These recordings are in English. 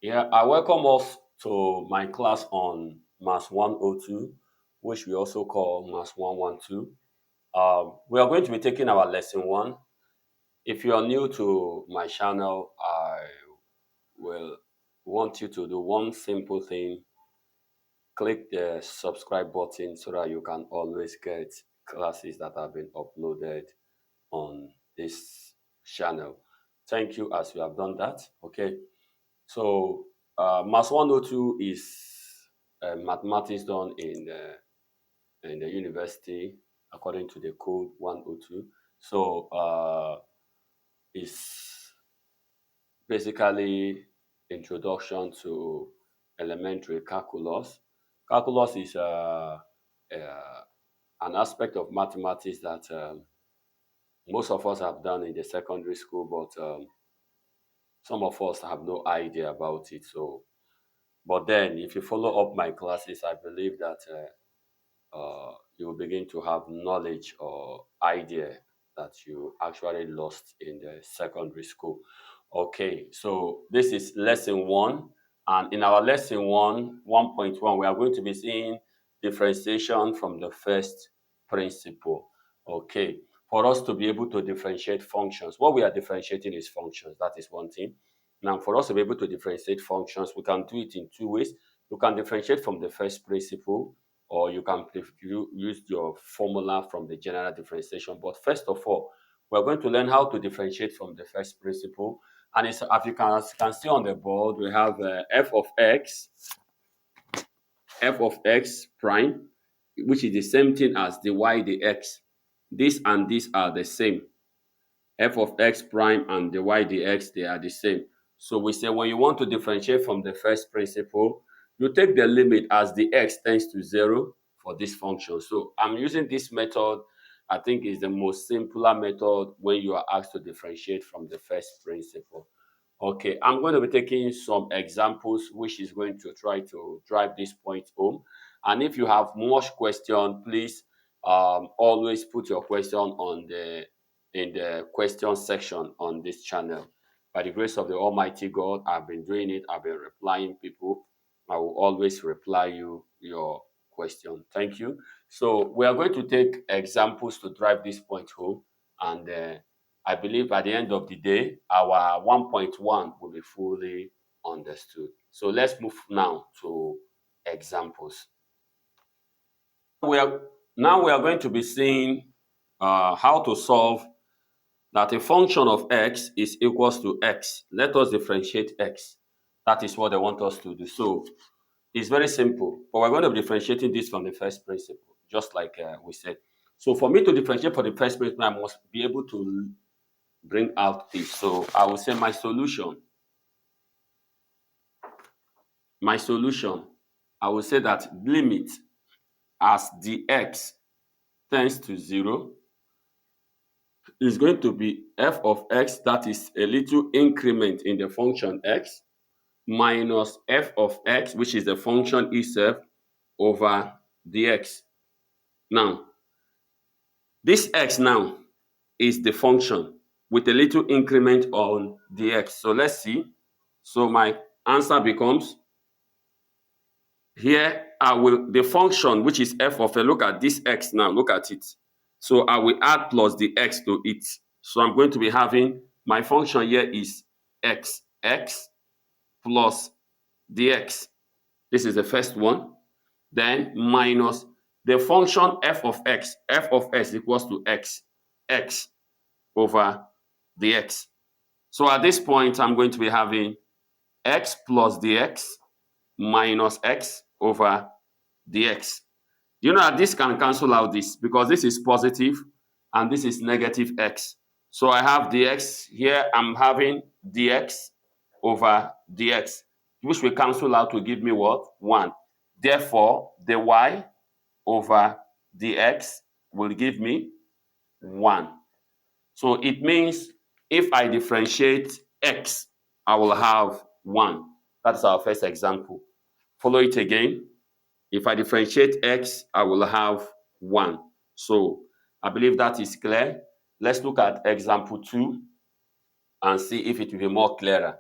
Yeah, I welcome us to my class on Mass 102, which we also call Mass 112. We are going to be taking our lesson one. If you are new to my channel, I will want you to do one simple thing. Click the subscribe button so that you can always get classes that have been uploaded on this channel. Thank you as you have done that. Okay. So Mass 102 is mathematics done in the university according to the code 102. So it's basically introduction to elementary calculus. Calculus is an aspect of mathematics that most of us have done in the secondary school, but some of us have no idea about it. So, but then if you follow up my classes, I believe that you will begin to have knowledge or idea that you actually lost in the secondary school. Okay, so this is lesson one. And in our lesson one, 1.1, we are going to be seeing differentiation from the first principle. Okay, for us to be able to differentiate functions, what we are differentiating is functions. That is one thing. Now, for us to be able to differentiate functions, we can do it in two ways. You can differentiate from the first principle, or you can use your formula from the general differentiation. But first of all, we're going to learn how to differentiate from the first principle. And it's, as you can see on the board, we have f of x prime, which is the same thing as the y dx. This and this are the same. F of x prime and the y dx, they are the same. So we say when you want to differentiate from the first principle, you take the limit as the x tends to 0 for this function. So I'm using this method. I think is the most simpler method when you are asked to differentiate from the first principle. Okay, I'm going to be taking some examples which is going to try to drive this point home. And if you have much question, please always put your question on the in the question section on this channel. By the grace of the Almighty God, I've been doing it. I've been replying people. I will always reply you your question. Thank you. So we are going to take examples to drive this point home, and I believe at the end of the day, our 1.1 will be fully understood. So let's move now to examples. We are Now we are going to be seeing how to solve that a function of x is equals to x. Let us differentiate x. That is what they want us to do. So it's very simple, but we're going to be differentiating this from the first principle, just like we said. So for me to differentiate for the first principle, I must be able to bring out this. So I will say my solution, I will say that limit as dx tends to 0 is going to be f of x, that is a little increment in the function x, minus f of x, which is the function itself, over dx. Now, this x now is the function with a little increment on dx. So let's see. So my answer becomes, here I will, the function which is f of a, look at this x now, look at it. So I will add plus the x to it. So I'm going to be having, my function here is x plus dx. This is the first one. Then minus the function f of x. F of x equals to x over dx. So at this point, I'm going to be having x plus dx minus x over dx. You know that this can cancel out this because this is positive and this is negative x. So I have dx here, I'm having dx over dx, which will cancel out to give me what? 1. Therefore, the y over dx will give me 1. So it means if I differentiate x, I will have 1. That's our first example. Follow it again. If I differentiate x, I will have 1. So I believe that is clear. Let's look at example 2 and see if it will be more clearer.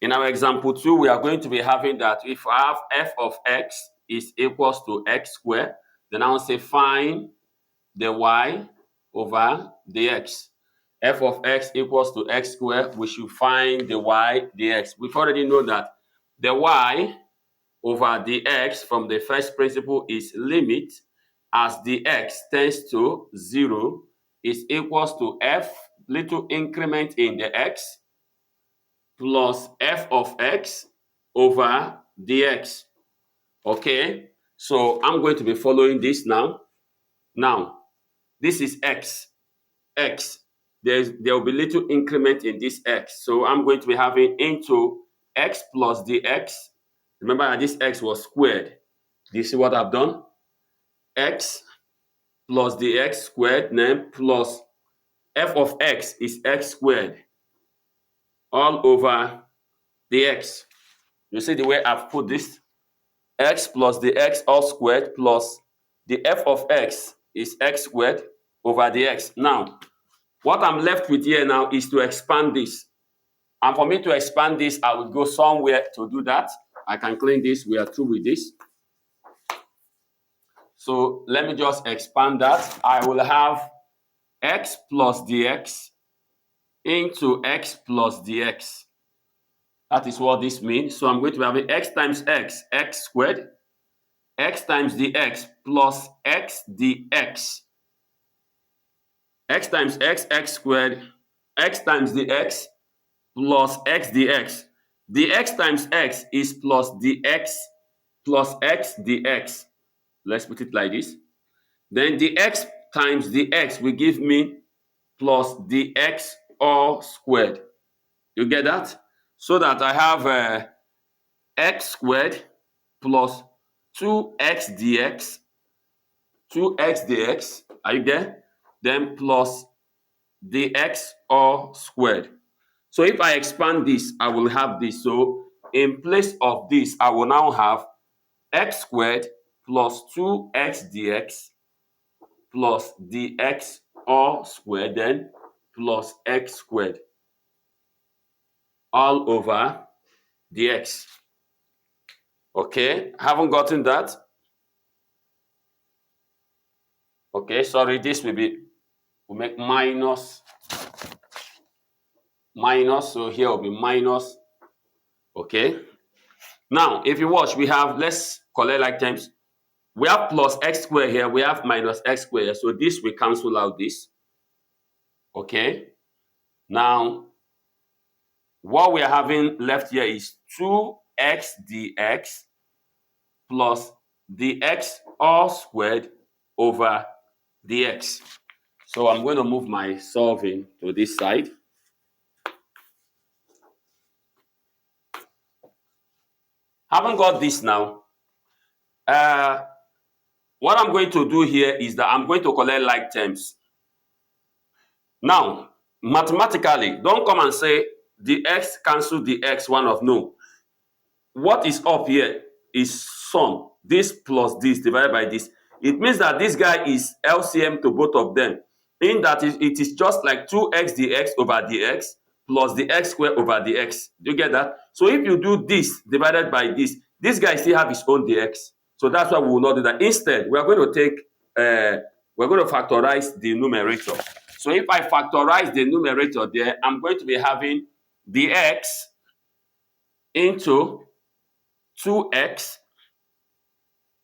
In our example 2, we are going to be having that if I have f of x is equals to x squared, then I will say find the y over the x. F of x equals to x squared, we should find the y dx. We've already know that the y over the x from the first principle is limit as the x tends to 0 is equals to f little increment in the x plus f of x over dx. Okay, so I'm going to be following this now. Now, this is x. There will be little increment in this x. So I'm going to be having into x plus dx. Remember that this x was squared. Do you see what I've done? X plus dx squared, then plus f of x is x squared all over dx. You see the way I've put this? X plus the x all squared plus the f of x is x squared over the x. Now, what I'm left with here now is to expand this. And for me to expand this, I will go somewhere to do that. I can clean this. We are through with this. So let me just expand that. I will have x plus dx into x plus dx. That is what this means. So I'm going to be having x times x, x squared, x times dx plus x dx. X times x, x squared, x times dx plus x dx. Dx times x is plus dx plus x dx. Let's put it like this. Then dx times dx will give me plus dx all squared. You get that? So that I have x squared plus 2x dx, 2x dx, are you there? Then plus dx all squared. So if I expand this, I will have this. So in place of this, I will now have x squared plus 2x dx plus dx all squared, then plus x squared all over dx. Okay, haven't gotten that? Okay, sorry, this will make minus, so here will be minus. Okay, now if you watch, we have, let's collect like terms. We have plus x squared here, we have minus x squared here, so this will cancel out this. Okay, now what we are having left here is 2x dx plus dx all squared over dx. So I'm going to move my solving to this side. Haven't got this now. What I'm going to do here is that I'm going to collect like terms. Now, mathematically, don't come and say the x cancel the x one of no. What is up here is sum. This plus this divided by this. It means that this guy is LCM to both of them. In that it is just like 2x dx over dx plus the x squared over dx. Do you get that? So if you do this divided by this guy still have his own dx. So that's why we will not do that. Instead, we are going to take, we're going to factorize the numerator. So if I factorize the numerator there, I'm going to be having dx into 2x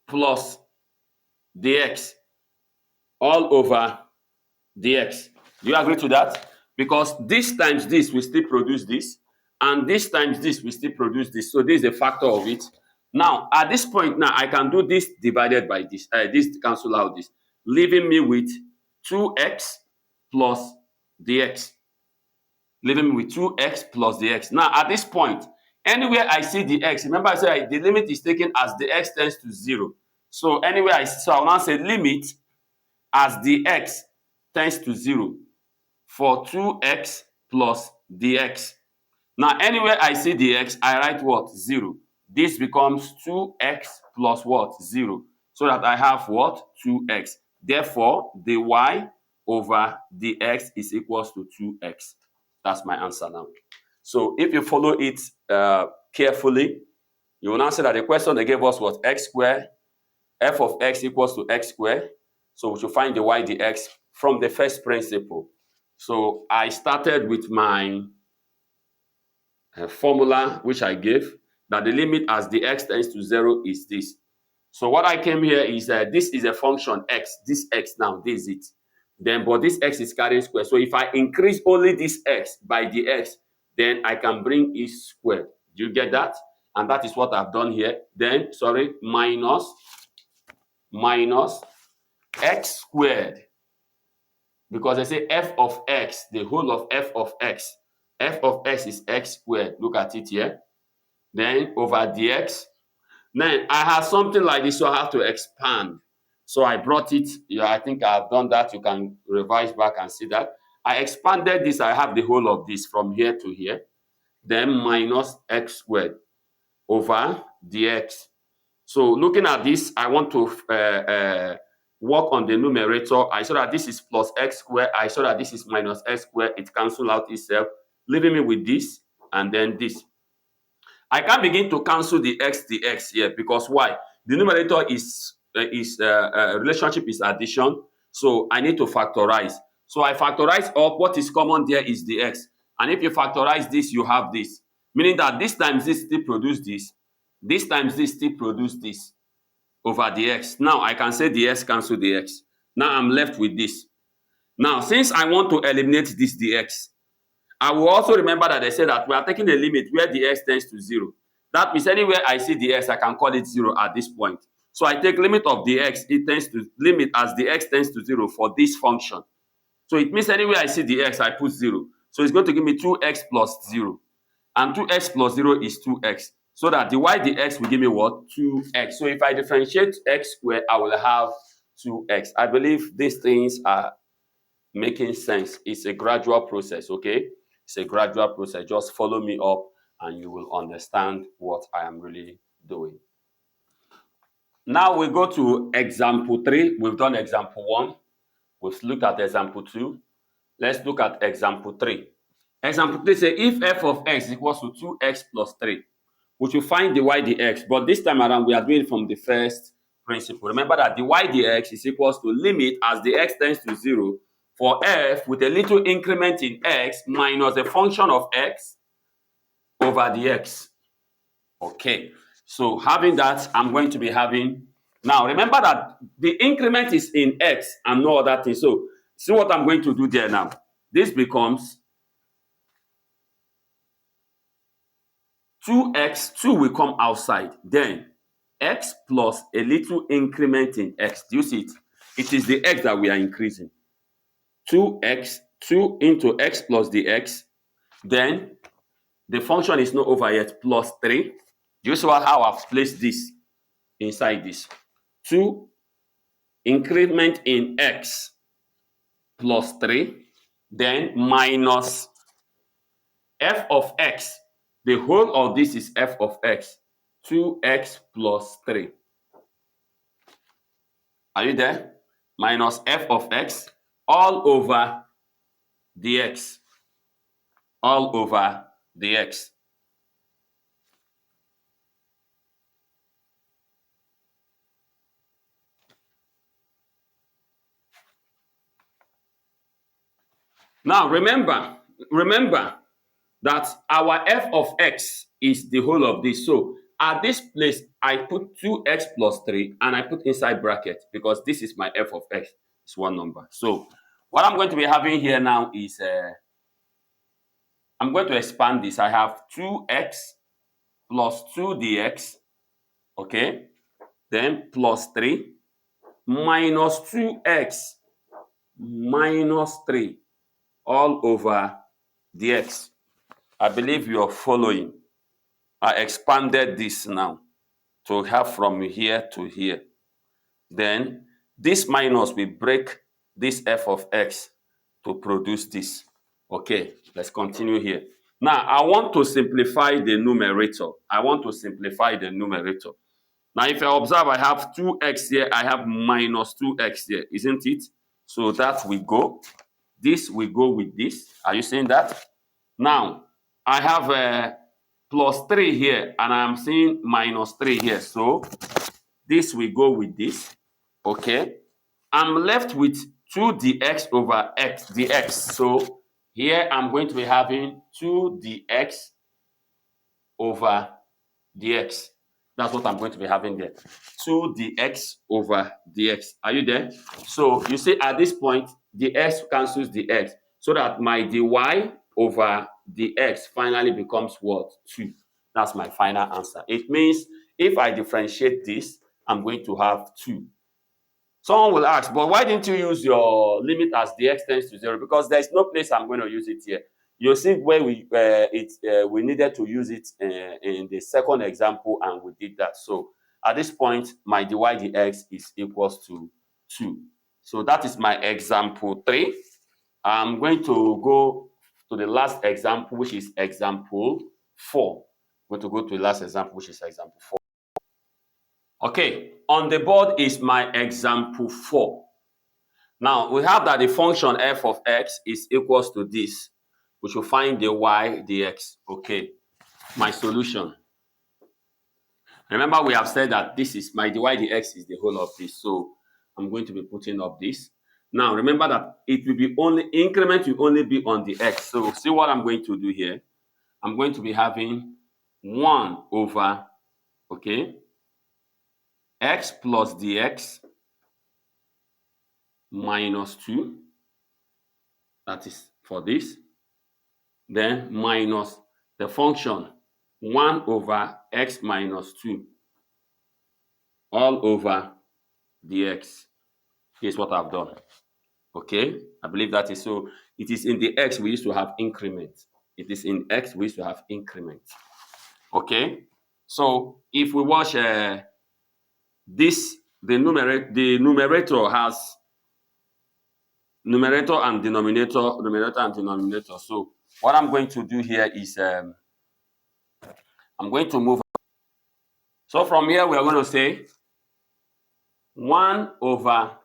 plus dx all over dx. Do you agree to that? Because this times this will still produce this, and this times this will still produce this. So this is the factor of it. Now, at this point now, I can do this divided by this. This cancel out this, leaving me with 2x plus dx. Leaving me with 2x plus dx. Now, at this point, anywhere I see the x, remember I said the limit is taken as the x tends to 0. So anywhere I see, so I'll now say limit as the x tends to 0 for 2x plus dx. Now, anywhere I see the x, I write what? 0. This becomes 2x plus what? 0. So that I have what? 2x. Therefore, the y over the x is equals to 2x. That's my answer now. So if you follow it carefully, you will now see that the question they gave us was x squared, f of x equals to x squared. So we should find the y dx from the first principle. So I started with my formula, which I gave, that the limit as the x tends to 0 is this. So what I came here is this is a function x, this x now, this is it. Then, but this x is carrying square. So if I increase only this x by the x, then I can bring it squared. Do you get that? And that is what I've done here. Then, sorry, minus x squared. Because I say f of x, the whole of f of x. F of x is x squared. Look at it here. Then over dx. Then I have something like this, so I have to expand. So I brought it. Yeah, I think I've done that. You can revise back and see that. I expanded this. I have the whole of this from here to here. Then minus x squared over dx. So looking at this, I want to work on the numerator. I saw that this is plus x squared. I saw that this is minus x squared. It cancels out itself, leaving me with this and then this. I can begin to cancel the x dx here because why? The numerator is relationship is addition, so I need to factorize. So I factorize up. What is common there is the x, and if you factorize this, you have this, meaning that this times this still produce this times this still produce this over the x. Now I can say the x cancel the x. Now I'm left with this. Now since I want to eliminate this dx, I will also remember that they said that we are taking a limit where the x tends to 0. That means anywhere I see the x, I can call it 0 at this point. So I take limit of the x, it tends to limit as the x tends to 0 for this function. So it means anywhere I see the x, I put 0. So it's going to give me 2x plus 0. And 2x plus 0 is 2x. So that the y dx will give me what? 2x. So if I differentiate x squared, I will have 2x. I believe these things are making sense. It's a gradual process, okay? It's a gradual process. Just follow me up and you will understand what I am really doing. Now we go to example 3. We've done example 1. We've looked at example 2. Let's look at example 3. Example 3 says if f of x equals to 2x plus 3, we should find the y dx. But this time around, we are doing it from the first principle. Remember that the y dx is equals to limit as the x tends to 0 for f with a little increment in x minus a function of x over the x. Okay, so having that, I'm going to be having, now remember that the increment is in x and no other thing. So see what I'm going to do there now. This becomes 2x, 2 will come outside. Then x plus a little increment in x. Do you see it? It is the x that we are increasing. 2x, 2 into x plus the x. Then the function is not over yet, plus 3. Do you see how I've placed this inside this? 2 increment in x plus 3. Then minus f of x. The whole of this is f of x. 2x plus 3. Are you there? Minus f of x all over dx. All over dx. Now remember that our f of x is the whole of this. So at this place, I put 2x plus 3 and I put inside bracket because this is my f of x. It's one number. So what I'm going to be having here now is I'm going to expand this. I have 2x plus 2 dx, okay? Then plus 3 minus 2x minus 3 all over dx. I believe you are following. I expanded this now to have from here to here. Then this minus will break this f of x to produce this. Okay, let's continue here. Now, I want to simplify the numerator. Now, if I observe, I have 2x here, I have minus 2x here, isn't it? So that will go. This will go with this. Are you seeing that? Now, I have plus 3 here, and I'm seeing minus 3 here. So this will go with this. Okay. I'm left with 2 dx over x dx. So here I'm going to be having 2 dx over dx. That's what I'm going to be having there. 2 dx over dx. Are you there? So you see at this point, the x cancels the x, so that my dy over dx finally becomes what? 2. That's my final answer. It means if I differentiate this, I'm going to have 2. Someone will ask, but why didn't you use your limit as dx tends to 0? Because there's no place I'm going to use it here. You see where we needed to use it in the second example, and we did that. So at this point, my dy dx is equals to 2. So that is my example 3. I'm going to go to the last example, which is example 4. I'm going to go to the last example, which is example 4. Okay, on the board is my example 4. Now, we have that the function f of x is equals to this. We should find the y dx. Okay, my solution. Remember, we have said that this is my dy dx is the whole of this. So I'm going to be putting up this. Now, remember that it will be only, increment will only be on the x. So see what I'm going to do here. I'm going to be having 1 over, okay, x plus dx minus 2. That is for this. Then minus the function 1 over x minus 2 all over dx. Here's what I've done. Okay, I believe that is so. It is in the x we used to have increment. It is in x we used to have increment. Okay, so if we watch this, the numerator has numerator and denominator. So what I'm going to do here is I'm going to move. So from here we are going to say 1 over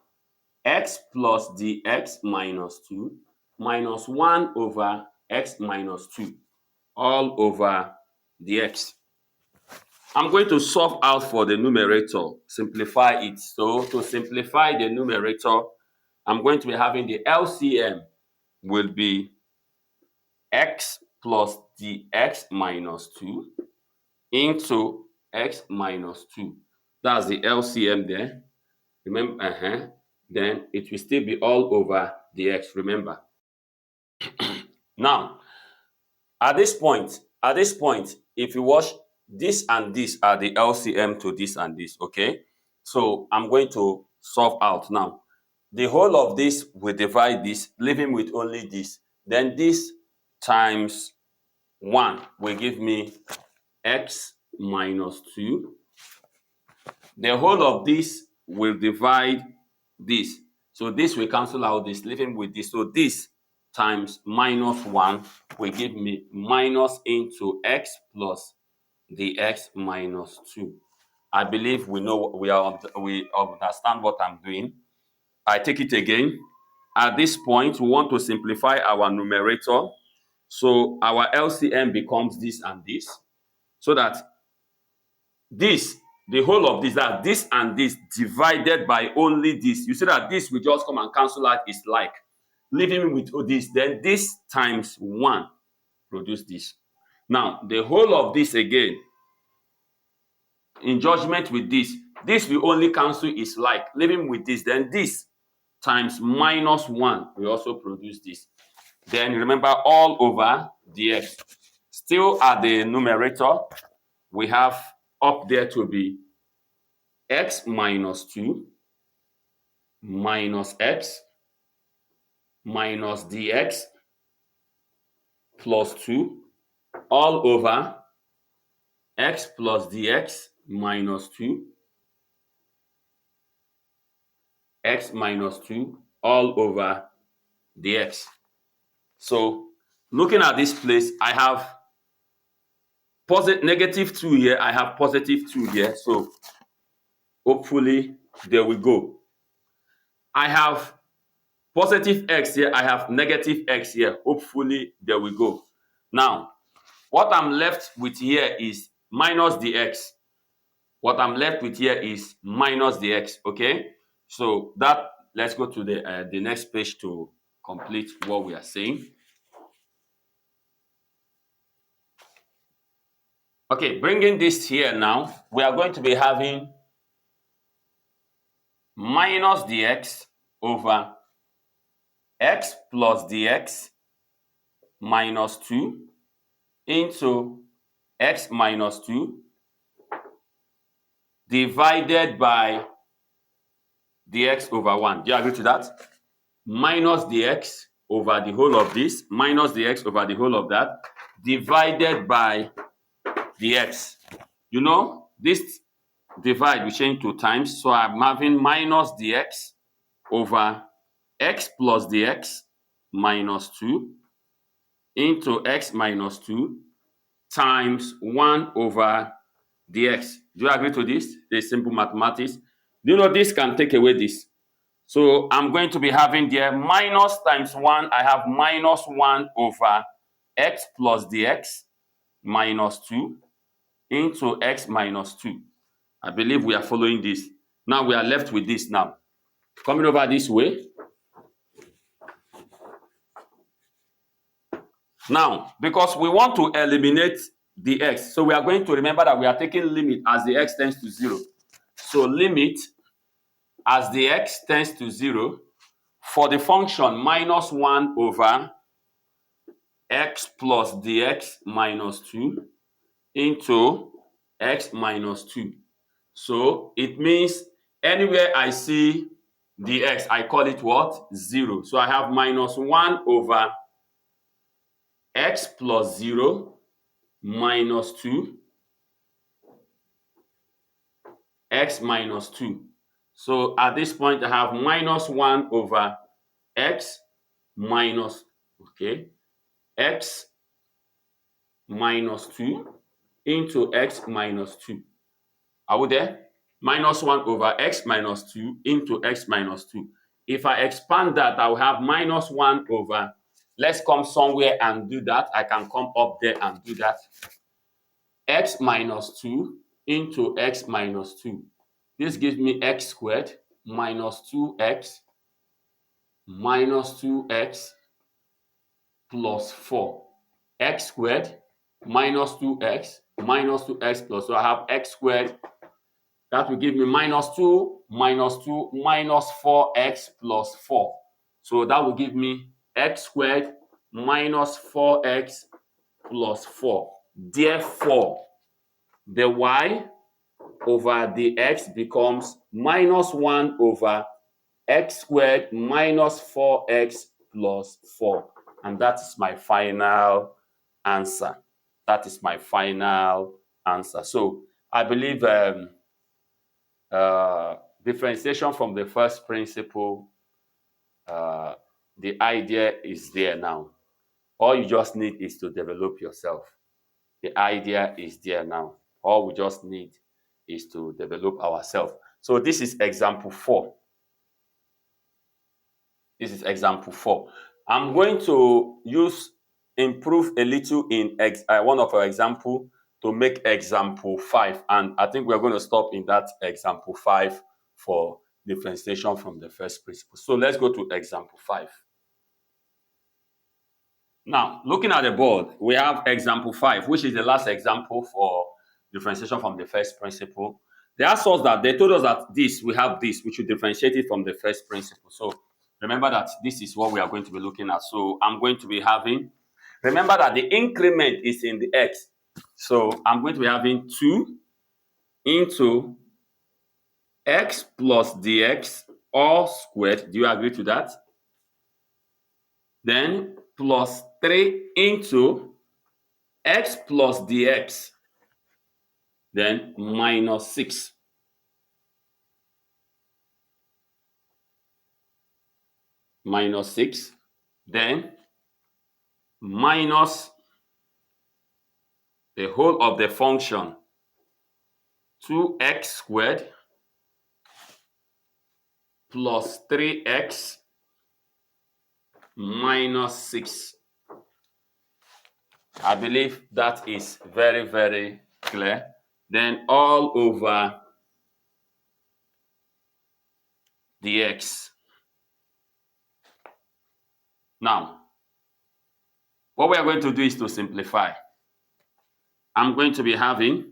x plus dx minus 2 minus 1 over x minus 2 all over dx. I'm going to solve out for the numerator, simplify it. So to simplify the numerator, I'm going to be having the LCM will be x plus dx minus 2 into x minus 2. That's the LCM there. Remember, then it will still be all over dx, remember. Now, at this point, if you watch, this and this are the LCM to this and this, okay? So I'm going to solve out now. The whole of this will divide this, leaving with only this. Then this times 1 will give me x minus 2. The whole of this will divide this. So this will cancel out this, leaving with this. So this times minus 1 will give me minus into x plus the x minus 2. I believe we know we understand what I'm doing. I take it again. At this point, we want to simplify our numerator. So our LCM becomes this and this. So that this, the whole of this, that this and this divided by only this. You see that this will just come and cancel out is like. Leaving with this, then this times 1 produce this. Now, the whole of this again, in judgment with this will only cancel is like. Leaving with this, then this times minus 1 will also produce this. Then remember all over dx. Still at the numerator, we have up there to be x minus 2 minus x minus dx plus 2 all over x plus dx minus 2 x minus 2 all over dx. So looking at this place, I have negative 2 here, I have positive 2 here. So hopefully there we go. I have positive x here, I have negative x here. Hopefully there we go. Now, what I'm left with here is minus the x. What I'm left with here is minus the x, okay? So that, let's go to the next page to complete what we are saying. Okay, bringing this here now, we are going to be having minus dx over x plus dx minus 2 into x minus 2 divided by dx over 1. Do you agree to that? Minus dx over the whole of this, minus dx over the whole of that, divided by dx. You know, this divide we change to times, so I'm having minus dx over x plus dx minus 2 into x minus 2 times 1 over dx. Do you agree to this? It's simple mathematics. Do you know this can take away this? So I'm going to be having there minus times 1. I have minus 1 over x plus dx minus 2 into x minus 2. I believe we are following this. Now we are left with this now. Coming over this way. Now, because we want to eliminate the x, so we are going to remember that we are taking limit as the x tends to 0. So limit as the x tends to 0 for the function minus 1 over x plus dx minus 2 into x minus 2. So it means anywhere I see dx, I call it what? 0. So I have minus 1 over x plus 0 minus 2 x minus 2. So at this point, I have minus 1 over x minus, okay, x minus 2 into x minus 2. Are we there? Minus 1 over x minus 2 into x minus 2. If I expand that, I will have minus 1 over, let's come somewhere and do that. I can come up there and do that. X minus 2 into x minus 2. This gives me x squared minus 2x minus 2x plus 4. X squared minus 2x minus 2x plus, so I have x squared. That will give me minus 2 minus 2 minus 4x plus 4. So that will give me x squared minus 4x plus 4. Therefore, the y over the x becomes minus 1 over x squared minus 4x plus 4. And that is my final answer. That is my final answer. So I believe differentiation from the first principle, the idea is there now. All you just need is to develop yourself. The idea is there now. All we just need is to develop ourselves. So this is example 4. This is example 4. I'm going to improve a little in one of our example to make example 5. And I think we're going to stop in that example 5 for differentiation from the first principle. So let's go to example 5. Now, looking at the board, we have example 5, which is the last example for differentiation from the first principle. They asked us that, they told us that we have this, which we differentiate it from the first principle. So remember that this is what we are going to be looking at. So I'm going to be having, remember that the increment is in the x. So I'm going to be having 2 into x plus dx all squared. Do you agree to that? Then plus 3 into x plus dx, then minus 6. Minus 6, then minus the whole of the function 2x squared plus 3x minus 6. I believe that is very, very clear. Then all over dx. Now, what we are going to do is to simplify. I'm going to be having,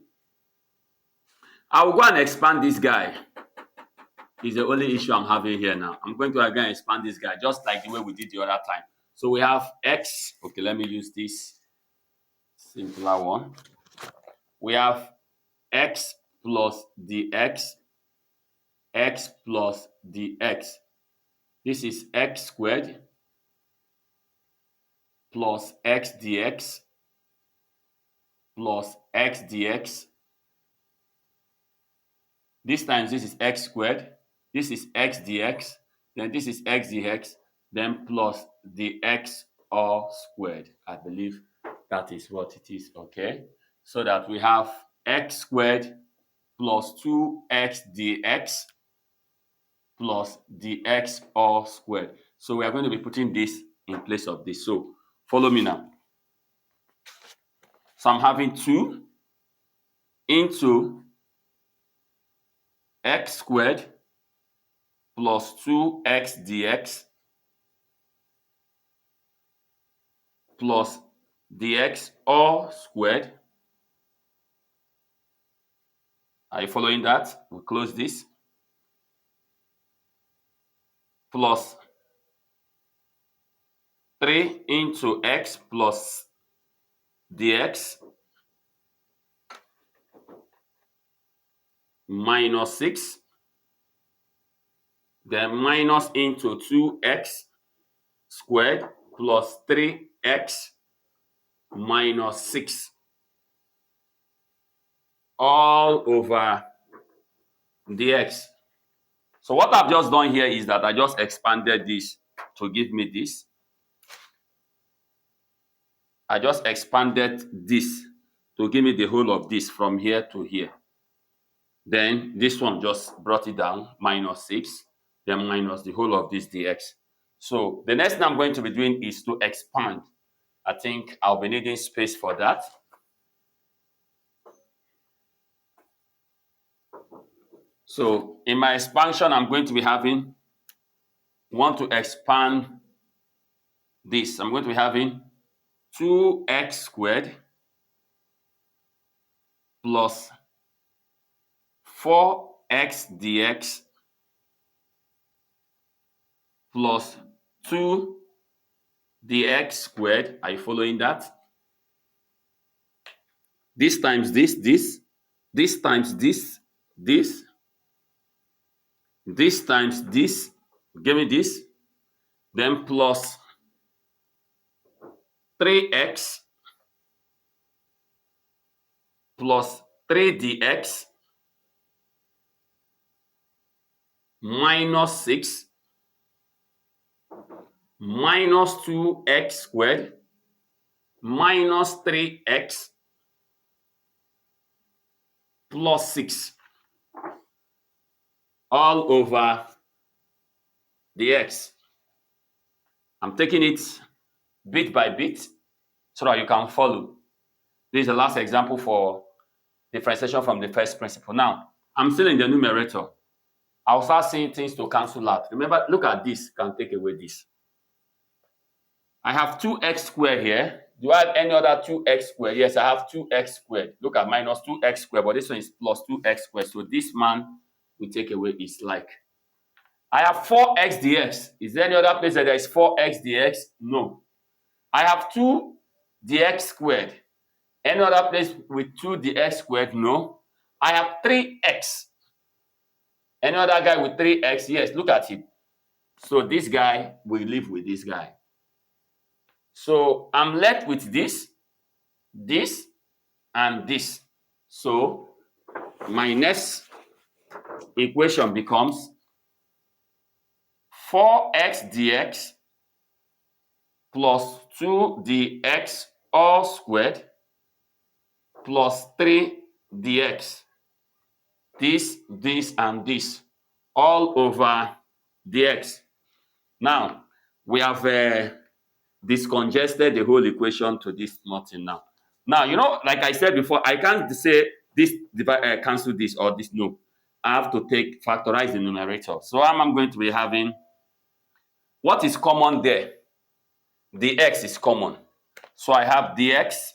I will go and expand this guy. Is the only issue I'm having here now. I'm going to again expand this guy just like the way we did the other time. So we have x. Okay, let me use this simpler one. We have x plus dx, x plus dx. This is x squared plus x dx plus x dx. This times this is x squared, this is x dx, then this is x dx, then plus the x all squared. I believe that is what it is, okay? So that we have x squared plus 2x dx plus dx all squared. So we are going to be putting this in place of this. So follow me now. So I'm having 2 into x squared plus 2x dx plus dx all squared. Are you following that? We'll close this. Plus 3 into x plus dx minus 6. Then minus into 2x squared plus 3x minus 6 all over dx. So what I've just done here is that I just expanded this to give me this. I just expanded this to give me the whole of this from here to here. Then this one just brought it down, minus 6, then minus the whole of this dx. So the next thing I'm going to be doing is to expand. I think I'll be needing space for that. So in my expansion, I'm going to be having, want to expand this. I'm going to be having 2x squared plus 4x dx plus 2 dx squared. Are you following that? This times this times this times this, give me this, then plus 3x plus 3dx minus 6 minus 2x squared minus 3x plus 6 all over dx. I'm taking it bit by bit so that you can follow. This is the last example for differentiation from the first principle. Now, I'm still in the numerator. I'll start seeing things to cancel out. Remember, look at this, can take away this. I have 2x squared here. Do I have any other 2x squared? Yes, I have 2x squared. Look at minus 2x squared, but this one is plus 2x squared. So this man we take away is like. I have 4x dx. Is there any other place that there is 4x dx? No. I have 2 dx squared. Any other place with 2 dx squared? No. I have 3x. Any other guy with 3x? Yes, look at him. So this guy will live with this guy. So I'm left with this, this, and this. So my next equation becomes 4x dx plus 2dx all squared plus 3 dx. This, and this all over dx. Now, we have discongested the whole equation to this nothing now. Now, you know, like I said before, I can't say this cancel this or this. No, I have to factorize the numerator. So I'm going to be having, what is common there? The x is common. So I have dx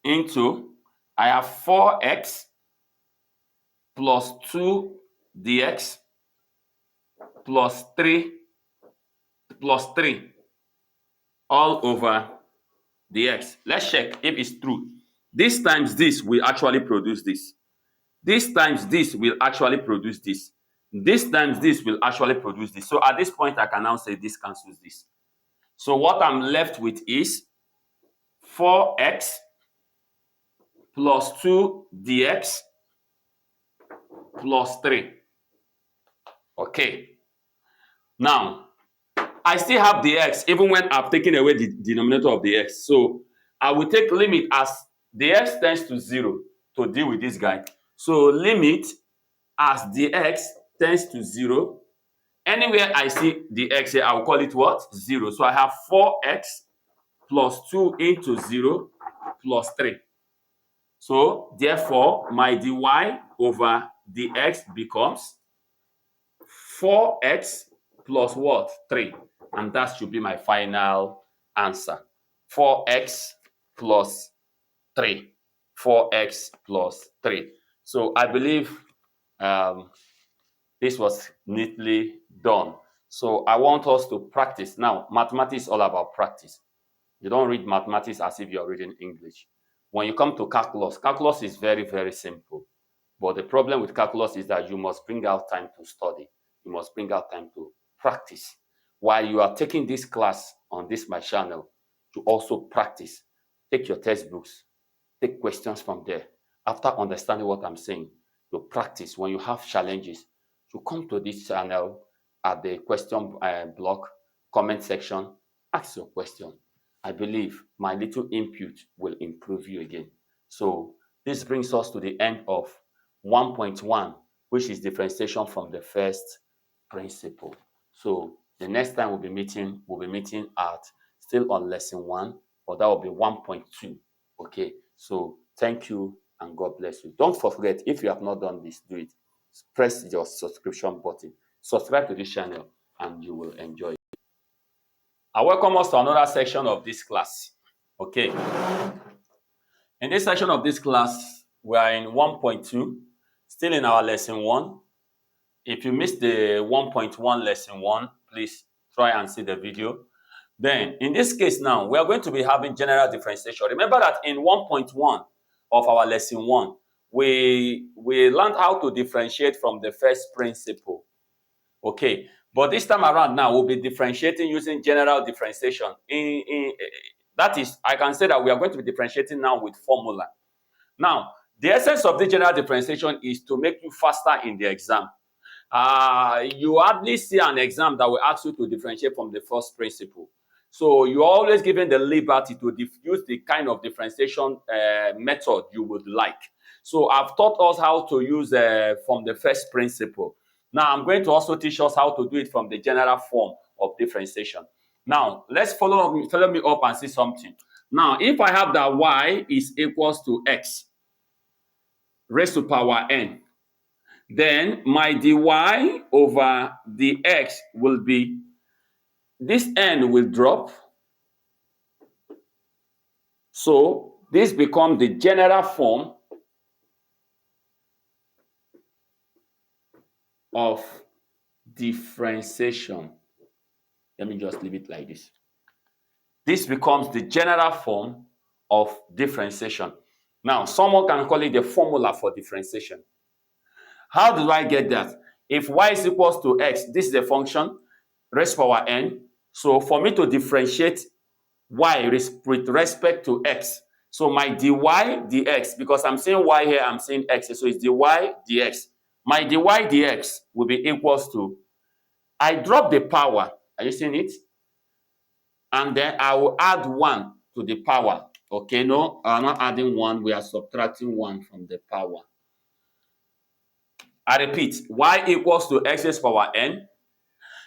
into, I have 4x plus 2 dx plus 3 all over dx. Let's check if it's true. This times this will actually produce this. This times this will actually produce this. This times this will actually produce this. So at this point, I can now say this cancels this. So what I'm left with is 4x plus 2 dx plus 3. Okay. Now, I still have the x even when I've taken away the denominator of the x. So I will take limit as the x tends to 0 to deal with this guy. So limit as the x tends to 0. Anywhere I see the x here, I will call it what? 0. So I have 4x plus 2 into 0 plus 3. So therefore, my dy over dx becomes 4x plus what? 3. And that should be my final answer. 4x plus 3. 4x plus 3. So I believe this was neatly done. So I want us to practice. Now, mathematics is all about practice. You don't read mathematics as if you're reading English. When you come to calculus, calculus is very, very simple. But the problem with calculus is that you must bring out time to study. You must bring out time to practice. While you are taking this class on this my channel, to also practice. Take your textbooks, take questions from there. After understanding what I'm saying, you practice. When you have challenges, you come to this channel at the question block, comment section, ask your question. I believe my little input will improve you again. So this brings us to the end of 1.1, which is differentiation from the first principle. So the next time we'll be meeting at still on lesson 1, but that will be 1.2. Okay, so thank you and God bless you. Don't forget, if you have not done this, do it. Press your subscription button. Subscribe to this channel and you will enjoy it. I welcome us to another section of this class. Okay. In this section of this class, we are in 1.2, still in our lesson 1. If you missed the 1.1 lesson 1, please try and see the video. Then, in this case now, we are going to be having general differentiation. Remember that in 1.1 of our lesson 1, we learned how to differentiate from the first principle. Okay, but this time around now, we'll be differentiating using general differentiation. That is, I can say that we are going to be differentiating now with formula. Now, the essence of the general differentiation is to make you faster in the exam. You hardly see an exam that will ask you to differentiate from the first principle. So you're always given the liberty to use the kind of differentiation method you would like. So I've taught us how to use from the first principle. Now I'm going to also teach us how to do it from the general form of differentiation. Now let's follow me up and see something. Now if I have that y is equals to x raised to power n, then my dy over the x will be, this n will drop. So this becomes the general form of differentiation. Let me just leave it like this. This becomes the general form of differentiation. Now, someone can call it the formula for differentiation. How do I get that? If y is equals to x, this is the function, raised to power n. So for me to differentiate y with respect to x, so my dy dx, because I'm saying y here, I'm saying x, so it's dy dx. My dy dx will be equals to, I drop the power, are you seeing it? And then I will add 1 to the power. Okay, no, I'm not adding 1, we are subtracting 1 from the power. I repeat, y equals to x raised to power n.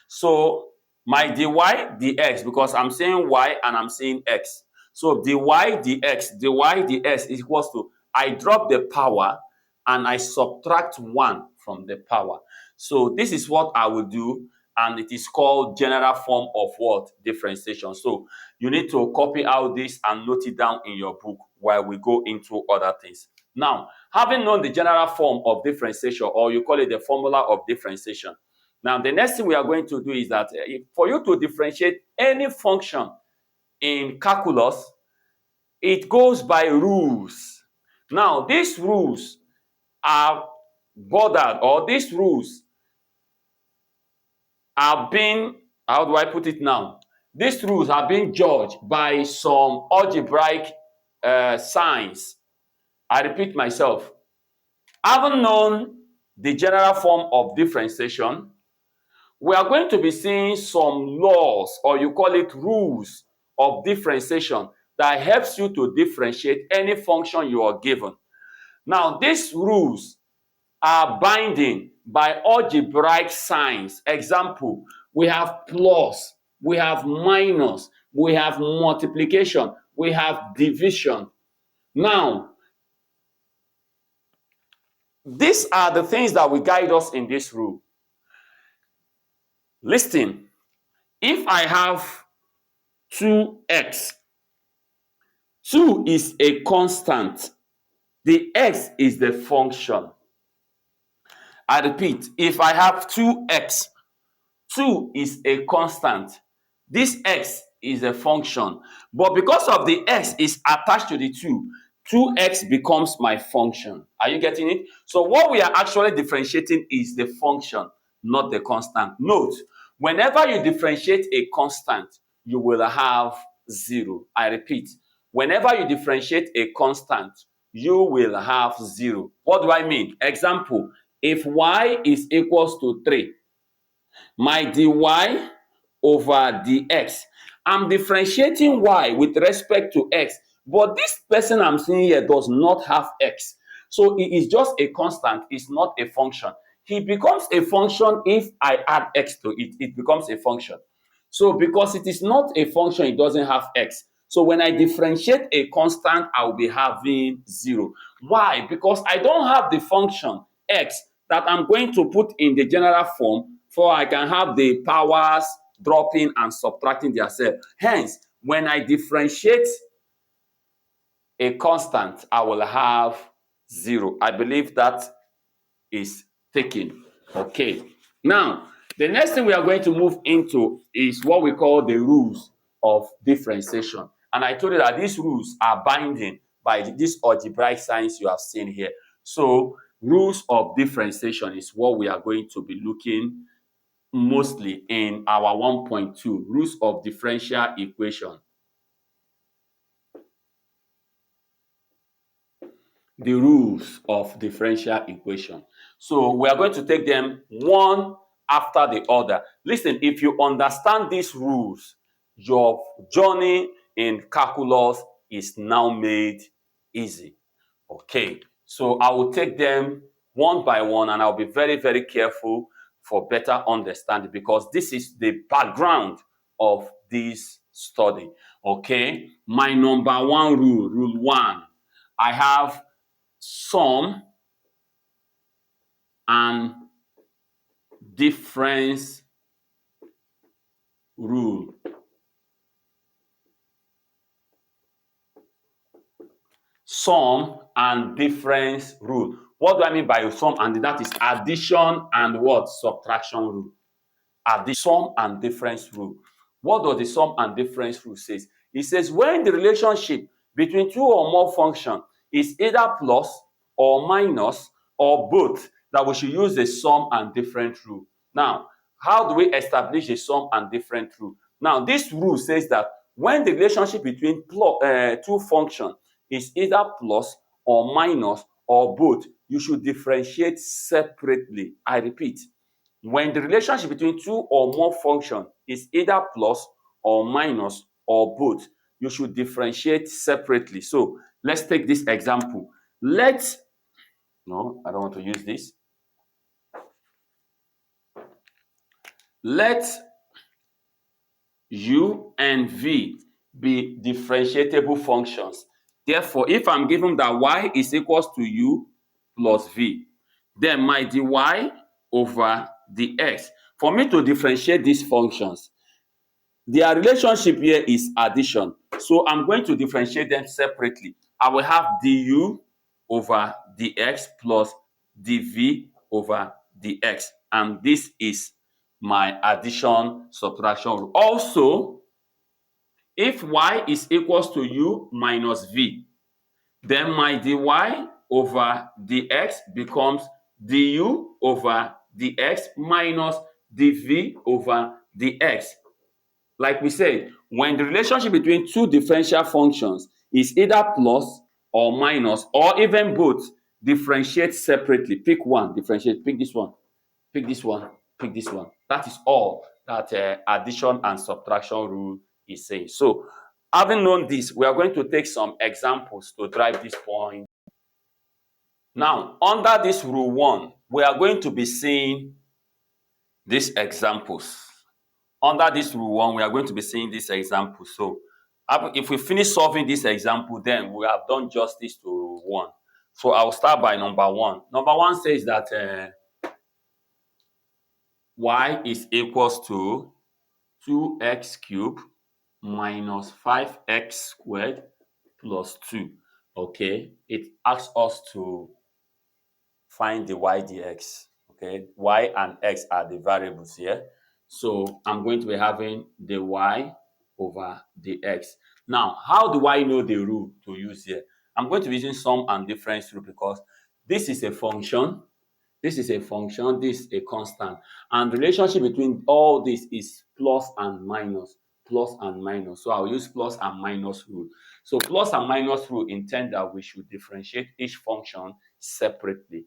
So my dy dx, because I'm saying y and I'm saying x. So dy dx is equals to, I drop the power and I subtract 1 from the power. So this is what I will do, and it is called general form of what? Differentiation. So you need to copy out this and note it down in your book while we go into other things. Now, having known the general form of differentiation, or you call it the formula of differentiation, now the next thing we are going to do is that for you to differentiate any function in calculus, it goes by rules. Now, these rules are bordered, or these rules are being, how do I put it now? These rules are being judged by some algebraic signs. I repeat myself. Having known the general form of differentiation, we are going to be seeing some laws, or you call it rules of differentiation, that helps you to differentiate any function you are given. Now, these rules are binding by algebraic signs. Example, we have plus, we have minus, we have multiplication, we have division. Now, these are the things that will guide us in this rule. Listen, if I have 2x, 2 is a constant, the x is the function. I repeat, if I have 2x, 2 is a constant, this x is a function, but because of the x is attached to the 2, 2x becomes my function. Are you getting it? So what we are actually differentiating is the function, not the constant. Note, whenever you differentiate a constant, you will have 0. I repeat, whenever you differentiate a constant, you will have 0. What do I mean? Example, if y is equals to 3, my dy over dx, I'm differentiating y with respect to x, but this person I'm seeing here does not have x. So it is just a constant, it's not a function. He becomes a function if I add x to it, it becomes a function. So because it is not a function, it doesn't have x. So when I differentiate a constant, I will be having 0. Why? Because I don't have the function x that I'm going to put in the general form, for I can have the powers dropping and subtracting themselves. Hence, when I differentiate a constant, I will have 0. I believe that is taken. Okay. Now, the next thing we are going to move into is what we call the rules of differentiation. And I told you that these rules are binding by this algebraic signs you have seen here. So, rules of differentiation is what we are going to be looking mostly in our 1.2, rules of differential equation. The rules of differential equation. So we are going to take them one after the other. Listen, if you understand these rules, your journey in calculus is now made easy. Okay, so I will take them one by one, and I'll be very, very careful for better understanding, because this is the background of this study. Okay, my number one rule, rule 1, I have sum and difference rule. Sum and difference rule. What do I mean by sum and that is addition and what? Subtraction rule. Sum and difference rule. What does the sum and difference rule says? It says when the relationship between two or more functions is either plus or minus or both, that we should use the sum and difference rule. Now, how do we establish a sum and difference rule? Now, this rule says that when the relationship between two functions is either plus or minus or both, you should differentiate separately. I repeat, when the relationship between two or more functions is either plus or minus or both, you should differentiate separately. So let's take this example. No, I don't want to use this. Let u and v be differentiable functions. Therefore, if I'm given that y is equals to u plus v, then my dy over dx, for me to differentiate these functions, their relationship here is addition. So I'm going to differentiate them separately. I will have du over dx plus dv over dx. And this is my addition subtraction rule. Also, if y is equals to u minus v, then my dy over dx becomes du over dx minus dv over dx. Like we said, when the relationship between two differential functions is either plus or minus or even both, differentiate separately. Pick one, differentiate, pick this one, pick this one, pick this one. That is all that addition and subtraction rule is saying. So, having known this, we are going to take some examples to drive this point. Now, under this rule 1, we are going to be seeing these examples. Under this rule 1, we are going to be seeing this example. So, if we finish solving this example, then we have done justice to rule 1. So, I'll start by number 1. Number 1 says that y is equals to 2x cubed minus 5x squared plus 2. Okay, it asks us to find the y dx. Okay, y and x are the variables here. So I'm going to be having the y over the x. Now, how do I know the rule to use here? I'm going to be using sum and difference rule because this is a function, this is a function, this is a constant. And the relationship between all this is plus and minus, plus and minus. So I'll use plus and minus rule. So plus and minus rule intend that we should differentiate each function separately.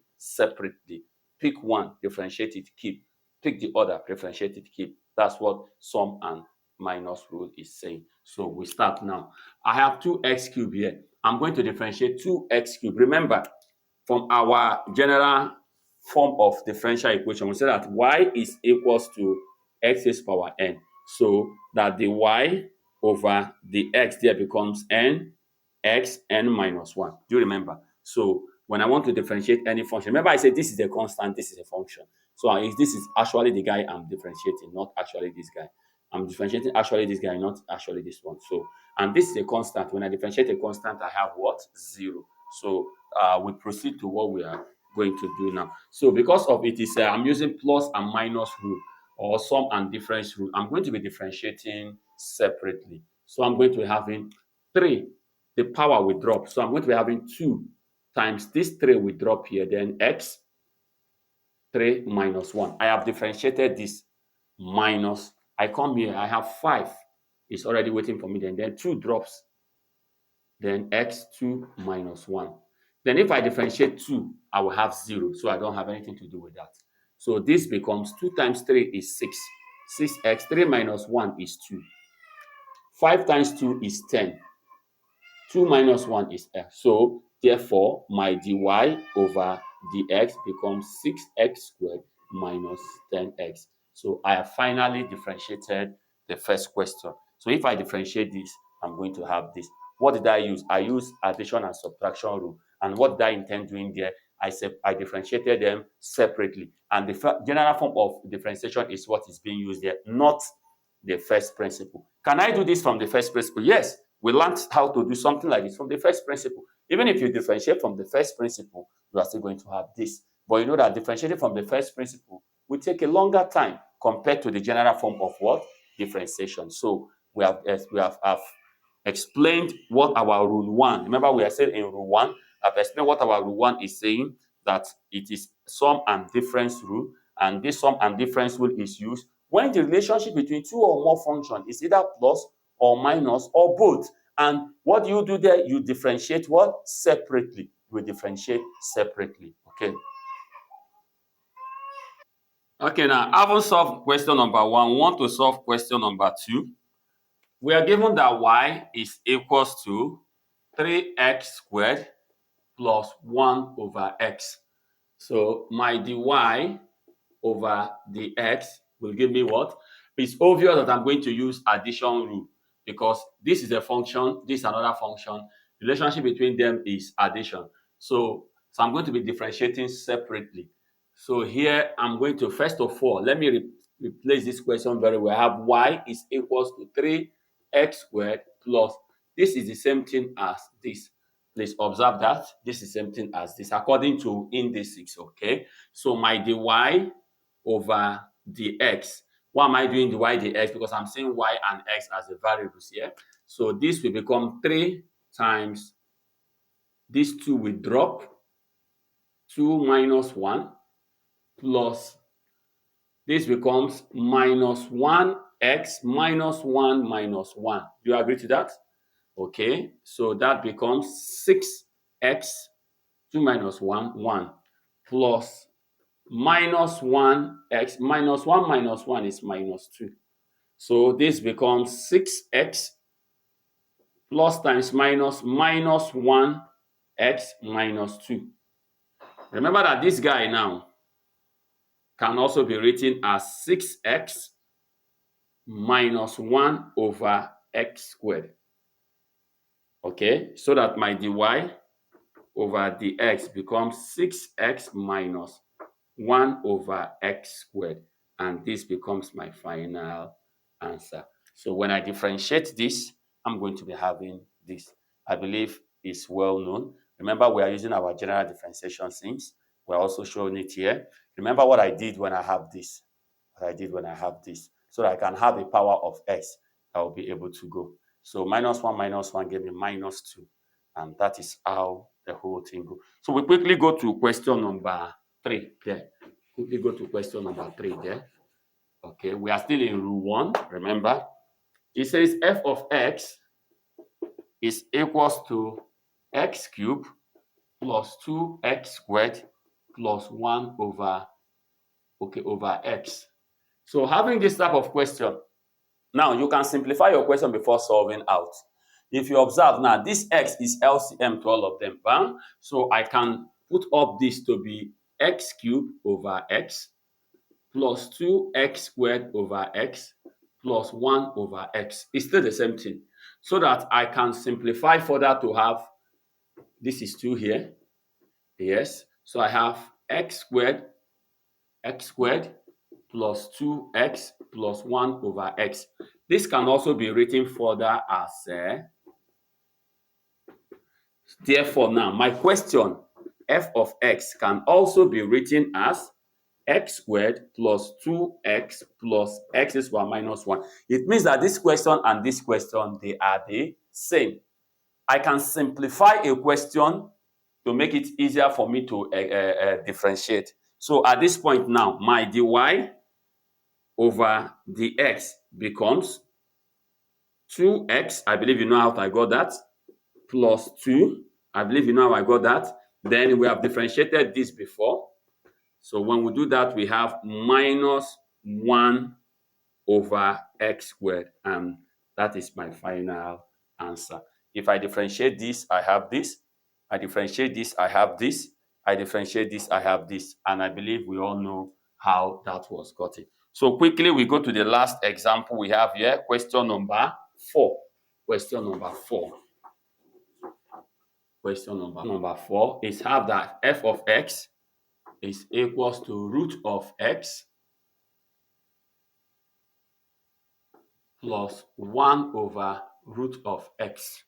Pick one, differentiate it, keep. Pick the other, differentiate it, keep. That's what sum and minus rule is saying. So we start now. I have 2x cubed here. I'm going to differentiate 2x cubed. Remember, from our general form of differential equation, we say that y is equals to x raised power n. So that the y over the x there becomes n x n minus 1. Do you remember? So when I want to differentiate any function, remember I said this is a constant, this is a function. So this is actually the guy I'm differentiating, not actually this guy. I'm differentiating actually this guy, not actually this one. So, and this is a constant. When I differentiate a constant, I have what? 0. So we proceed to what we are going to do now. So because of it is, I'm using plus and minus rule or sum and difference rule. I'm going to be differentiating separately. So I'm going to be having 3. The power will drop. So I'm going to be having 2 times this 3 will drop here. Then x 3 minus 1. I have differentiated this minus. I come here, I have 5. It's already waiting for me. Then 2 drops. Then x2 minus 1. Then if I differentiate 2, I will have 0. So I don't have anything to do with that. So this becomes 2 times 3 is 6. 6x, 3 minus 1 is 2. 5 times 2 is 10. 2 minus 1 is x. So therefore, my dy over dx becomes 6x squared minus 10x. So I have finally differentiated the first question. So if I differentiate this, I'm going to have this. What did I use? I used addition and subtraction rule. And what did I intend doing there? I said I differentiated them separately. And the general form of differentiation is what is being used there, not the first principle. Can I do this from the first principle? Yes, we learned how to do something like this from the first principle. Even if you differentiate from the first principle, you are still going to have this. But you know that differentiating from the first principle will take a longer time compared to the general form of what? Differentiation. So we have explained what our rule 1. Remember, we are saying in rule 1, I've explained what our rule 1 is saying, that it is sum and difference rule, and this sum and difference rule is used when the relationship between two or more functions is either plus or minus or both. And what do you do there? You differentiate what? Separately. You differentiate separately. Okay. Okay, now having solved question number 1, we want to solve question number 2. We are given that y is equals to 3x squared plus 1 over x. So my dy over the x will give me what? it's obvious that I'm going to use addition rule because this is a function, this is another function. The relationship between them is addition. So I'm going to be differentiating separately. So here I'm going to, first of all, let me replace this question very well. I have y is equals to 3x squared plus, this is the same thing as this. Please observe that this is the same thing as this according to indices, okay? So my dy over dx. Why am I doing the y dx? Because I'm saying y and x as the variables here. So this will become 3 times, these 2 will drop, 2 minus 1 plus, this becomes minus 1x minus 1 minus 1. Do you agree to that? Okay, so that becomes 6x, 2 minus 1, 1, plus minus 1x, minus 1 minus 1 is minus 2. So this becomes 6x plus times minus 1x minus 2. Remember that this guy now can also be written as 6x minus 1 over x squared. Okay, so that my dy over dx becomes 6x minus 1 over x squared. And this becomes my final answer. So when I differentiate this, I'm going to be having this. I believe it's well known. Remember, we are using our general differentiation since. We're also showing it here. Remember what I did when I have this. What I did when I have this. So that I can have a power of x. I will be able to go. So minus 1 gave me minus 2. And that is how the whole thing goes. So we quickly go to question number 3 there. Quickly go to question number 3 there. Okay, we are still in rule 1, remember. It says f of x is equals to x cubed plus 2x squared plus 1 over, over x. So having this type of question, now you can simplify your question before solving out. If you observe now, this x is LCM to all of them. So I can put up this to be x cubed over x plus 2x squared over x plus 1 over x. It's still the same thing. So that I can simplify further to have, this is 2 here. Yes. So I have x squared plus 2x plus 1 over x. This can also be written further as, therefore now my question, f of x can also be written as x squared plus 2x plus x is 1 minus 1. It means that this question and this question, they are the same. I can simplify a question to make it easier for me to differentiate. So at this point now, my dy over dx becomes 2x, I believe you know how I got that, plus 2, I believe you know how I got that. Then we have differentiated this before. So when we do that, we have minus 1 over x squared. And that is my final answer. If I differentiate this, I have this. I differentiate this, I have this. I differentiate this, I have this. And I believe we all know how that was gotten. So quickly, we go to the last example we have here. Question number 4. Question number 4. Question number 4 is have that f of x is equals to root of x plus 1 over root of x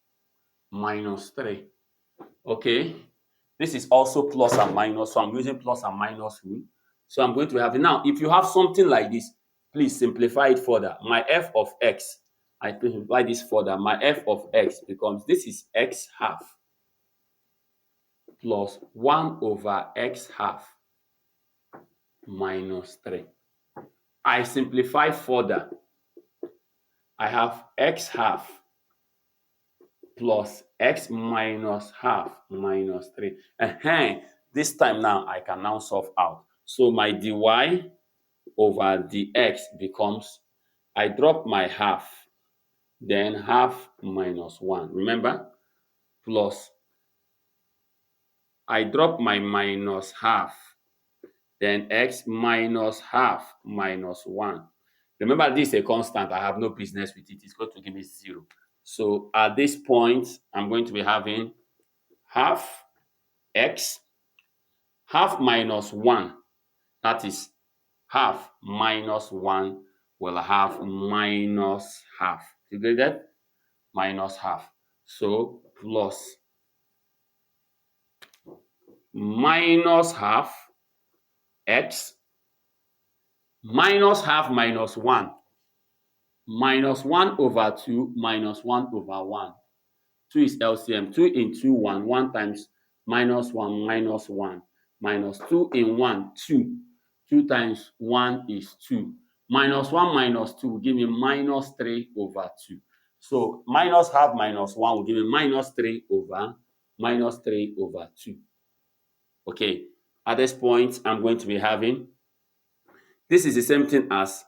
minus 3. Okay, this is also plus and minus, so I'm using plus and minus rule. So I'm going to have it. Now, if you have something like this, please simplify it further. My f of x, I simplify this further. My f of x becomes, this is x half plus 1 over x half minus 3. I simplify further. I have x half plus x minus half minus 3. This time now, I can now solve out. So my dy over dx becomes, I drop my half, then half minus 1. Remember? Plus, I drop my minus half, then x minus half minus 1. Remember, this is a constant. I have no business with it. It's going to give me 0. So at this point, I'm going to be having half x, half minus 1. That is half minus 1 will have minus half. You get that? Minus half. So plus minus half x minus half minus 1. Minus 1 over 2 minus 1 over 1. 2 is LCM. 2 into 1. 1 times minus 1 minus 1. Minus 2 in 1, 2. 2 times 1 is 2. Minus 1 minus 2 will give me minus 3 over 2. So minus half minus 1 will give me minus 3 over 2. Okay. At this point, I'm going to be having, this is the same thing as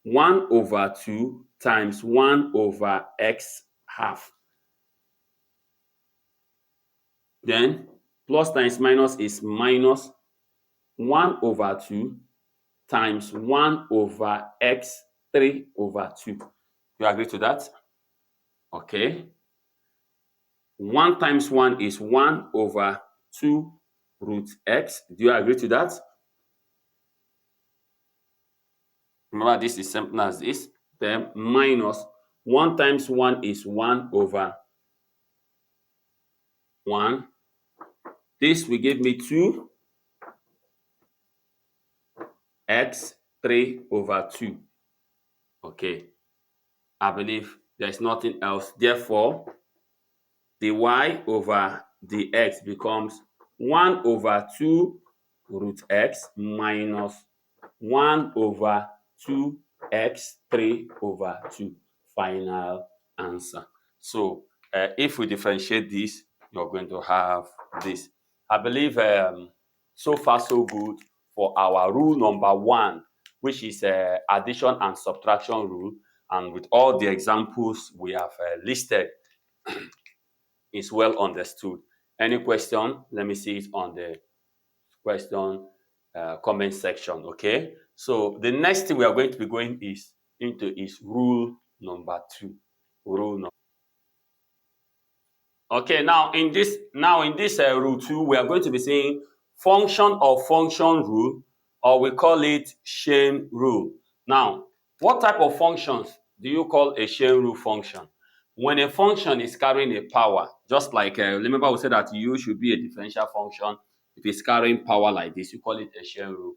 1 over 2 times 1 over x half. Then plus times minus is minus 1 over 2 times 1 over x 3 over 2. You agree to that? Okay. 1 times 1 is 1 over 2 root x. Do you agree to that? Remember, this is simple as this. Then minus 1 times 1 is 1 over 1. This will give me 2 x 3 over 2. Okay. I believe there's nothing else. Therefore, the y over the x becomes 1 over 2 root x minus 1 over 2x 3 over 2. Final answer. So if we differentiate this, you're going to have this. I believe so far so good for our rule number 1, which is addition and subtraction rule. And with all the examples we have listed, is well understood. Any question? Let me see it on the question comment section. Okay. So the next thing we are going to be going into is rule number 2. Okay. Now in this rule 2, we are going to be saying function or function rule, or we call it chain rule. Now, what type of functions do you call a chain rule function? When a function is carrying a power, just like remember we said that U should be a differential function. If it's carrying power like this, you call it a chain rule.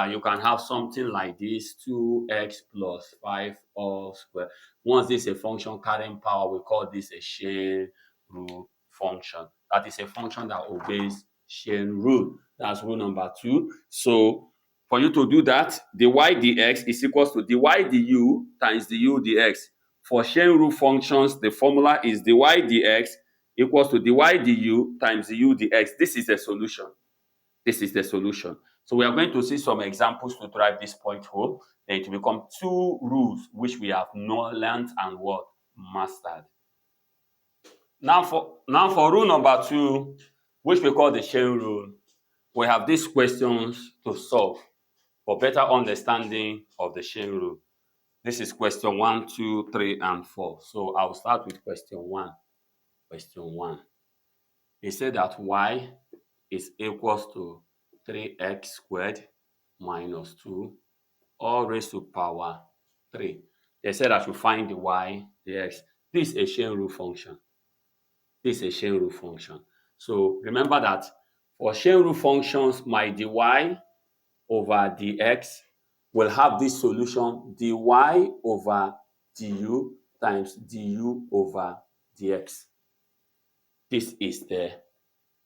You can have something like this, 2x plus 5 all square. Once this is a function carrying power, we call this a chain rule function. That is a function that obeys chain rule. That's rule number 2. So for you to do that, dy dx is equals to dy du times du dx. For chain rule functions, the formula is dy dx equals to dy du times du dx. This is the solution. This is the solution. So we are going to see some examples to drive this point home. Then it will become 2 rules which we have learned and what? Mastered. Now for rule number 2, which we call the chain rule, we have these questions to solve for better understanding of the chain rule. This is question 1, 2, 3, and 4. So I'll start with question 1. Question 1. It said that y is equals to 3x squared minus 2 all raised to power 3. They said I should find the y, the x. This is a chain rule function. This is a chain rule function. So remember that for chain rule functions, my dy over dx will have this solution dy over du times du over dx. This is the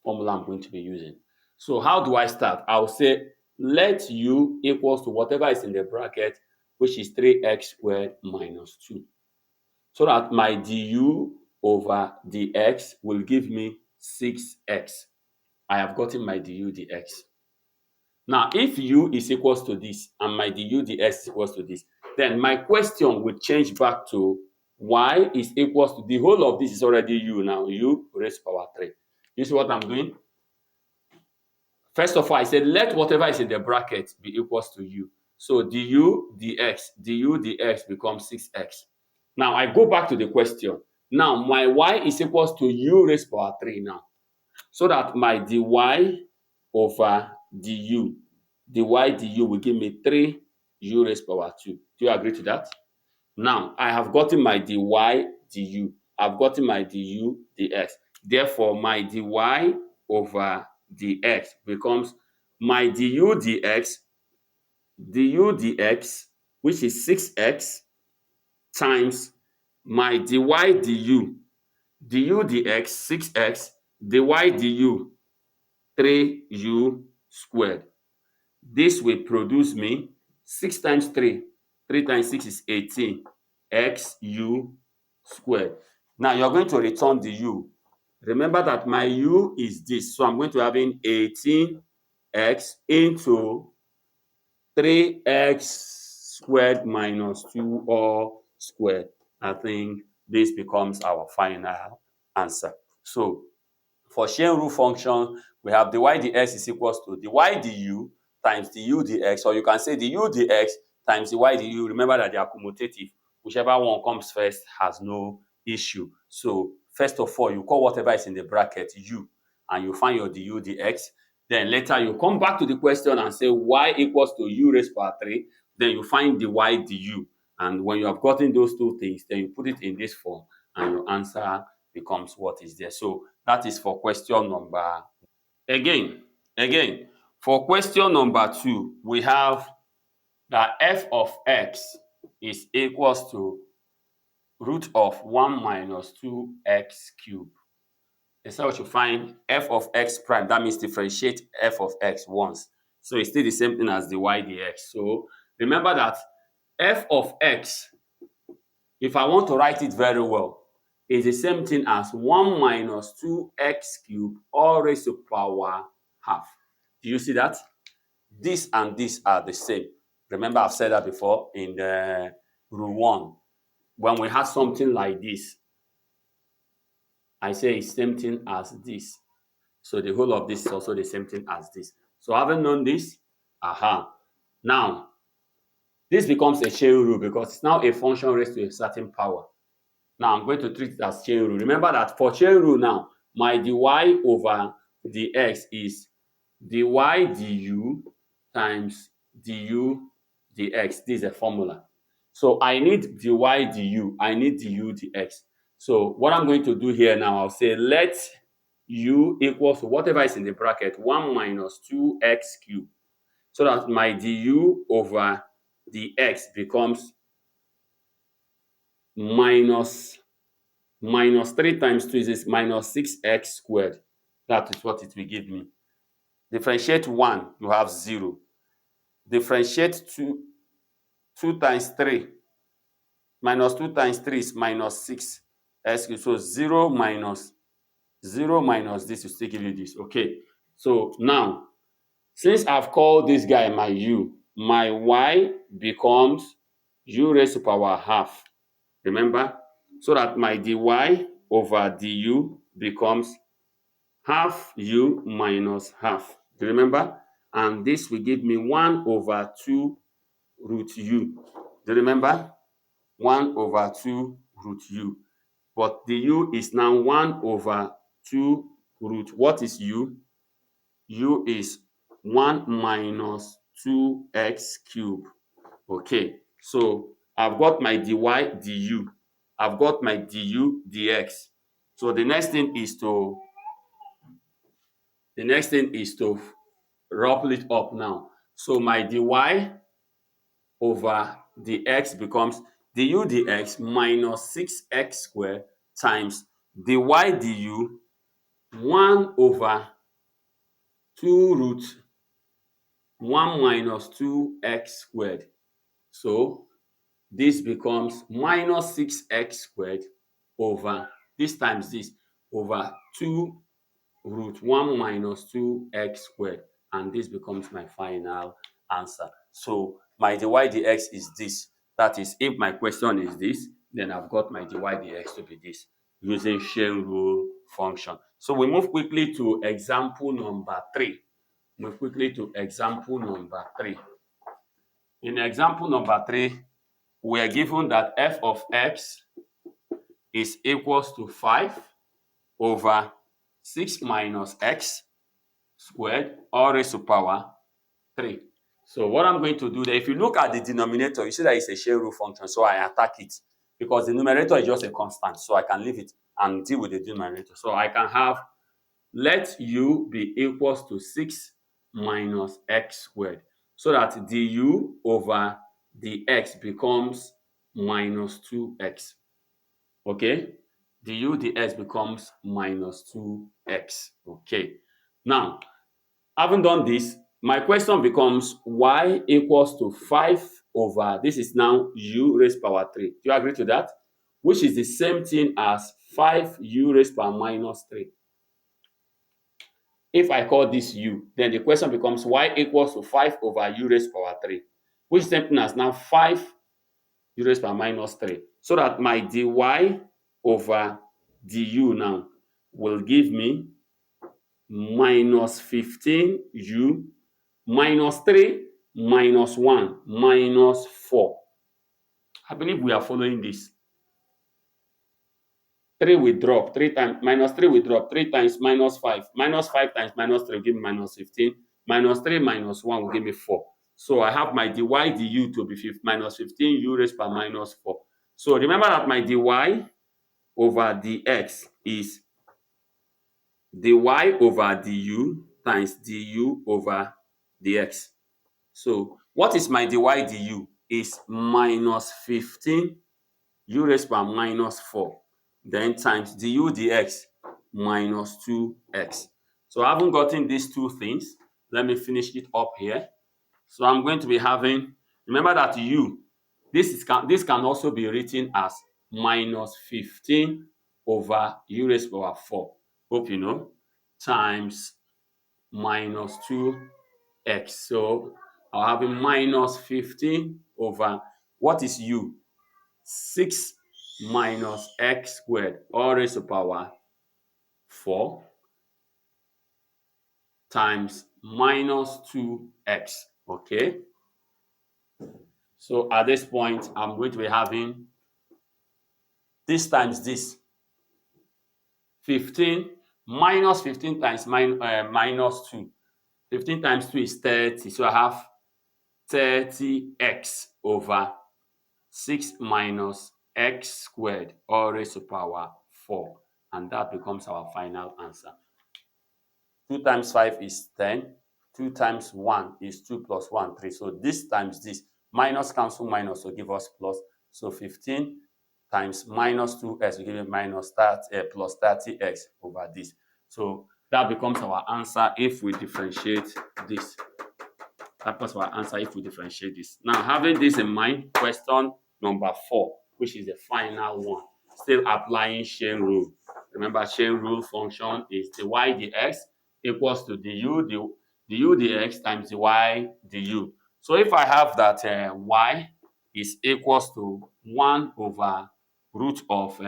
formula I'm going to be using. So how do I start? I'll say let u equals to whatever is in the bracket, which is 3x squared minus 2. So that my du over dx will give me 6x. I have gotten my du dx. Now, if u is equals to this and my du dx is equals to this, then my question will change back to y is equals to, the whole of this is already u now, u raised to power 3. You see what I'm doing? First of all, I said let whatever is in the bracket be equals to u. So du dx becomes 6x. Now I go back to the question. Now my y is equals to u raised power 3 now. So that my dy over dy du will give me 3 u raised power 2. Do you agree to that? Now I have gotten my dy du. I've gotten my du dx. Therefore, my dy over dx becomes my du dx, which is 6x, times my dy du dx 6x, dy du 3u squared. This will produce me 6 times 3. 3 times 6 is 18 xu squared. Now you're going to return the u. Remember that my u is this. So I'm going to have 18x into 3x squared minus 2 all squared. I think this becomes our final answer. So for chain rule function, we have dy dx is equals to dy du times du dx, or you can say du dx times dy du. Remember that they are commutative. Whichever one comes first has no issue. So first of all, you call whatever is in the bracket u, and you find your du dx. Then later you come back to the question and say y equals to u raised power 3. Then you find dy du. And when you have gotten those two things, then you put it in this form, and your answer becomes what is there. So that is for question number. Again, for question number 2, we have that f of x is equals to root of 1 minus 2x cubed. Instead we should find f of x prime. That means differentiate f of x once. So it's still the same thing as the y dx. So remember that f of x, if I want to write it very well, is the same thing as 1 minus 2x cubed all raised to power half. Do you see that? This and this are the same. Remember, I've said that before in the rule 1. When we have something like this, I say it's same thing as this. So the whole of this is also the same thing as this. So having known this, now this becomes a chain rule because it's now a function raised to a certain power. Now I'm going to treat it as chain rule. Remember that for chain rule now, my dy over dx is dy du times du dx. This is a formula. So I need dy du, I need du dx. So what I'm going to do here now, I'll say let u equals to whatever is in the bracket, 1 minus 2x cubed. So that my du over dx becomes minus 3 times 2 is minus 6x squared. That is what it will give me. Differentiate 1, you have 0. Differentiate 2 times 3. Minus 2 times 3 is minus 6. So 0 minus this will still give you this. Okay. So now, since I've called this guy my u, my y becomes u raised to power half. Remember? So that my dy over du becomes half u minus half. Do you remember? And this will give me 1 over 2 root u. Do you remember? 1 over 2 root u. But the u is now 1 over 2 root. What is u? U is 1 minus 2x cubed. Okay, so I've got my dy du. I've got my du dx. So the next thing is to ruffle it up now. So my dy over dx becomes du dx minus 6x squared times dy du 1 over 2 root 1 minus 2x squared. So this becomes minus 6x squared over this times this over 2 root 1 minus 2x squared, and this becomes my final answer. So my dy dx is this. That is, if my question is this, then I've got my dy dx to be this using chain rule function. So we move quickly to example number 3. In example number 3, we are given that f of x is equals to 5 over 6 minus x squared all raised to power 3. So what I'm going to do there, if you look at the denominator, you see that it's a chain rule function, so I attack it because the numerator is just a constant, so I can leave it and deal with the denominator. So I can have let u be equals to 6 minus x squared, so that du over the x becomes minus 2x. Okay? Du dx becomes minus 2x. Okay. Now, having done this, my question becomes y equals to 5 over, this is now u raised power 3. Do you agree to that? Which is the same thing as 5u raised power minus 3. If I call this u, then the question becomes y equals to 5 over u raised power 3, which is the same thing as now 5 u raised power minus 3. So that my dy over du now will give me minus 15u minus 3 minus 1 minus 4. I believe we are following this. 3 will drop 3 times, minus 3 will drop 3 times minus 5. Minus 5 times minus 3 will give me minus 15. Minus 3 minus 1 will give me 4. So I have my dy du to be minus 15 u raised power minus 4. So remember that my dy over dx is dy over du times du over dx. So what is my dy du? Is minus 15 u raised power minus 4. Then times du dx minus 2x. So I haven't gotten these two things. Let me finish it up here. So I'm going to be having, remember that this can also be written as minus 15 over u raised power 4. Hope you know. Times minus 2x. So I'll have a minus 15 over, what is u? 6 minus x squared all raised to power 4 times minus 2x. Okay. So at this point, I'm going to be having this times this. 15 minus 15 times minus 2. 15 times 2 is 30. So I have 30x over 6 minus x squared all raised to power 4. And that becomes our final answer. 2 times 5 is 10. 2 times 1 is 2 plus 1, 3. So this times this. Minus cancel minus will give us plus. So 15 times minus 2x will give me minus 30, plus 30x over this. So that becomes our answer if we differentiate this. That becomes our answer if we differentiate this. Now, having this in mind, question number 4, which is the final one, still applying chain rule. Remember, chain rule function is dy dx equals to du dx times dy du. So if I have that y is equals to 1 over root of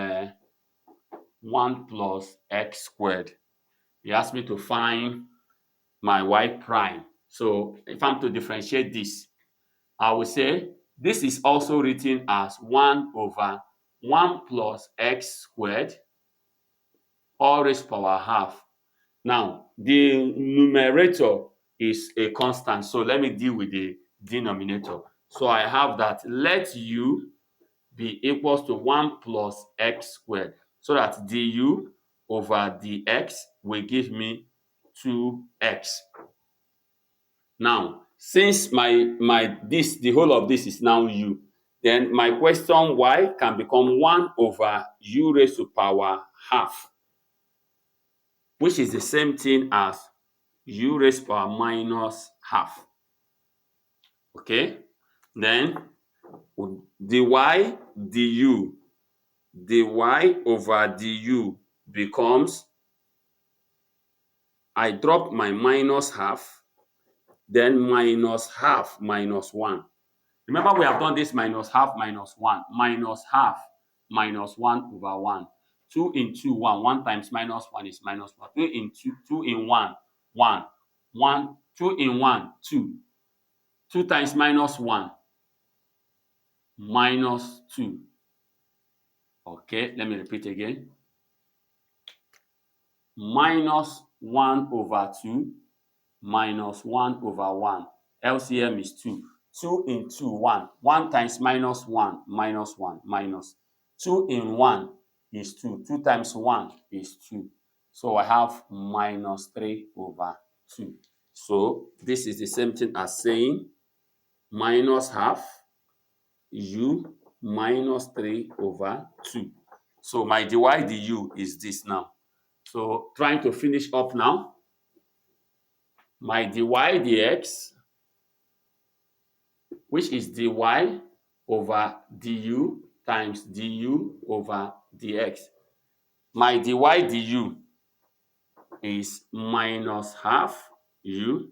1 plus x squared, he asked me to find my y prime. So if I'm to differentiate this, I will say this is also written as 1 over 1 plus x squared all raised power half. Now, the numerator is a constant, so let me deal with the denominator. So I have that let u be equals to 1 plus x squared, so that du over dx will give me 2x. Now, since the whole of this is now u, then my question y can become 1 over u raised to power half, which is the same thing as u raised power minus half. Okay? Then dy over du becomes, I drop my minus half, then minus half minus 1. Remember, we have done this minus half minus 1. Minus half minus 1 over 1. 2 into 1. 1 times minus 1 is minus 1. 2 into 2 in 1. 1. 2 in 1. 2. 2 times minus 1. minus 2. Okay, let me repeat again. Minus 1 over 2 minus 1 over 1. LCM is 2. 2 into 1. 1 times minus 1 minus 1 minus 2 in 1 is 2. 2 times 1 is 2. So I have minus 3 over 2. So this is the same thing as saying minus half u minus 3 over 2. So my dy du is this now. So trying to finish up now. My dy dx, which is dy over du times du over dx. My dy du is minus half u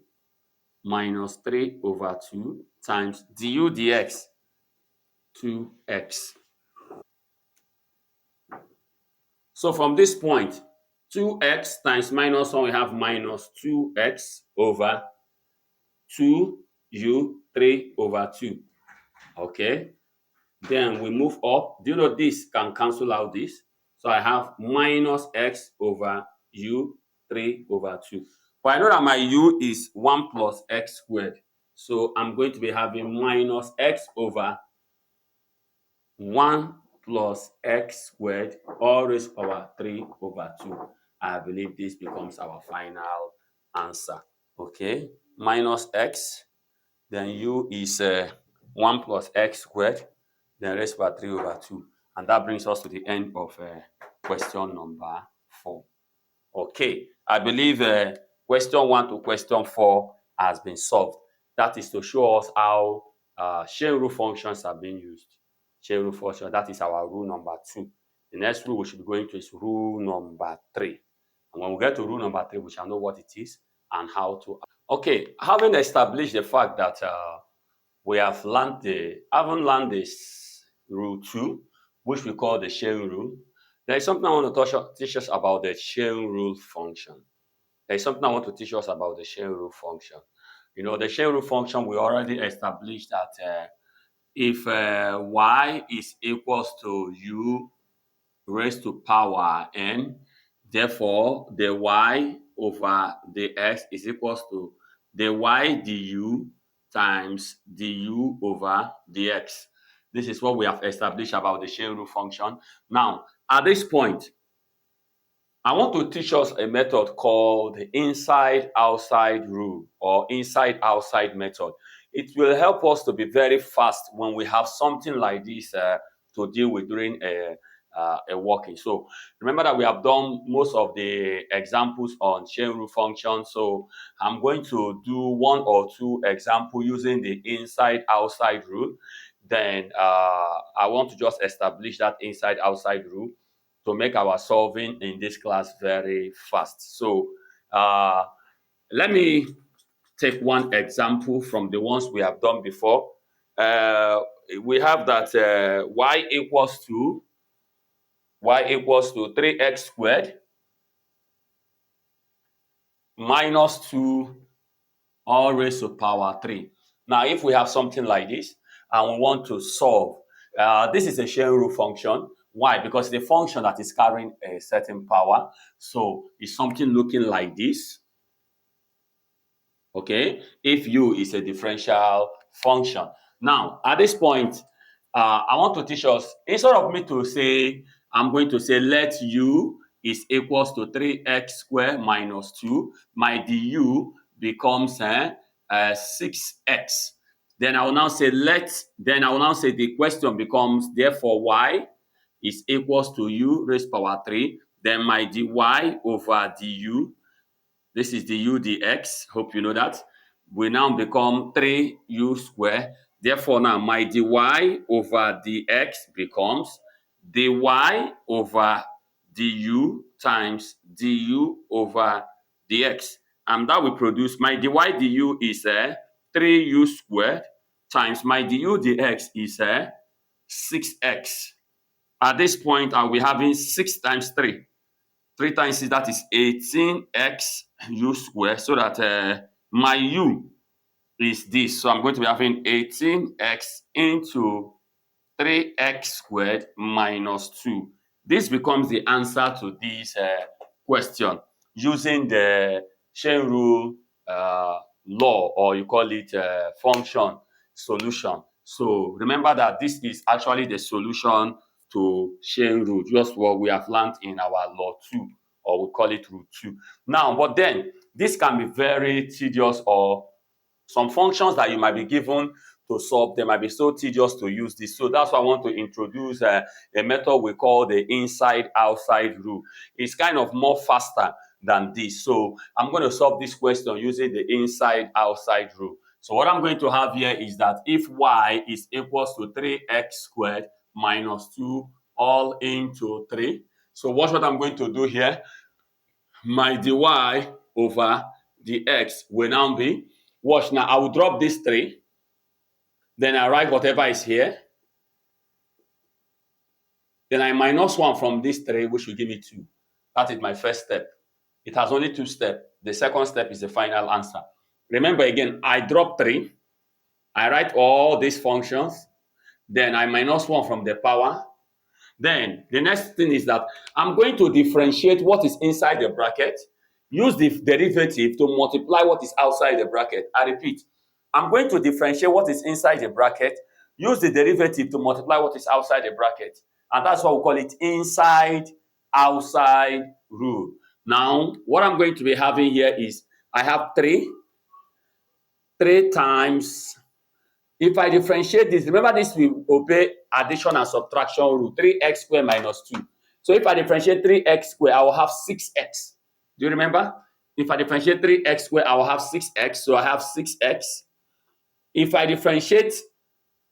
minus 3 over 2 times du dx, 2x. So from this point, 2x times minus 1, we have minus 2x over 2u 3 over 2. Okay. Then we move up. Do you know this can cancel out this? So I have minus x over u 3 over 2. But I know that my u is 1 plus x squared. So I'm going to be having minus x over 1 plus x squared all raised to power 3 over 2. I believe this becomes our final answer. Okay, minus x, then u is 1 plus x squared, then raised by 3 over 2. And that brings us to the end of question number 4. Okay, I believe question 1 to question 4 has been solved. That is to show us how chain rule functions are being used. Chain rule function, that is our rule number 2. The next rule we should be going to is rule number 3. And when we get to rule number 3, we shall know what it is and how to. Okay, having established the fact that we have haven't learned this rule 2, which we call the chain rule. There is something I want to teach us about the chain rule function. There is something I want to teach us about the chain rule function. You know, the chain rule function, we already established that if y is equals to u raised to power n, therefore the y over the x is equals to the y du times du over dx. This is what we have established about the chain rule function. Now, at this point, I want to teach us a method called the inside-outside rule or inside-outside method. It will help us to be very fast when we have something like this to deal with during a working. So remember that we have done most of the examples on chain rule function. So I'm going to do 1 or 2 examples using the inside-outside rule. Then I want to just establish that inside-outside rule to make our solving in this class very fast. So let me take one example from the ones we have done before. We have that y equals to 3x squared minus 2 all raised to power 3. Now, if we have something like this and we want to solve, this is a chain rule function. Why? Because the function that is carrying a certain power. So it's something looking like this. Okay, if u is a differential function. Now, at this point, I want to teach us, instead of me to say, I'm going to say let u is equals to 3x squared minus 2, my du becomes 6x. Then I will now say the question becomes, therefore y is equals to u raised power 3, then my dy over du, this is the u dx, hope you know that, will now become 3u squared. Therefore, now my dy over dx becomes dy over du times du over dx. And that will produce my dy du is 3u squared times my du dx is 6x. At this point, I'll be having 6 times 3. 3 times 6, that is 18x u squared, so that my u is this. So I'm going to be having 18x into 3x squared minus 2. This becomes the answer to this question using the chain rule law, or you call it function solution. So remember that this is actually the solution to chain rule, just what we have learned in our law 2, or we call it rule 2. Now, but then this can be very tedious, or some functions that you might be given to solve, they might be so tedious to use this. So that's why I want to introduce a method we call the inside-outside rule. It's kind of more faster than this. So I'm going to solve this question using the inside-outside rule. So what I'm going to have here is that if y is equals to 3x squared minus 2 all into 3. So watch what I'm going to do here. My dy over dx will now be, watch now, I will drop this 3. Then I write whatever is here. Then I minus 1 from this 3, which will give me 2. That is my first step. It has only 2 steps. The second step is the final answer. Remember again, I drop 3. I write all these functions. Then I minus 1 from the power. Then the next thing is that I'm going to differentiate what is inside the bracket. Use the derivative to multiply what is outside the bracket. I repeat, I'm going to differentiate what is inside the bracket. Use the derivative to multiply what is outside the bracket. And that's why we call it inside-outside rule. Now, what I'm going to be having here is I have 3 times. If I differentiate this, remember this will obey addition and subtraction rule, 3x squared minus 2. So if I differentiate 3x squared, I will have 6x. Do you remember? If I differentiate 3x squared, I will have 6x. So I have 6x. If I differentiate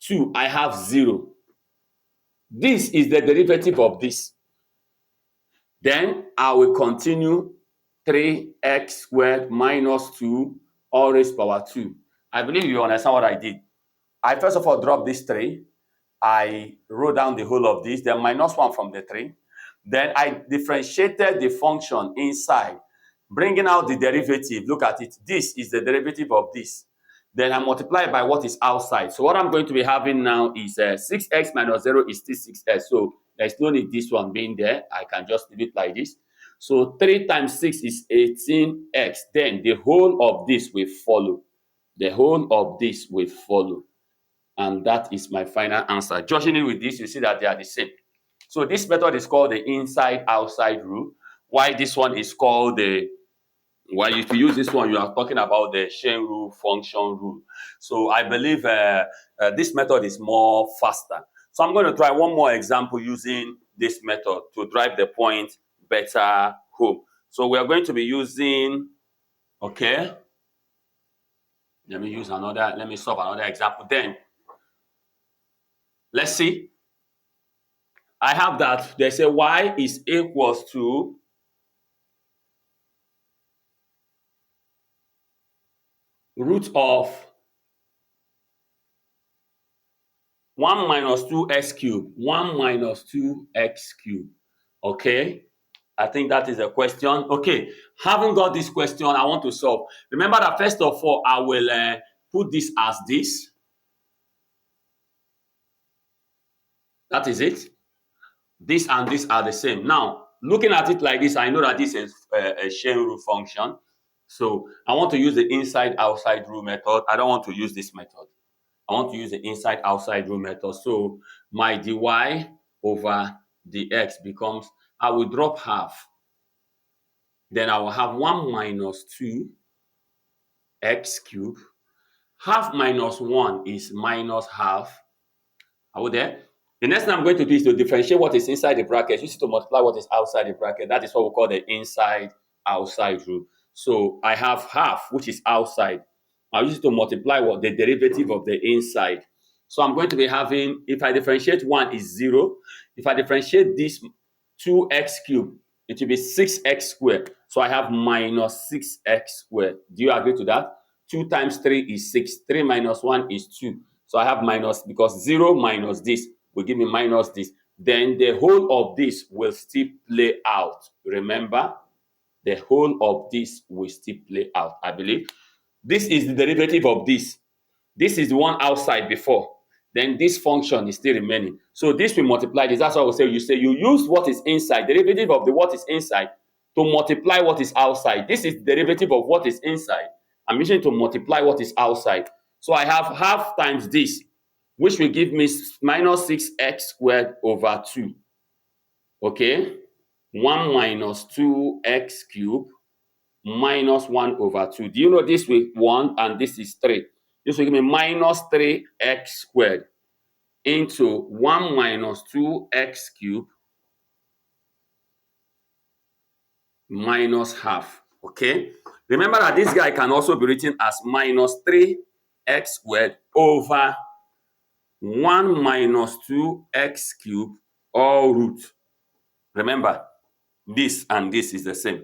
2, I have 0. This is the derivative of this. Then I will continue 3x squared minus 2 all raised power 2. I believe you understand what I did. I first of all dropped this 3. I wrote down the whole of this, then minus 1 from the 3. Then I differentiated the function inside, bringing out the derivative. Look at it. This is the derivative of this. Then I multiply by what is outside. So what I'm going to be having now is 6x minus 0 is still 6x. So there's no need this one being there. I can just leave it like this. So 3 times 6 is 18x. Then the whole of this will follow. The whole of this will follow. And that is my final answer. Judging it with this, you see that they are the same. So this method is called the inside-outside rule. Why this one is called the, well, if you use this one, you are talking about the chain rule, function rule. So I believe this method is more faster. So I'm going to try one more example using this method to drive the point better home. So we are going to be using, okay, let me solve another example. Then let's see. I have that they say y is equals to root of 1 minus 2x cubed. 1 minus 2x cubed. Okay. I think that is a question. Okay. Having got this question, I want to solve. Remember that first of all, I will put this as this. That is it. This and this are the same. Now, looking at it like this, I know that this is a chain rule function. So I want to use the inside-outside rule method. I don't want to use this method. I want to use the inside-outside rule method. So my dy over dx becomes, I will drop half. Then I will have 1 minus 2x cubed. Half minus 1 is minus half. Are we there? The next thing I'm going to do is to differentiate what is inside the bracket. Use it to multiply what is outside the bracket. That is what we call the inside-outside rule. So I have half, which is outside. I'll use it to multiply what the derivative of the inside. So I'm going to be having, if I differentiate 1 is 0. If I differentiate this 2x cubed, it will be 6x squared. So I have minus 6x squared. Do you agree to that? 2 times 3 is 6. 3 minus 1 is 2. So I have minus, because 0 minus this will give me minus this. Then the whole of this will still play out. Remember, the whole of this will still play out, I believe. This is the derivative of this. This is the one outside before. then this function is still remaining. So this will multiply this. That's why we say you use what is inside, derivative of the what is inside, to multiply what is outside. This is derivative of what is inside. I'm using to multiply what is outside. So I have half times this, which will give me minus 6x squared over 2. Okay? 1 minus 2x cubed minus 1 over 2. Do you know this with 1 and this is 3? This will give me minus 3x squared into 1 minus 2x cubed minus half. Okay? Remember that this guy can also be written as minus 3x squared over 1 minus 2x cubed all root. Remember, this and this is the same.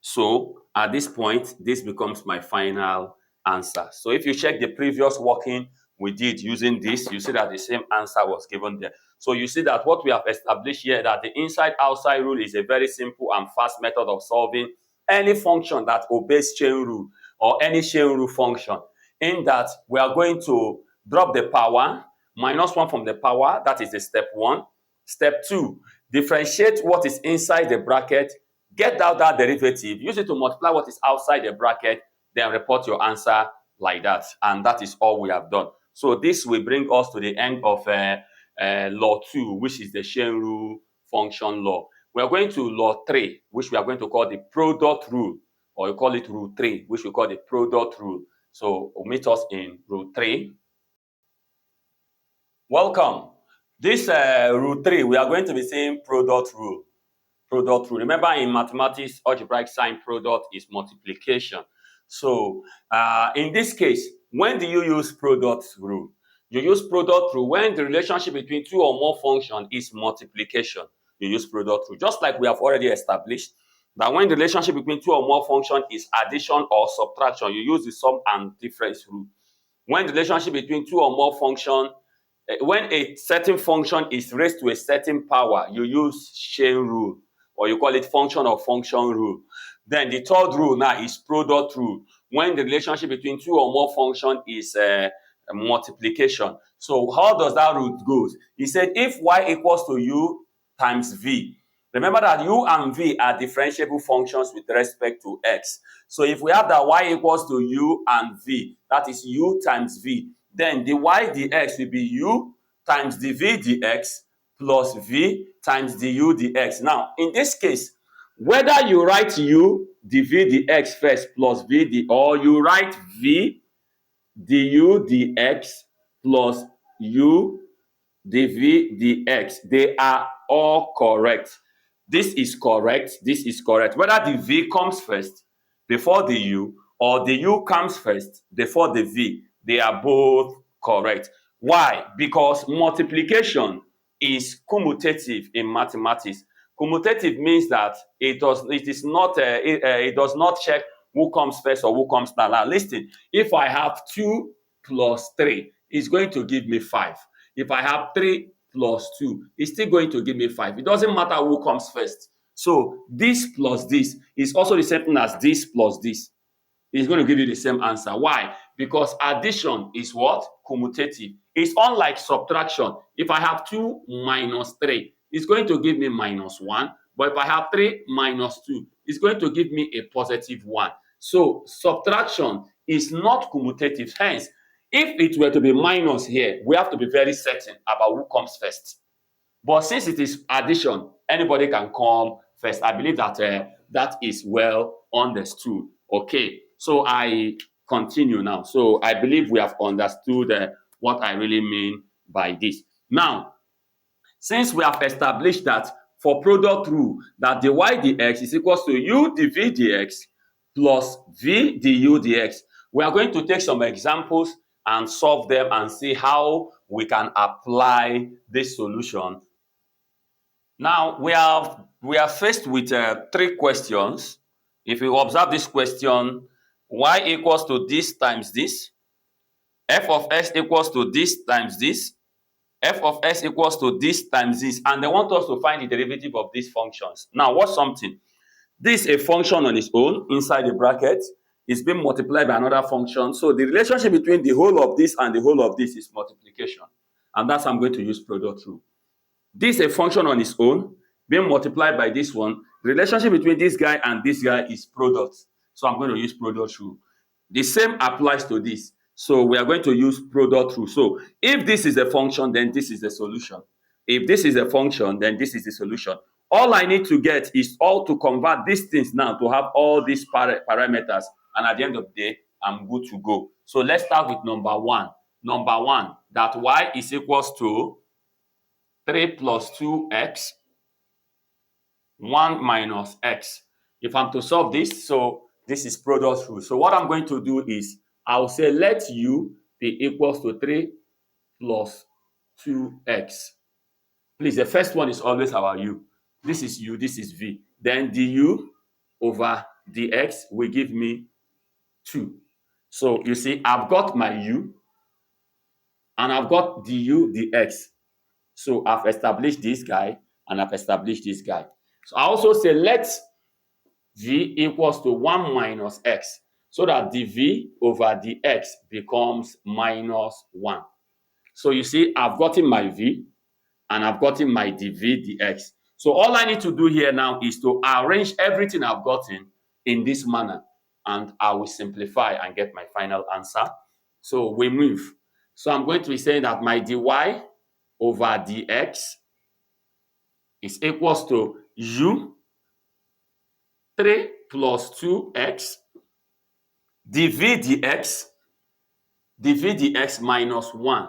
So at this point, this becomes my final answer. So if you check the previous working we did using this, you see that the same answer was given there. So you see that what we have established here, that the inside-outside rule is a very simple and fast method of solving any function that obeys chain rule or any chain rule function, in that we are going to drop the power, minus 1 from the power, that is the step 1. Step 2, differentiate what is inside the bracket, get out that derivative, use it to multiply what is outside the bracket, then report your answer like that. And that is all we have done. So this will bring us to the end of law 2, which is the chain rule function law. We are going to law 3, which we are going to call the product rule, or you call it rule 3, which we call the product rule. So we'll meet us in rule 3. Welcome. This rule 3, we are going to be saying product rule. Product rule. Remember, in mathematics, algebraic sign product is multiplication. So in this case, when do you use product rule? You use product rule when the relationship between two or more functions is multiplication. You use product rule. Just like we have already established that when the relationship between two or more functions is addition or subtraction, you use the sum and difference rule. When the relationship between two or more functions, when a certain function is raised to a certain power, you use chain rule, or you call it function or function rule. Then the third rule now is product rule, when the relationship between two or more functions is multiplication. So how does that rule go? He said if y equals to u times v. Remember that u and v are differentiable functions with respect to x. So if we have that y equals to u and v, that is u times v, then the y dx will be u times the v dx plus v times the u dx. Now, in this case, whether you write u dv dx first plus v or you write v du dx plus u dv dx, they are all correct. This is correct, this is correct. Whether the v comes first before the u or the u comes first before the v, they are both correct. Why? Because multiplication is commutative in mathematics. Commutative means that it does not check who comes first or who comes last. Now listen, if I have 2 plus 3, it's going to give me 5. If I have 3 plus 2, it's still going to give me 5. It doesn't matter who comes first. So this plus this is also the same thing as this plus this. It's going to give you the same answer. Why? Because addition is what? Commutative. It's unlike subtraction. If I have 2 minus 3, it's going to give me minus 1. But if I have 3 minus 2, it's going to give me a positive 1. So subtraction is not commutative. Hence, if it were to be minus here, we have to be very certain about who comes first. But since it is addition, anybody can come first. I believe that that is well understood. Okay, so I continue now. So I believe we have understood what I really mean by this. Now, since we have established that for product rule, that the y dx is equals to u dv dx plus v du dx, we are going to take some examples and solve them and see how we can apply this solution. Now, we are faced with 3 questions. If you observe this question, y equals to this times this, f of x equals to this times this, f of x equals to this times this, and they want us to find the derivative of these functions. Now, what's something? This is a function on its own inside the bracket. It's being multiplied by another function. So the relationship between the whole of this and the whole of this is multiplication. and that's how I'm going to use product rule. This is a function on its own being multiplied by this one. The relationship between this guy and this guy is product. So I'm going to use product rule. The same applies to this. So we are going to use product rule. So if this is a function, then this is the solution. If this is a function, then this is the solution. All I need to get is all to convert these things now to have all these parameters. And at the end of the day, I'm good to go. So let's start with number one. Number one, that y is equals to 3 plus 2x, 1 minus x. If I'm to solve this, so this is product rule. So what I'm going to do is, I'll say let u be equals to 3 plus 2x. Please, the first one is always our u. This is u, this is v. Then du over dx will give me 2. So you see, I've got my u, and I've got du dx. So I've established this guy, and I've established this guy. So I also say let v equals to 1 minus x, so that dv over dx becomes minus 1. So you see, I've gotten my v, and I've gotten my dv dx. So all I need to do here now is to arrange everything I've gotten in this manner, and I will simplify and get my final answer. So we move. So I'm going to be saying that my dy over dx is equals to u 3 plus 2x dv dx minus 1,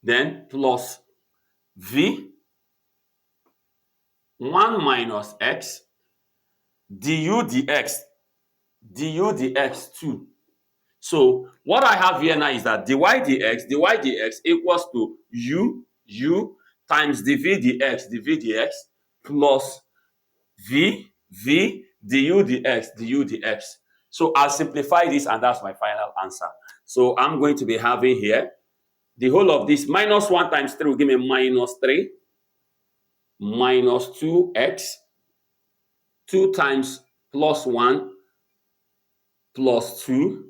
then plus v 1 minus x du dx 2. So what I have here now is that dy dx equals to u times dv dx plus v du dx. So I'll simplify this, and that's my final answer. So I'm going to be having here the whole of this minus 1 times 3 will give me minus 3 minus 2x, 2 times plus 1 plus 2,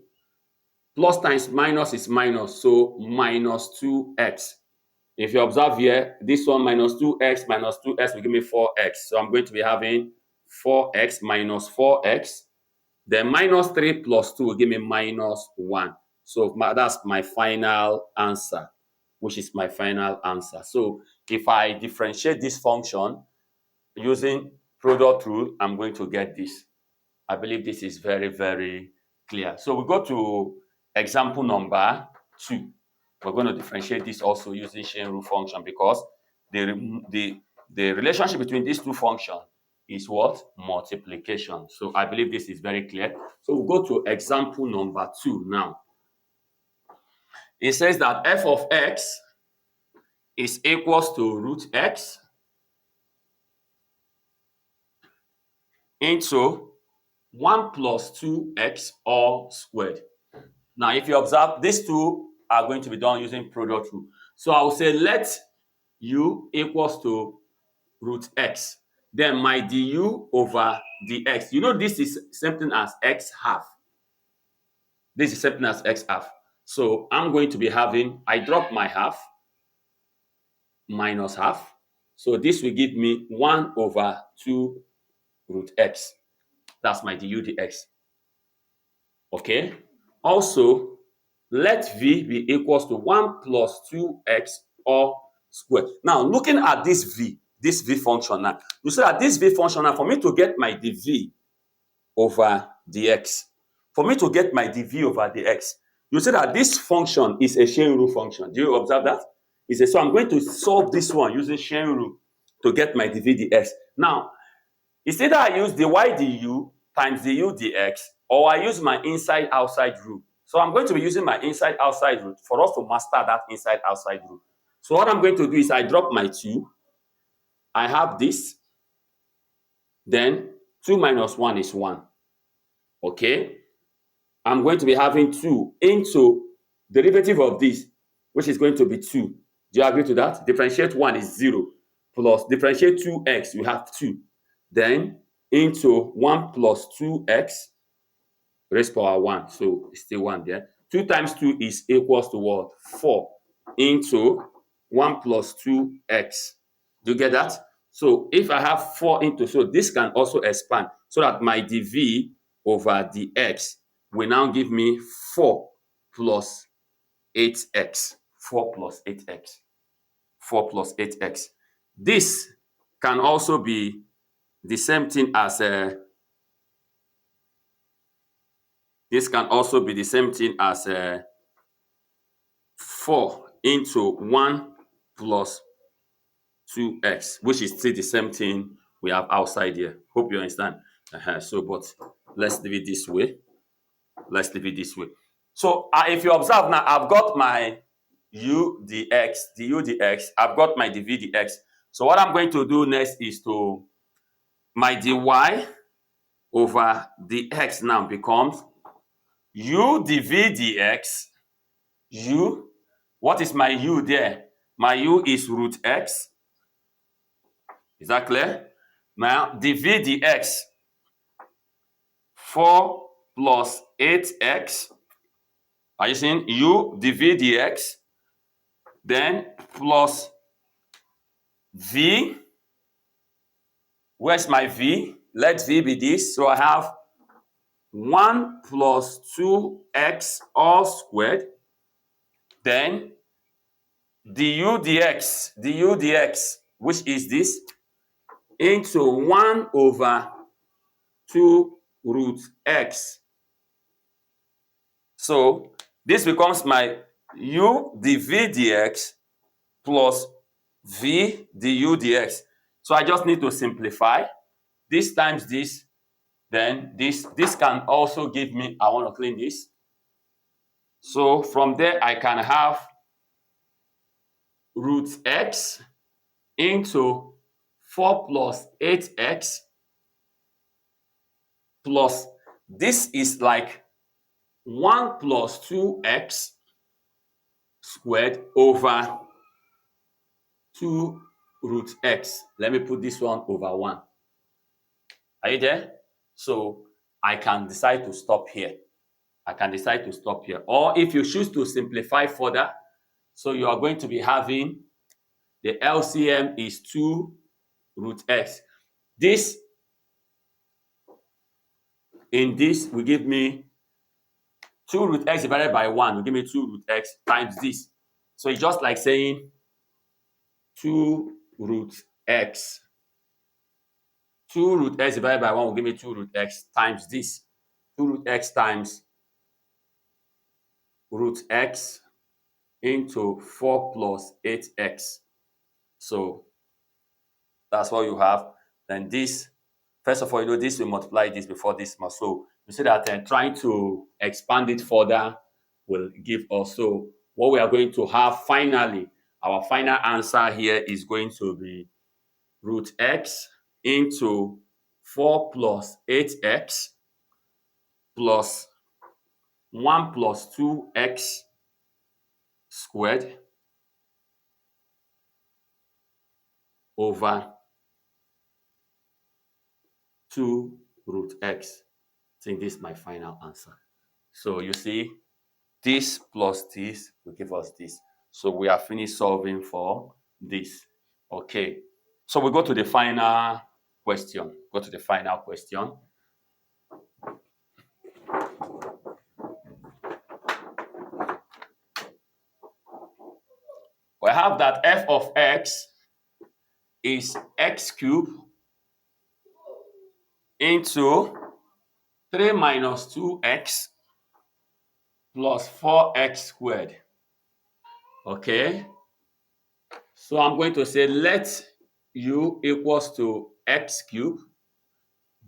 plus times minus is minus, so minus 2x. If you observe here, this one minus 2x will give me 4x. So I'm going to be having 4x minus 4x. Then minus 3 plus 2 will give me minus 1. So that's my final answer, which is my final answer. So if I differentiate this function using product rule, I'm going to get this. I believe this is very, very clear. So we go to example number 2. We're going to differentiate this also using chain rule function, because the relationship between these two functions is what? Multiplication. So I believe this is very clear. So we'll go to example number 2 now. It says that f of x is equals to root x into 1 plus 2x all squared. Now, if you observe, these two are going to be done using product rule. So I will say let u equals to root x. Then my du over dx. You know, this is something as x half. This is something as x half. So I'm going to be having, I drop my half, minus half. So this will give me 1 over 2 root x. That's my du dx. Okay. Also, let v be equals to 1 plus 2x all squared. Now, looking at this v function now, you see that this v function now, for me to get my dv over dx, you see that this function is a chain rule function. Do you observe that? So I'm going to solve this one using chain rule to get my dv dx. Now, it's either I use dy du times du dx, or I use my inside-outside rule. So I'm going to be using my inside-outside rule for us to master that inside-outside rule. So what I'm going to do is I drop my 2. I have this. Then 2 minus 1 is 1. Okay? I'm going to be having 2 into derivative of this, which is going to be 2. Do you agree to that? Differentiate 1 is 0. Plus differentiate 2x, you have 2. Then into 1 plus 2x raised power 1. So it's still 1 there. 2 times 2 is equals to what? 4. into 1 plus 2x. Do you get that? So if I have 4 into, so this can also expand so that my dv over dx will now give me 4 plus 8x. 4 plus 8x. 4 plus 8x. This can also be the same thing as this can also be the same thing as 4 into 1 plus 2x, which is still the same thing we have outside here. Hope you understand. So, but let's leave it this way. Let's leave it this way. So, if you observe now, I've got my u dx, du dx. I've got my dv dx. So, what I'm going to do next is to my dy over dx now becomes u dv dx. U, what is my u there? My u is root x. Is that clear? Now, dv dx, 4 plus 8x. Are you seeing? U dv dx, then plus v. Where's my v? Let v be this. So I have 1 plus 2x all squared. Then du dx, which is this, into 1 over 2 root x. So this becomes my u dv dx plus v du dx. So I just need to simplify. This times this, then this can also give me, I want to clean this. So from there, I can have root x into 4 plus 8x plus, this is like 1 plus 2x squared over 2 root x. Let me put this one over 1. Are you there? So I can decide to stop here. I can decide to stop here. Or if you choose to simplify further, so you are going to be having the LCM is 2 root x. This, in this, will give me 2 root x divided by 1 will give me 2 root x times this. So it's just like saying 2 root x. 2 root x divided by 1 will give me 2 root x times this. 2 root x times root x into 4 plus 8x. So that's what you have. Then this, first of all, you know, this will multiply this before this. So you see that trying to expand it further will give us. So what we are going to have finally, our final answer here is going to be root x into 4 plus 8x plus 1 plus 2x squared over 2 root x. I think this is my final answer. So you see, this plus this will give us this. So we are finished solving for this. Okay. So we go to the final question. Go to the final question. We have that f of x is x cubed into 3 minus 2x plus 4x squared. Okay. So I'm going to say let u equals to x cubed.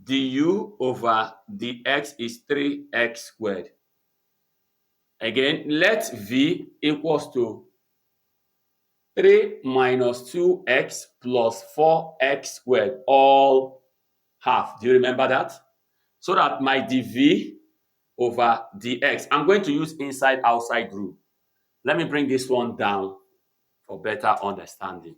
Du over dx is 3x squared. Again, let v equals to 3 minus 2x plus 4x squared, all half. Do you remember that? So that my dv over dx, I'm going to use inside-outside rule. Let me bring this one down for better understanding.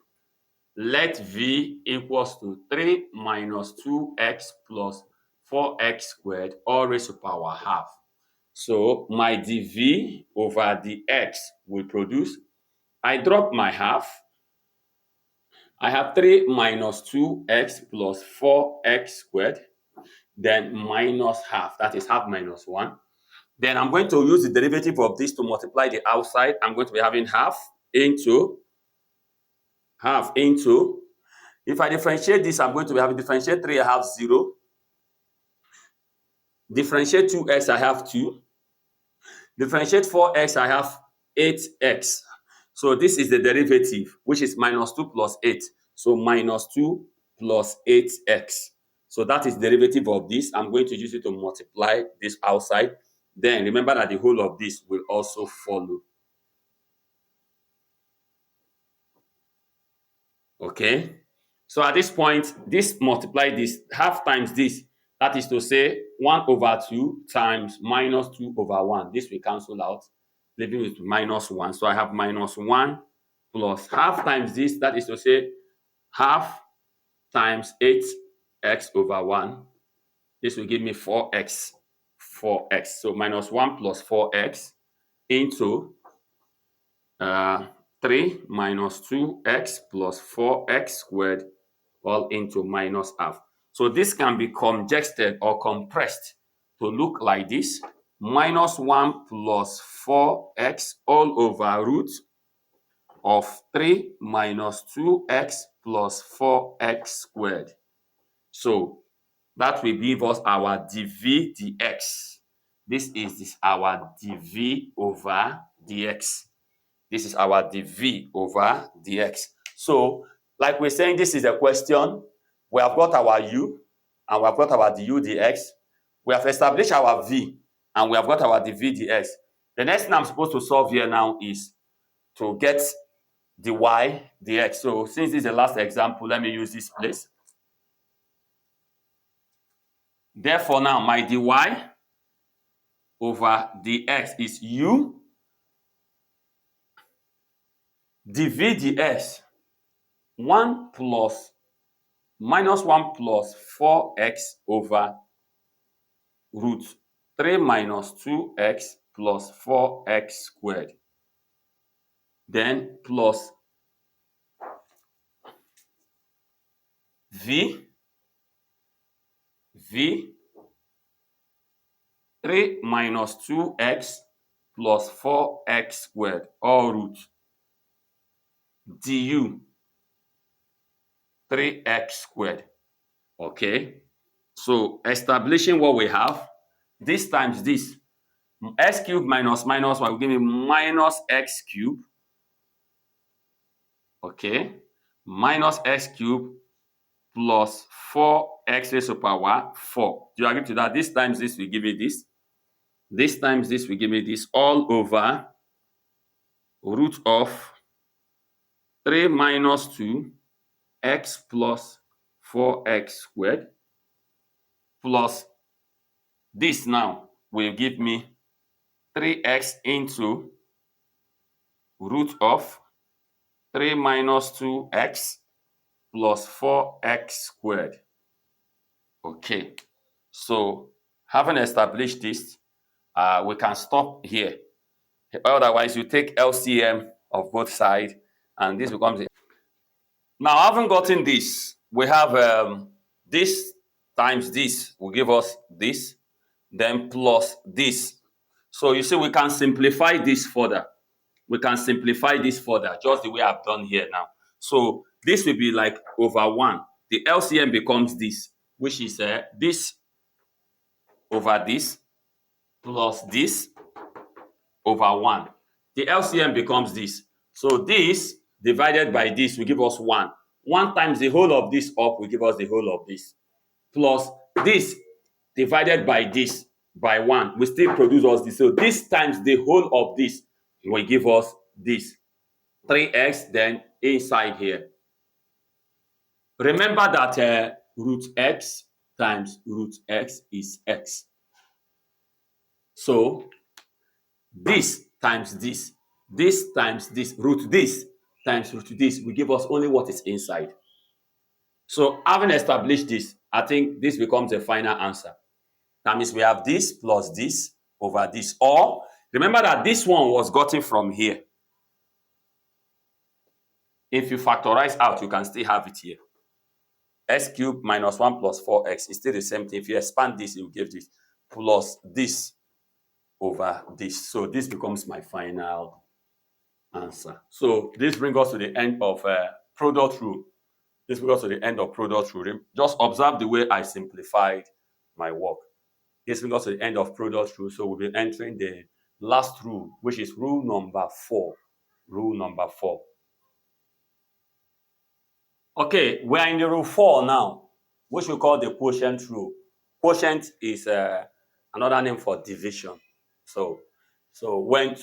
Let v equals to 3 minus 2x plus 4x squared, all raised to power half. So my dv over dx will produce I drop my half. I have 3 minus 2x plus 4x squared, then minus half. That is half minus 1. Then I'm going to use the derivative of this to multiply the outside. I'm going to be having half into. If I differentiate this, I'm going to be having differentiate 3, I have 0. Differentiate 2x, I have 2. Differentiate 4x, I have 8x. So this is the derivative, which is minus 2 plus 8. So minus 2 plus 8x. So that is derivative of this. I'm going to use it to multiply this outside. Then remember that the whole of this will also follow. Okay. So at this point, this multiply this, half times this. That is to say, 1 over 2 times minus 2 over 1. This will cancel out, leaving with minus 1. So I have minus 1 plus half times this. That is to say, half times 8x over 1. This will give me 4x. So minus 1 plus 4x into 3 minus 2x plus 4x squared, all into minus half. So this can be congested or compressed to look like this. Minus 1 plus 4x all over root of 3 minus 2x plus 4x squared. So that will give us our dv dx. This is our dv over dx. This is our dv over dx. So, like we're saying, this is a question. We have got our u, and we have got our du dx. We have established our v, and we have got our dv dx. The next thing I'm supposed to solve here now is to get the y dx. So, since this is the last example, let me use this place. Therefore, now my dy over dx is u dv dx 1 plus minus 1 plus 4x over root 3 minus 2x plus 4x squared. Then plus v 3 minus 2x plus 4x squared, all root du 3x squared. Okay, so establishing what we have, this times this, x cubed minus minus 1 will give me minus x cubed. Okay, minus x cubed plus 4x raised to power 4. Do you agree to that? This times this will give me this. This times this will give me this, all over root of 3 minus 2 x plus 4x squared plus this now will give me 3x into root of 3 minus 2x plus 4x squared. Okay, so having established this, we can stop here. Otherwise, you take LCM of both sides, and this becomes it. Now, having gotten this, we have this times this will give us this, then plus this. So you see, we can simplify this further. We can simplify this further, just the way I've done here now. So this will be like over 1. The LCM becomes this, which is this over this plus this over 1. The LCM becomes this. So this divided by this will give us 1. 1 times the whole of this up will give us the whole of this. Plus this divided by this by 1 will still produce us this. So this times the whole of this will give us this. 3x then inside here. Remember that root x times root x is x. So this times this times this, root this times root this will give us only what is inside. So having established this, I think this becomes a final answer. That means we have this plus this over this. Or remember that this one was gotten from here. If you factorize out, you can still have it here. X cubed minus 1 plus 4x is still the same thing. If you expand this, you give this plus this over this. So this becomes my final answer. So this brings us to the end of product rule. This brings us to the end of product rule. Just observe the way I simplified my work. This brings us to the end of product rule. So we'll be entering the last rule, which is rule number 4. Rule number 4. Okay, we're in the rule 4 now, which we call the quotient rule. Quotient is another name for division. So when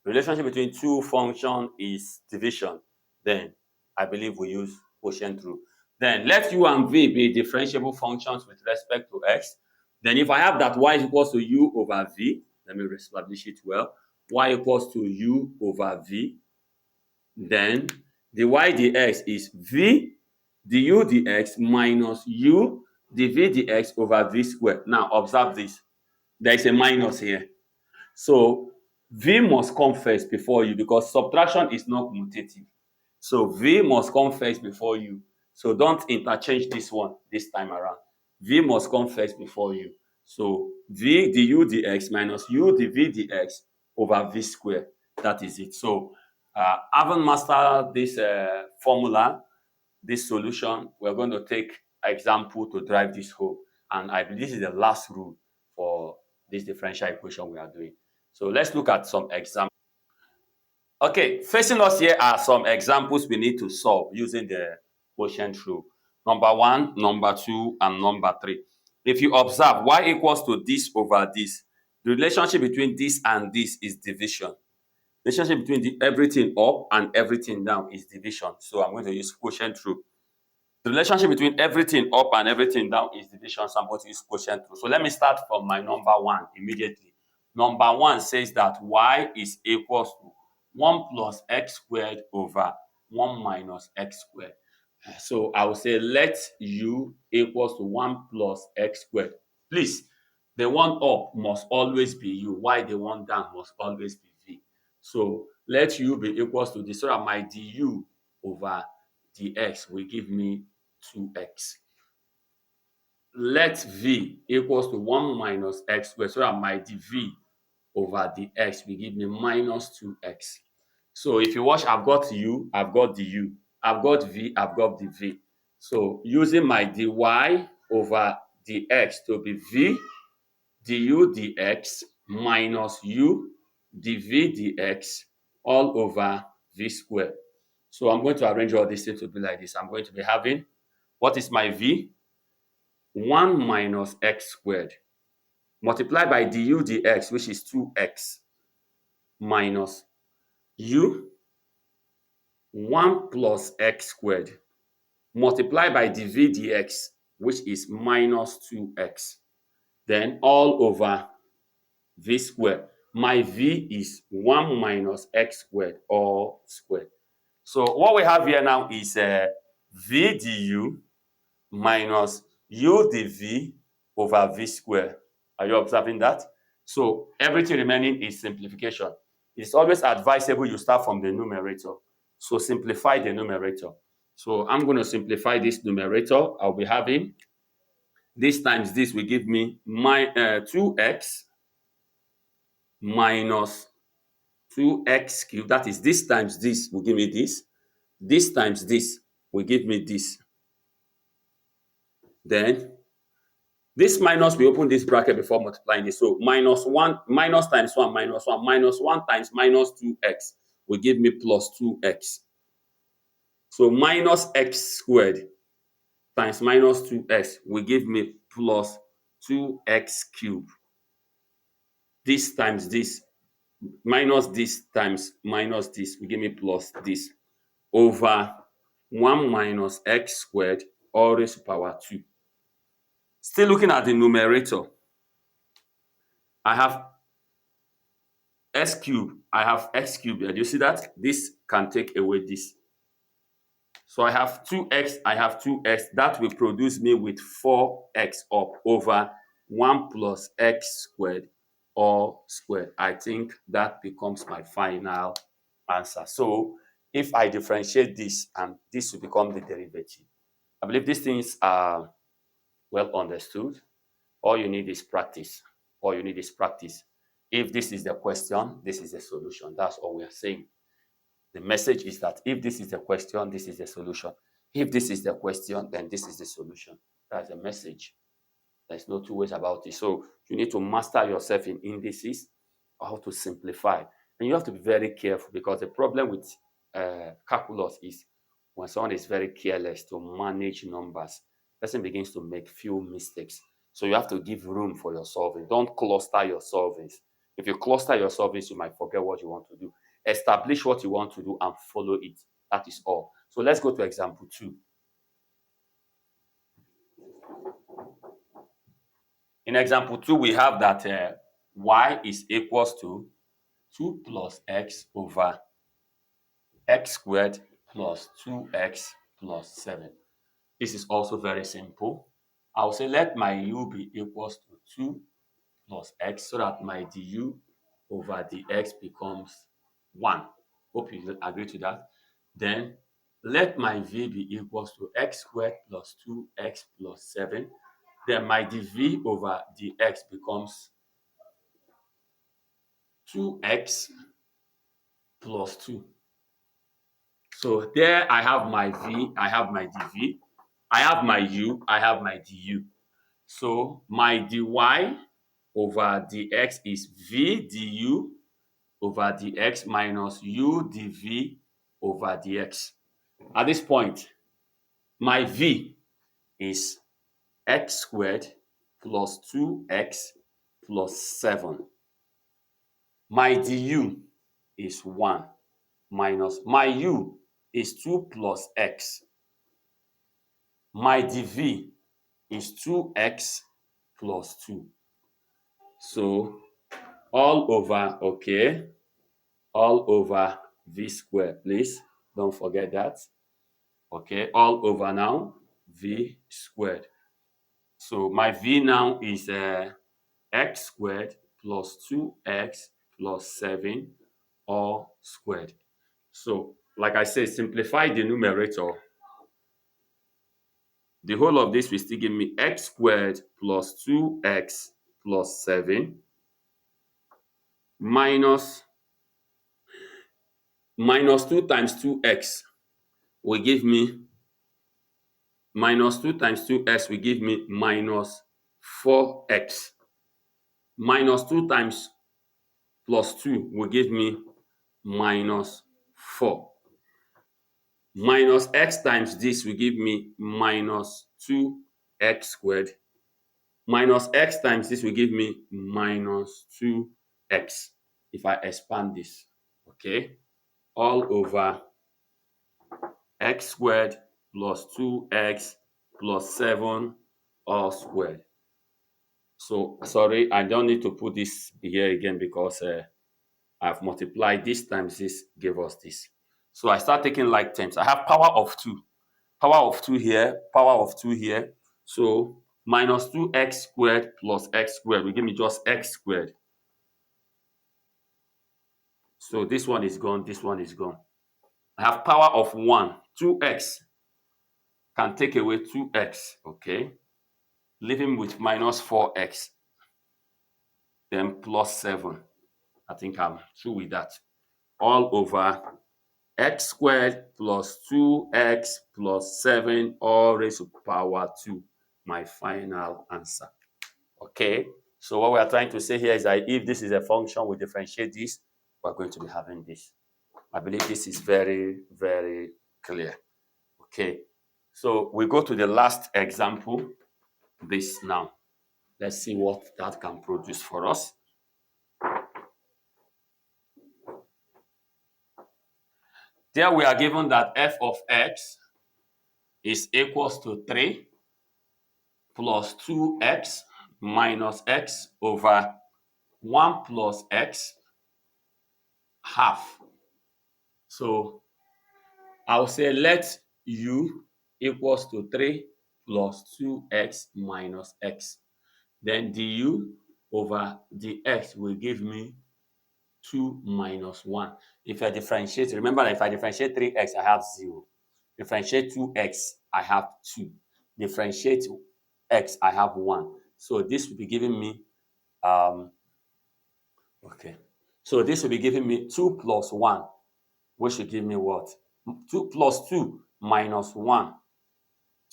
relationship between two functions is division, then I believe we use quotient rule. Then let u and v be differentiable functions with respect to x. Then if I have that y is equals to u over v, let me establish it well. Y equals to u over v. Then the y dx is v du dx minus u dv dx over v squared. Now observe this. There is a minus here. So v must come first before u because subtraction is not commutative. So v must come first before u. So don't interchange this one this time around. V must come first before u. So v du dx minus u dv dx over v squared. That is it. So having mastered this formula, this solution, we're going to take an example to drive this home. And I believe this is the last rule for this differential equation we are doing. So let's look at some examples. Okay, facing us here are some examples we need to solve using the quotient rule. Number 1, number 2, and number 3. If you observe, y equals to this over this. The relationship between this and this is division. The relationship between everything up and everything down is division. So I'm going to use quotient rule. The relationship between everything up and everything down is division. So I'm going to use quotient rule. So let me start from my number 1 immediately. Number 1 says that y is equals to 1 plus x squared over 1 minus x squared. So I will say let u equals to 1 plus x squared. Please, the one up must always be u, while the one down must always be v. So let u be equals to this, so that my du over dx will give me 2x. Let v equals to 1 minus x squared, so that my dv over dx will give me minus 2x. So if you watch, I've got u, I've got du, I've got v, I've got dv. So using my dy over dx to be v du dx minus u dv dx all over v squared. So I'm going to arrange all these things to be like this. I'm going to be having, what is my v? 1 minus x squared multiplied by du dx, which is 2x, minus u 1 plus x squared multiplied by dv dx, which is minus 2x. Then all over v squared. My v is 1 minus x squared all squared. So what we have here now is v du minus u dv over v squared. Are you observing that? So everything remaining is simplification. It's always advisable you start from the numerator. So simplify the numerator. So I'm going to simplify this numerator. I'll be having this times this will give me my 2x minus 2x cubed. That is, this times this will give me this. This times this will give me this. Then this minus, we open this bracket before multiplying this. So minus 1, minus times 1, minus 1, minus 1 times minus 2x will give me plus 2x. So minus x squared times minus 2x will give me plus 2x cubed. This times this, minus this times minus this will give me plus this, over 1 minus x squared all raised to power 2. Still looking at the numerator, I have x cubed. I have x cubed here. Do you see that? This can take away this. So I have 2x, I have 2x. That will produce me with 4x up over 1 plus x squared all squared. I think that becomes my final answer. So if I differentiate this, and this will become the derivative. I believe these things are well understood. All you need is practice. All you need is practice. If this is the question, this is the solution. That's all we are saying. The message is that if this is the question, this is the solution. If this is the question, then this is the solution. That's the message. There's no two ways about it. So you need to master yourself in indices, how to simplify. And you have to be very careful, because the problem with calculus is when someone is very careless to manage numbers, person begins to make few mistakes. So you have to give room for your solving. Don't cluster your solvings. If you cluster your solvings, you might forget what you want to do. Establish what you want to do and follow it. That is all. So let's go to example 2. In example 2, we have that y is equals to 2 plus x over x squared plus 2x plus 7. This is also very simple. I'll say let my u be equals to 2 plus x, so that my du over dx becomes 1. Hope you agree to that. Then let my v be equals to x squared plus 2x plus 7. Then my dv over dx becomes 2x plus 2. So there I have my v, I have my dv, I have my u, I have my du. So my dy over dx is v du over dx minus u dv over dx. At this point, my v is x squared plus 2x plus 7. My du is 1 minus my u is 2 plus x. My dv is 2x plus 2. So all over, okay, all over v squared, please. Don't forget that. Okay, all over now v squared. So my v now is x squared plus 2x plus 7 all squared. So like I said, simplify the numerator. The whole of this will still give me x squared plus 2x plus 7 minus 2 times 2x will give me minus 2 times 2x will give me minus 4x. Minus 2 times plus 2 will give me minus 4. Minus x times this will give me minus 2x squared. Minus x times this will give me minus 2x. If I expand this, okay, all over x squared plus 2x plus 7 all squared. So sorry, I don't need to put this here again, because I've multiplied this times this gave us this. So I start taking like terms. I have power of 2. Power of 2 here, power of 2 here. So minus 2x squared plus x squared will give me just x squared. So this one is gone, this one is gone. I have power of 1. 2x can take away 2x, okay? Leaving with minus 4x. Then plus 7. I think I'm through with that. All over x squared plus 2x plus 7 all raised to power 2. My final answer. Okay, so what we are trying to say here is that if this is a function, we differentiate this, we're going to be having this. I believe this is very, very clear. Okay, so we go to the last example, this now. Let's see what that can produce for us. There we are given that f of x is equals to 3 plus 2x minus x over 1 plus x half. So I'll say let u equals to 3 plus 2x minus x. Then du over dx will give me 2 minus 1. If I differentiate, remember that if I differentiate 3x, I have 0. Differentiate 2x, I have 2. Differentiate x, I have 1. So this will be giving me, okay. So this will be giving me 2 plus 1, which will give me what? 2 plus 2 minus 1.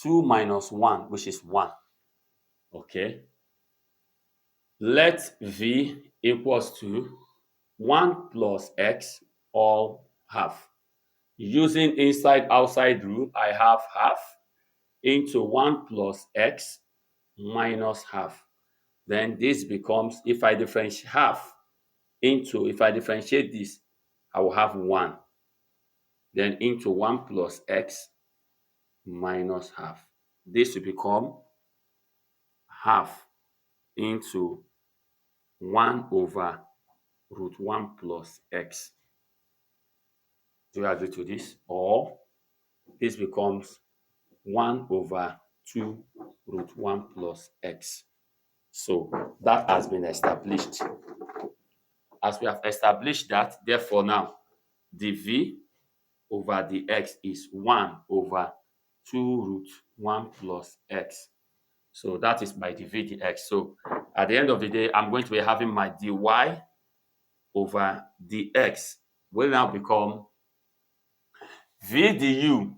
2 minus 1, which is 1. Okay. Let v equals to 1 plus x all half. Using inside outside rule, I have half into 1 plus x minus half. Then this becomes, if I differentiate half into, if I differentiate this, I will have 1. Then into 1 plus x minus half. This will become half into 1 over root 1 plus x. Do you agree to this? Or this becomes 1 over 2 root 1 plus x. So that has been established. As we have established that, therefore now, the v over the x is 1 over 2 root 1 plus x. So that is my dv dx. So at the end of the day, I'm going to be having my dy over dx will now become v du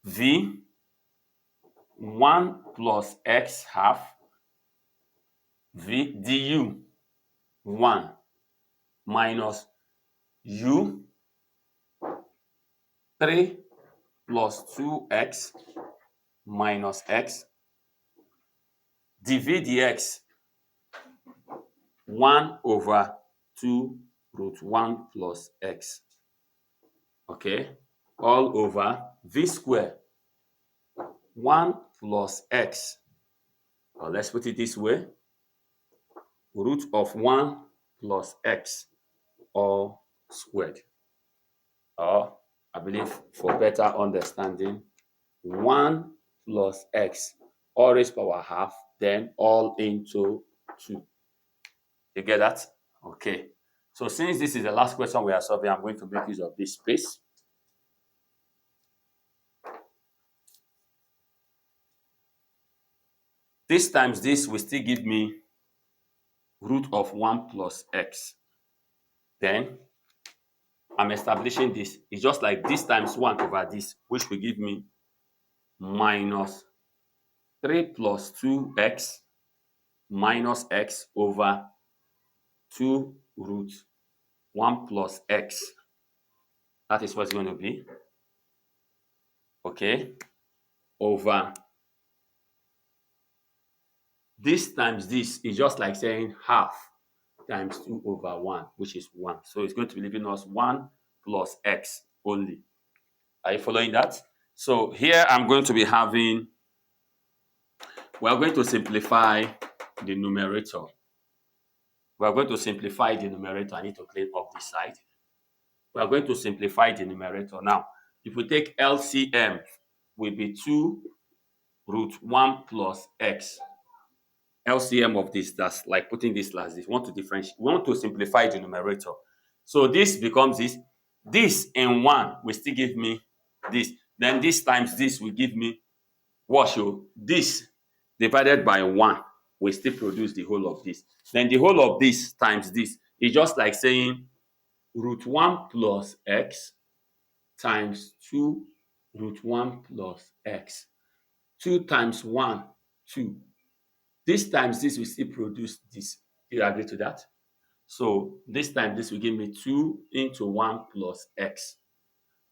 v 1 plus x half v du 1 minus u 3 plus 2x minus x dv dx 1 over 2 root 1 plus x. Okay, all over v square 1 plus x, or let's put it this way, root of 1 plus x all squared. Or I believe for better understanding, 1 plus x all raised power half, then all into 2. You get that? Okay. So since this is the last question we are solving, I'm going to make use of this space. This times this will still give me root of 1 plus x. Then I'm establishing this. It's just like this times 1 over this, which will give me minus 3 plus 2x minus x over 2 root 1 plus x. That is what's going to be. Okay. Over this times this is just like saying half times 2 over 1, which is 1. So it's going to be leaving us 1 plus x only. Are you following that? So here I'm going to be having, we're going to simplify the numerator. We're going to simplify the numerator. I need to clean up this side. We're going to simplify the numerator. Now, if we take LCM, will be 2 root 1 plus x. LCM of this, that's like putting this last. This. We want to differentiate. We want to simplify the numerator. So this becomes this. This in 1 will still give me this. Then this times this will give me what? So this divided by 1 will still produce the whole of this. Then the whole of this times this is just like saying root 1 plus x times 2 root 1 plus x. 2 times 1, 2. This times this will still produce this. Do you agree to that? So this time this will give me 2 into 1 plus x.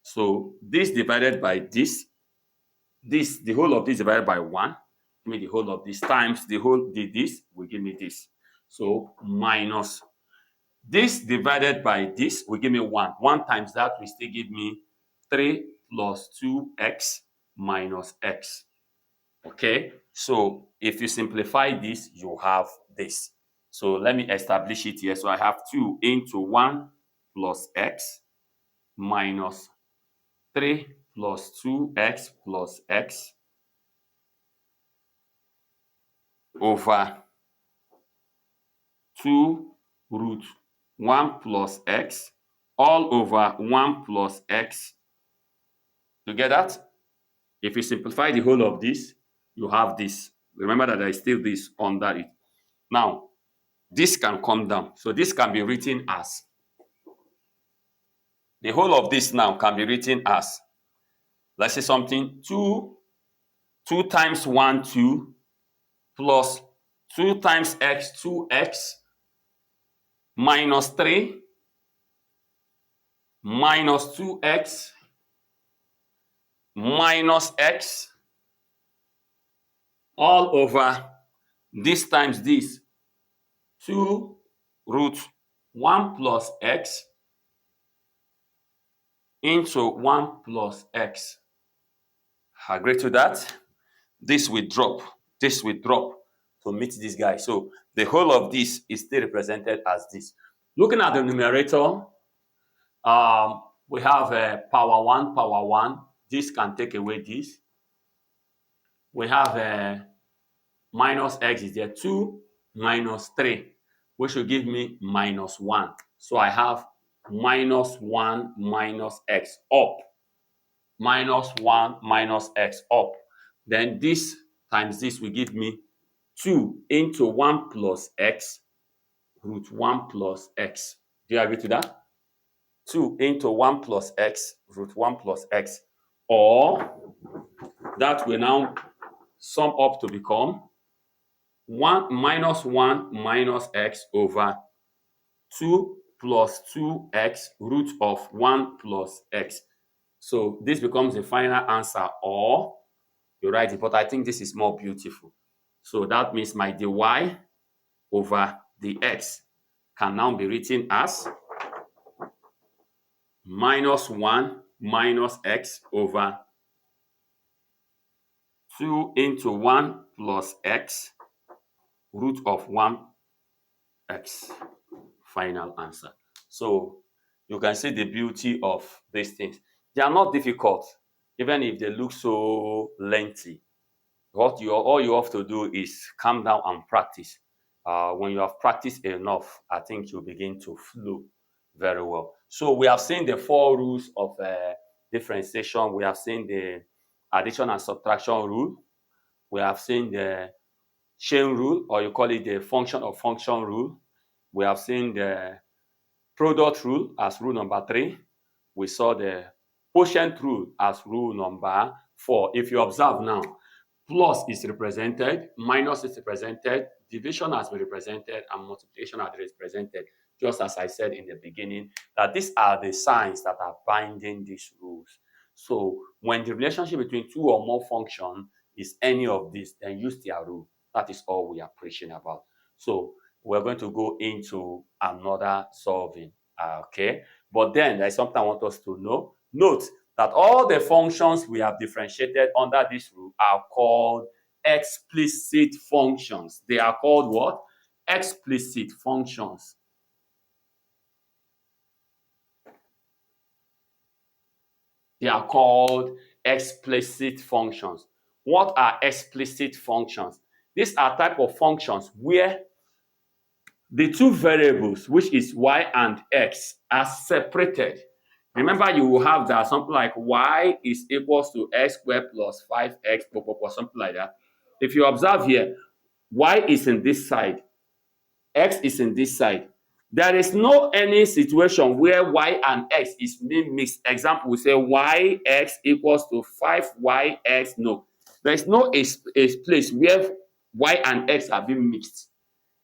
So this divided by this, the whole of this divided by 1, give me the whole of this times the whole this will give me this. So minus this divided by this will give me 1. 1 times that will still give me 3 plus 2x minus x. Okay, so if you simplify this, you have this. So let me establish it here. So I have 2 into 1 plus x minus 3 plus 2x plus x over 2 root 1 plus x all over 1 plus x. You get that? If you simplify the whole of this, you have this. Remember that there is still this under it. Now, this can come down. So this can be written as, the whole of this now can be written as, let's say something, 2 times 1, 2, plus 2 times x, 2x, minus 3, minus 2x, minus x, all over this times this, 2 root 1 plus x into 1 plus x. Agree to that? This will drop to meet this guy. So the whole of this is still represented as this. Looking at the numerator, we have power 1, power 1. This can take away this. We have minus x is there, 2 minus 3, which will give me minus 1. So I have minus 1 minus x up. Minus 1 minus x up. Then this times this will give me 2 into 1 plus x root 1 plus x. Do you agree to that? 2 into 1 plus x root 1 plus x. Or that will now sum up to become 1 minus x over 2 plus 2x root of 1 plus x. So this becomes the final answer, or you write it, but I think this is more beautiful. So that means my dy over dx can now be written as minus 1 minus x over 2 into 1 plus x root of 1 x. Final answer. So you can see the beauty of these things. They are not difficult, even if they look so lengthy. All you have to do is calm down and practice. When you have practiced enough, I think you'll begin to flow very well. So we have seen the 4 rules of differentiation. We have seen the addition and subtraction rule. We have seen the chain rule, or you call it the function of function rule. We have seen the product rule as rule number 3. We saw the quotient rule as rule number 4. If you observe now, plus is represented, minus is represented, division has been represented, and multiplication has been represented, just as I said in the beginning, that these are the signs that are binding these rules. So when the relationship between 2 or more functions is any of these, then use their rule. That is all we are preaching about. So we're going to go into another solving, okay? But then there's something I want us to know. Note that all the functions we have differentiated under this rule are called explicit functions. They are called what? Explicit functions. They are called explicit functions. What are explicit functions? These are type of functions where the two variables, which is y and x, are separated. Remember, you will have that something like y is equals to x squared plus 5x, something like that. If you observe here, y is in this side, x is in this side. There is no any situation where y and x is being mixed. Example, we say yx equals to 5yx. No, there is no a place where y and x are being mixed.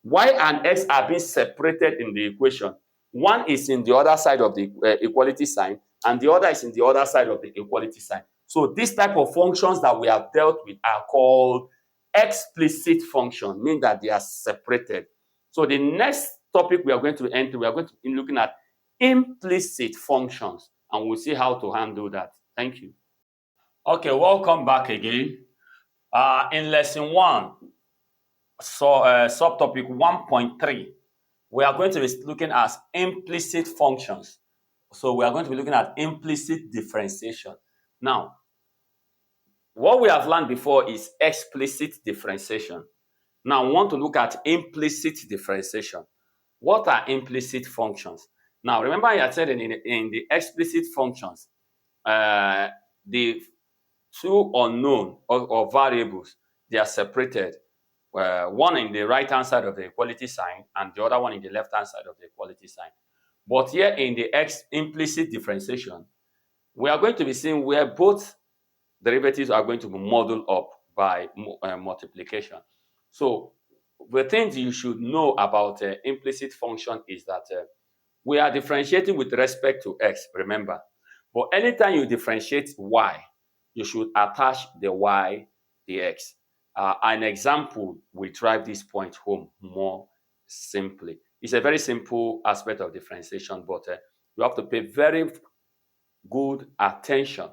Y and x are being separated in the equation. One is in the other side of the equality sign, and the other is in the other side of the equality sign. So this type of functions that we have dealt with are called explicit functions, meaning that they are separated. So the next topic we are going to enter, we are going to be looking at implicit functions, and we'll see how to handle that. Thank you. Okay, welcome back again. In lesson 1, so subtopic 1.3, we are going to be looking at implicit functions. So we are going to be looking at implicit differentiation. Now, what we have learned before is explicit differentiation. Now, we want to look at implicit differentiation. What are implicit functions? Now, remember I had said in the explicit functions, the two unknown or variables, they are separated. One in the right-hand side of the equality sign and the other one in the left-hand side of the equality sign. But here in the implicit differentiation, we are going to be seeing where both derivatives are going to be modeled up by multiplication. So the things you should know about implicit function is that we are differentiating with respect to x, remember. But anytime you differentiate y, you should attach the y, the x. An example will drive this point home more simply. It's a very simple aspect of differentiation, but you have to pay very good attention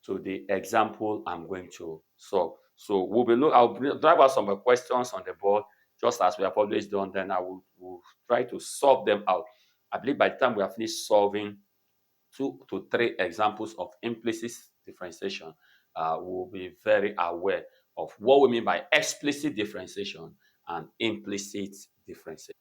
to the example I'm going to solve. So I'll drive out some questions on the board just as we have always done. Then will try to solve them out. I believe by the time we have finished solving 2 to 3 examples of implicit differentiation, we'll be very aware of what we mean by explicit differentiation and implicit differentiation.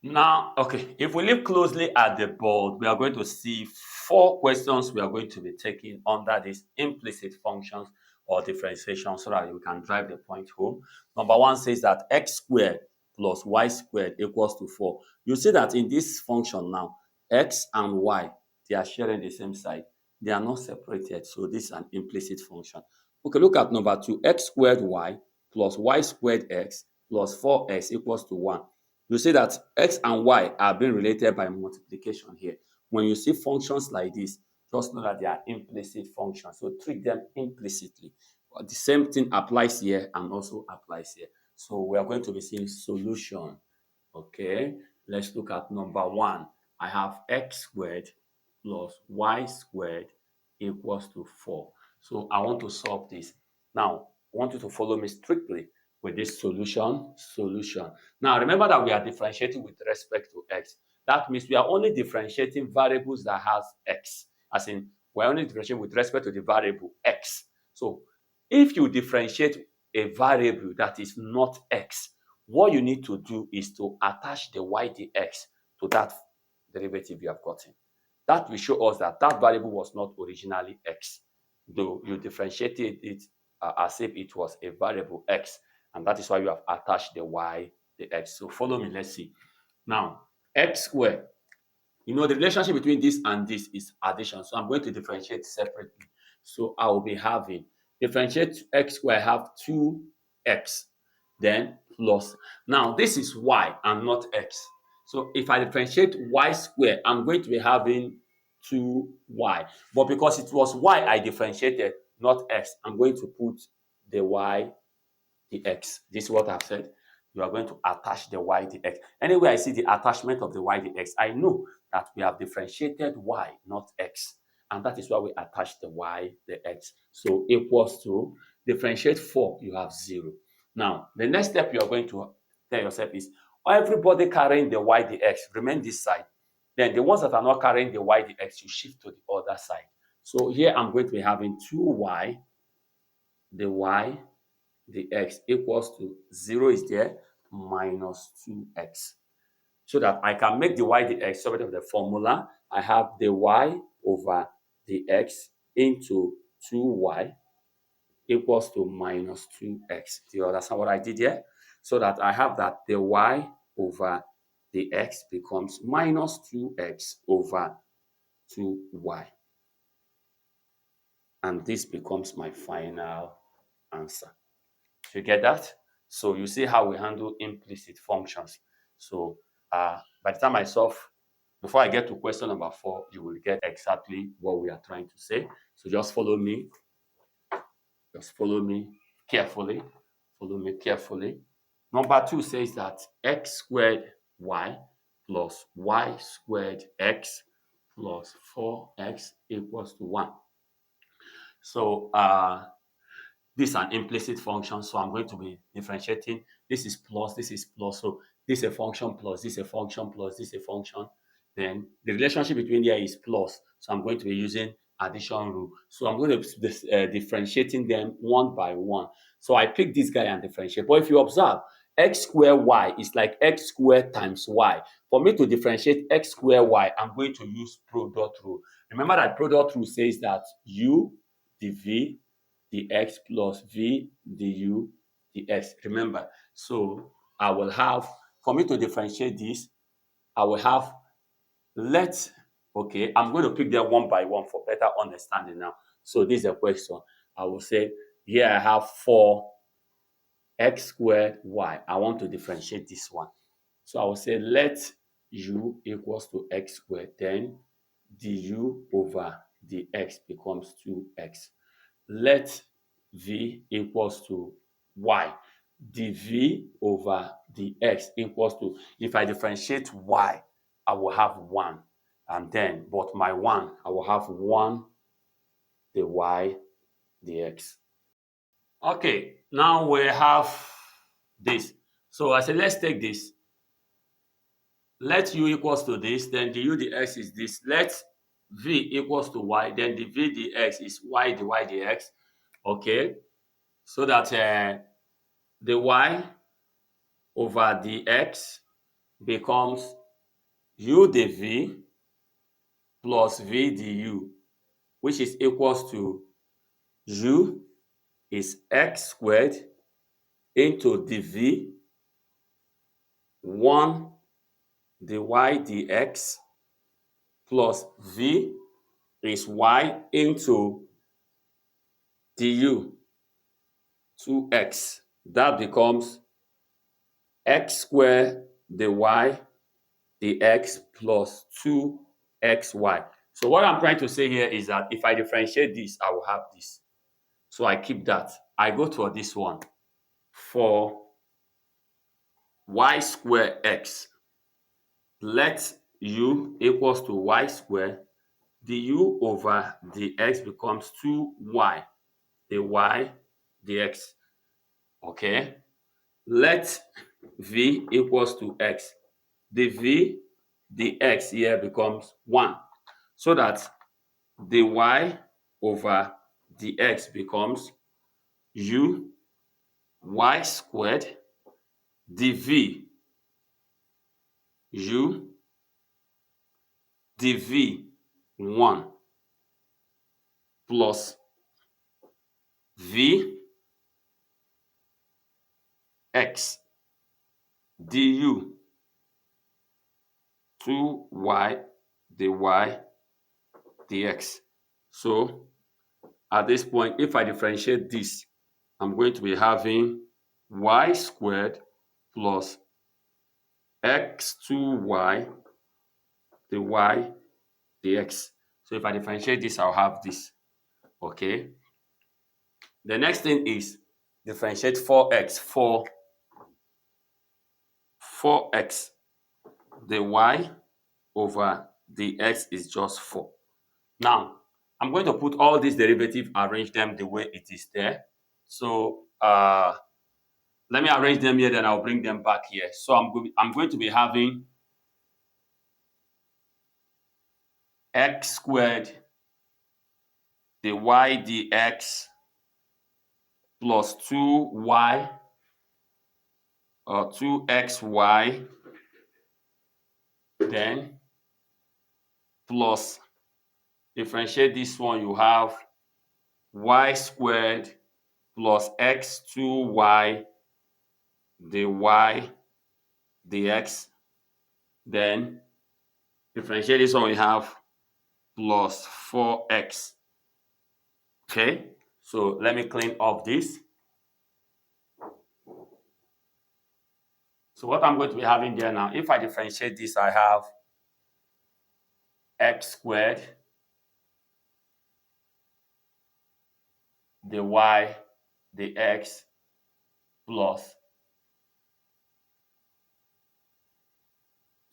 Now, okay, if we look closely at the board, we are going to see 4 questions we are going to be taking under these implicit functions or differentiation so that we can drive the point home. Number 1 says that x squared plus y squared equals to 4. You see that in this function now, x and y, they are sharing the same side. They are not separated, so this is an implicit function. Okay, look at number 2, x squared y plus y squared x plus 4x equals to 1. You see that x and y are being related by multiplication here. When you see functions like this, just know that they are implicit functions. So treat them implicitly. But the same thing applies here and also applies here. So we are going to be seeing solution. Okay, let's look at number 1. I have x squared plus y squared equals to 4. So I want to solve this. Now, I want you to follow me strictly with this solution. Now, remember that we are differentiating with respect to x. That means we are only differentiating variables that has x, as in we're only differentiating with respect to the variable x. So if you differentiate a variable that is not x, what you need to do is to attach the y dx to that derivative you have gotten. That will show us that that variable was not originally x, though you differentiated it as if it was a variable x, and that is why you have attached the y, the x. So follow me, let's see. Now, x squared, you know, the relationship between this and this is addition. So I'm going to differentiate separately. So I will be having, differentiate x squared, I have 2x, then plus. Now, this is y and not x. So if I differentiate y squared, I'm going to be having 2y. But because it was y I differentiated, not x, I'm going to put the y, the x. This is what I've said. You are going to attach the y, the x. Anyway, I see the attachment of the y, the x, I know that we have differentiated y, not x. And that is why we attach the y, the x. So equals to, differentiate 4, you have 0. Now, the next step you are going to tell yourself is, everybody carrying the y, the x, remain this side. Then the ones that are not carrying the y, the x, you shift to the other side. So here I'm going to be having 2y, the y, the x equals to 0 is there, minus 2x. So that I can make the y, the x, so of the formula, I have the y over the x into 2y equals to minus 2x. Do you understand what I did here? So that I have that the y over the x becomes minus 2x over 2y. And this becomes my final answer. You get that? So you see how we handle implicit functions. So by the time I solve, before I get to question number 4, you will get exactly what we are trying to say. So just follow me. Just follow me carefully. Follow me carefully. Number 2 says that x squared y plus y squared x plus 4x equals to 1. So this is an implicit function, so I'm going to be differentiating. This is plus, this is plus. So this is a function plus, this is a function plus, this is a function. Then the relationship between there is plus. So I'm going to be using addition rule. So I'm going to be differentiating them one by one. So I pick this guy and differentiate. But if you observe, X squared y is like x squared times y. For me to differentiate x squared y, I'm going to use product rule. Remember that product rule says that u dv dx plus v du dx. Remember, so I will have, for me to differentiate this, I will have, okay, I'm going to pick them one by one for better understanding now. So this is a question. I will say, here I have 4x squared y. I want to differentiate this one. So I will say, let u equals to x squared, then du over dx becomes 2x. Let v equals to y. dv over dx equals to, if I differentiate y, I will have 1. And then, but my 1, I will have 1 dy dx. Okay, now we have this. So I said, let's take this. Let u equals to this, then du dx is this. Let v equals to y, then the v dx is y dy dx. Okay, so that the y over dx becomes u dv plus v du, which is equals to u is x squared into dv 1 dy dx plus v is y into du 2x. That becomes x squared dy dx plus 2xy. So what I'm trying to say here is that if I differentiate this, I will have this. So I keep that. I go to this one. For y squared x, let u equals to y squared, du over dx becomes 2y dy dx. Okay. Let v equals to x. The v, the x here becomes 1. So that the y over the x becomes u y squared dv u dv 1 plus v x du 2y dy dx. So at this point, if I differentiate this, I'm going to be having y squared plus x2y dy dx. So if I differentiate this, I'll have this. Okay. The next thing is differentiate 4x. For 4x, the y over the x is just 4. Now, I'm going to put all these derivatives, arrange them the way it is there. So let me arrange them here, then I'll bring them back here. So I'm going to be having x squared dy dx plus 2y or 2xy, then plus, differentiate this one, you have y squared plus x2y dy dx. Then differentiate this one, we have plus 4x. Okay, so let me clean up this. So what I'm going to be having there now, if I differentiate this, I have x squared dy dx plus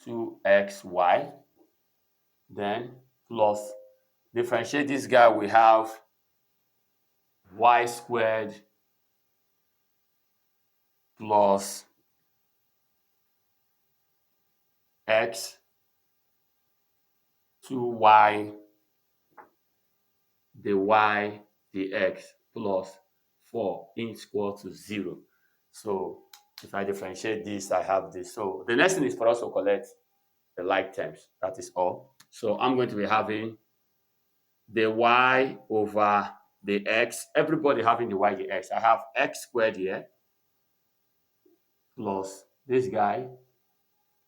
2xy, then plus, differentiate this guy, we have y squared plus x 2y dy dx plus 4 equal to 0. So If I differentiate this, I have this. So the next thing is for us to collect the like terms. That is all. So I'm going to be having the y over the x. Everybody having the y, the x. I have x squared here plus this guy,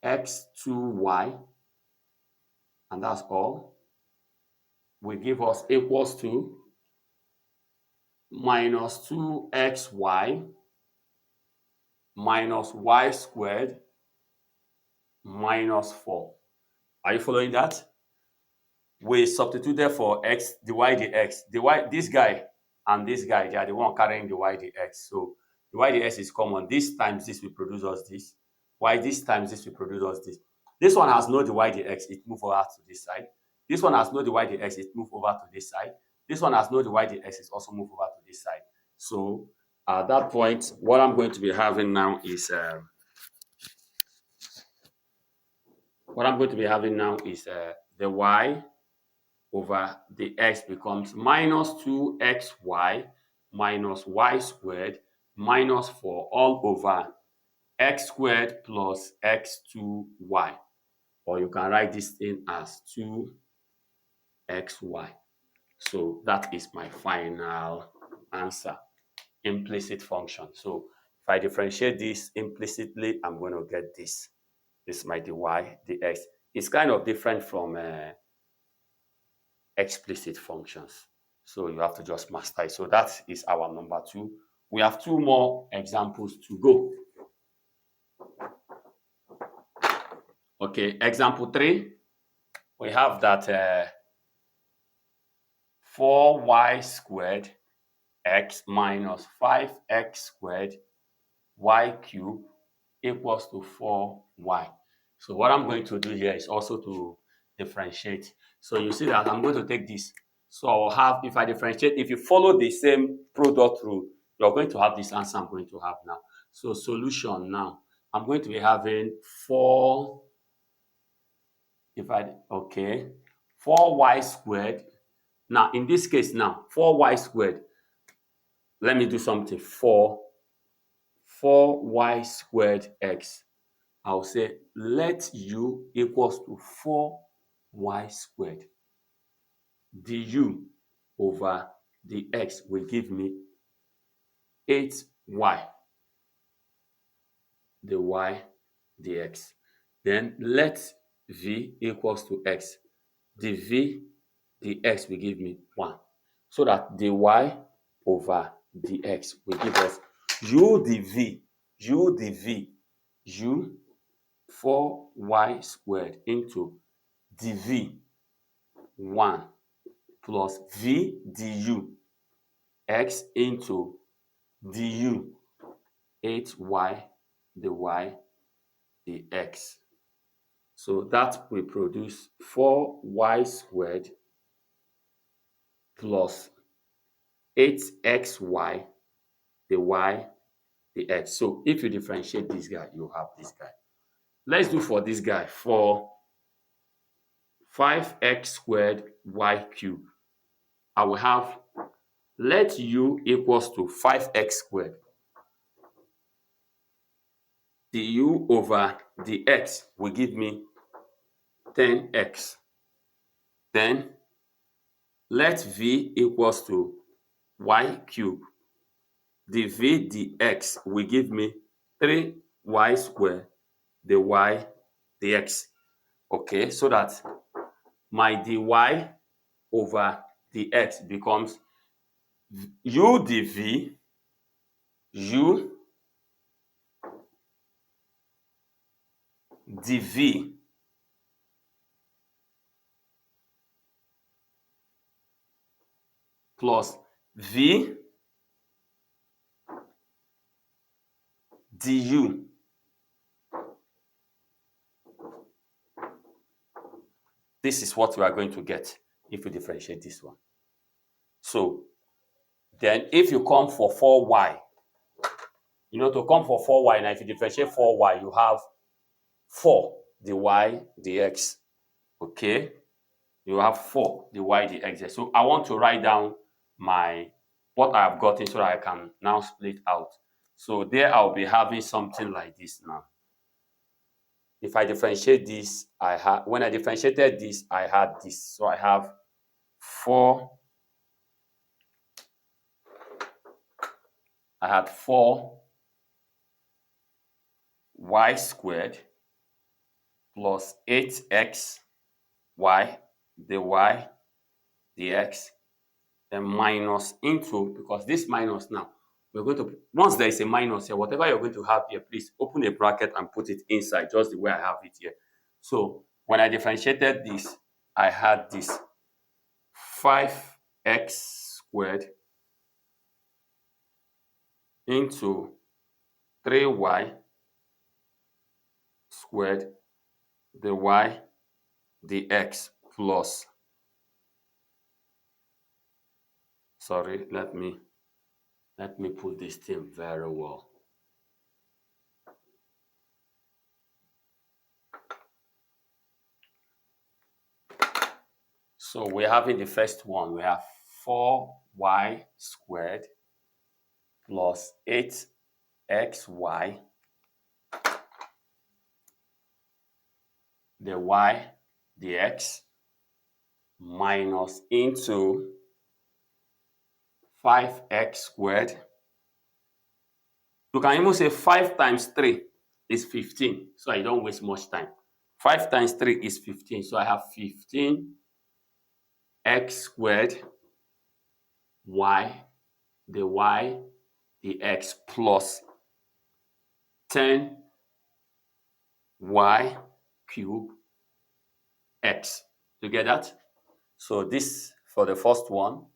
x2y, and that's all. Will give us equals to minus 2xy minus y squared minus 4. Are you following that? We substituted for x, the y, the x. The y, this guy and this guy, they are the one carrying the y, the x. So the y, the x is common. This times this will produce us this. Y this times this will produce us this. This one has no the y, the x, it move over to this side. This one has no the y, the x, it move over to this side. This one has no the y, the x, it also move over to this side. So at that point, what I'm going to be having now is the y over the x becomes minus 2xy minus y squared minus 4 all over x squared plus x2y. Or you can write this in as 2xy. So that is my final answer, implicit function. So if I differentiate this implicitly, I'm going to get this. This might be y, the x. It's kind of different from explicit functions. So you have to just master it. So that is our number 2. We have 2 more examples to go. Okay, example 3, we have that 4y squared x minus 5x squared y cubed equals to 4y. So what I'm going to do here is also to differentiate. So you see that I'm going to take this. So I'll have, if I differentiate, if you follow the same product rule, you're going to have this answer I'm going to have now. So solution now, I'm going to be having 4, okay, 4y squared. Now, in this case now, 4y squared, let me do something, 4y squared x. I'll say let u equals to 4y squared. Du over the x will give me 8y, the y, the x. Then let v equals to x. The v, the x will give me 1. So that the y over the x will give us u dv, u 4y squared into dv 1 plus v du x into du 8y, the y, the x. So that will produce 4y squared plus 8xy, the y, the x. So if you differentiate this guy, you have this guy. Let's do for this guy, for 5x squared y cubed, I will have let u equals to 5x squared. The u over the x will give me 10x. Then let v equals to y cubed. The v, the x will give me 3y squared, the y, the x. Okay, so that my dy over the x becomes u dv, u dv plus v du. This is what we are going to get if we differentiate this one. So then if you come for 4y, to come for 4y, now if you differentiate 4y, you have 4, the y, the x. Okay? You have 4, the y, the x. So I want to write down what I have gotten so that I can now split out. So there I'll be having something like this now. If I differentiate this, when I differentiated this, I had this. So I have 4. I had 4y squared plus 8x y, the y, the x, then minus into, because this minus now, we're going to, once there is a minus here, whatever you're going to have here, please open a bracket and put it inside, just the way I have it here. So when I differentiated this, I had this 5x squared into 3y squared, the y, the x plus, sorry, let me put this thing very well. So we're having the first one. We have 4y squared plus 8xy, the y, the x, minus into 5x squared. You can even say 5 times 3 is 15, so I don't waste much time. 5 times 3 is 15, so I have 15x squared y, the x plus 10y cube x. You get that? So this for the first one,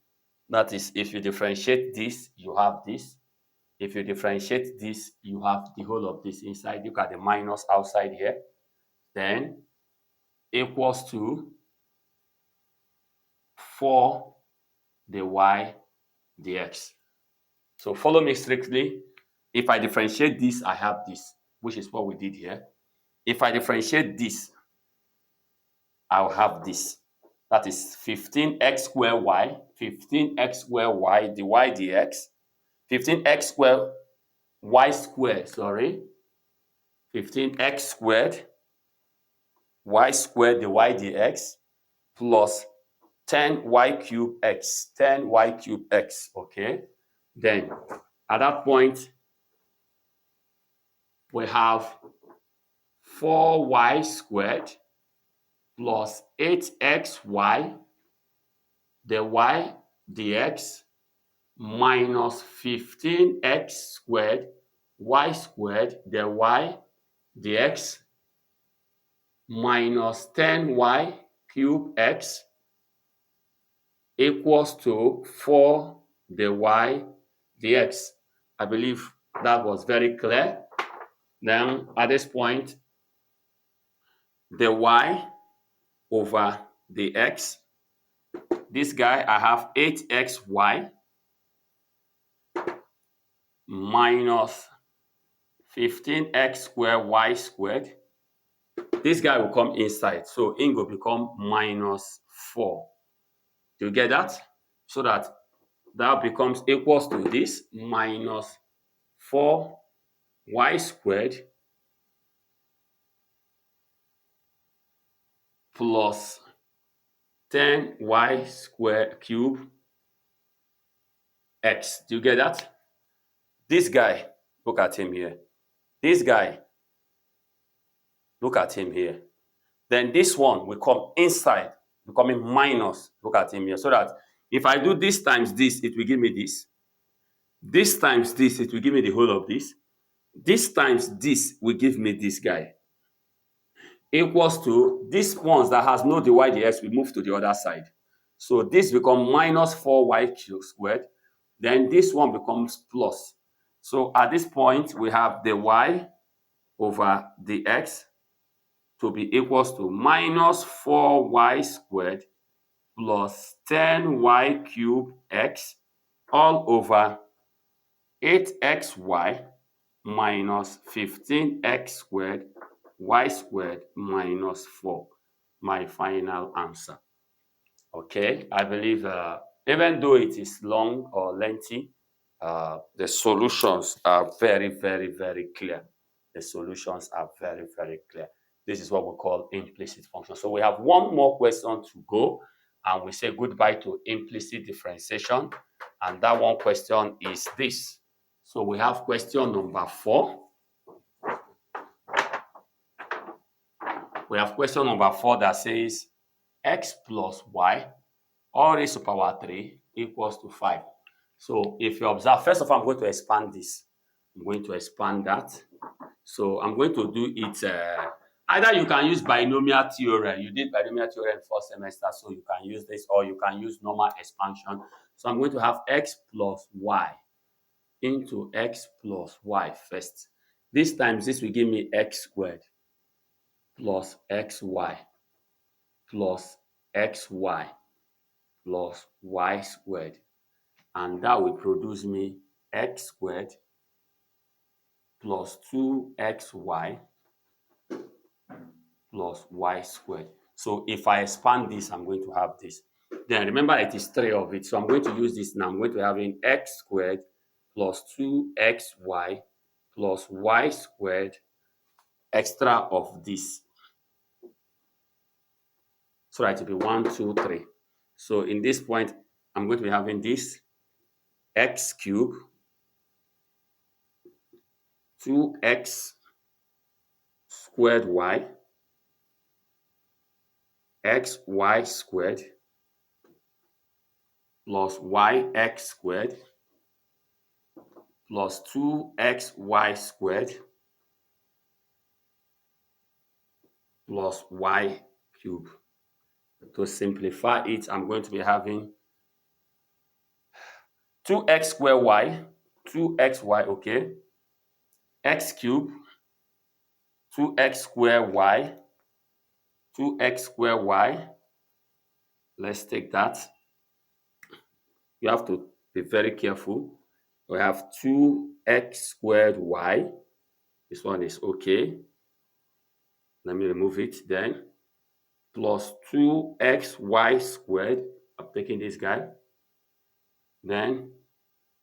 that is, if you differentiate this, you have this. If you differentiate this, you have the whole of this inside. Look at the minus outside here. Then equals to 4 the y dx. So follow me strictly. If I differentiate this, I have this, which is what we did here. If I differentiate this, I'll have this. That is 15x squared y, 15x squared y, the y dx, 15x squared y squared, sorry, 15x squared y squared, the y dx, plus 10y cube x, 10y cube x, okay? Then, at that point, we have 4y squared plus 8xy, the y dx, minus 15x squared, y squared, the y dx, minus 10y cube x equals to 4 the y dx. I believe that was very clear. Then at this point, the y over the x, this guy, I have 8xy minus 15x squared y squared. This guy will come inside, so it will become minus 4. Do you get that? So that becomes equals to this minus 4y squared plus 10y squared cube x. Do you get that? This guy, look at him here. This guy, look at him here. Then this one will come inside, becoming minus. Look at him here. So that if I do this times this, it will give me this. This times this, it will give me the whole of this. This times this will give me this guy. Equals to this ones that has no dy dx, we move to the other side. So this becomes minus 4y squared. Then this one becomes plus. So at this point, we have the y over the x to be equals to minus 4y squared plus 10y cube x all over 8xy minus 15x squared y squared minus 4. My final answer. Okay, I believe even though it is long or lengthy, the solutions are very, very, very clear. The solutions are very, very clear. This is what we call implicit function. So we have one more question to go, and we say goodbye to implicit differentiation. And that one question is this. So we have question number 4. We have question number 4 that says x plus y all raised to power 3 equals to 5. So if you observe, first of all, I'm going to expand this. I'm going to expand that. So I'm going to do it, either you can use binomial theorem. You did binomial theorem first semester, so you can use this, or you can use normal expansion. So I'm going to have x plus y into x plus y first. This times this will give me x squared plus xy plus xy plus y squared. And that will produce me x squared plus 2xy plus y squared. So if I expand this, I'm going to have this. Then remember it is 3 of it. So I'm going to use this now. I'm going to have in x squared plus 2xy plus y squared extra of this. So that it will be 1, 2, 3. So in this point, I'm going to be having this x cubed 2x squared y xy squared plus yx squared plus 2xy squared plus y cubed. To simplify it, I'm going to be having 2x squared y, 2xy, okay, x cubed, 2x squared y, 2x squared y. Let's take that. You have to be very careful. We have 2x squared y. This one is okay. Let me remove it then. Plus 2xy squared. I'm taking this guy. Then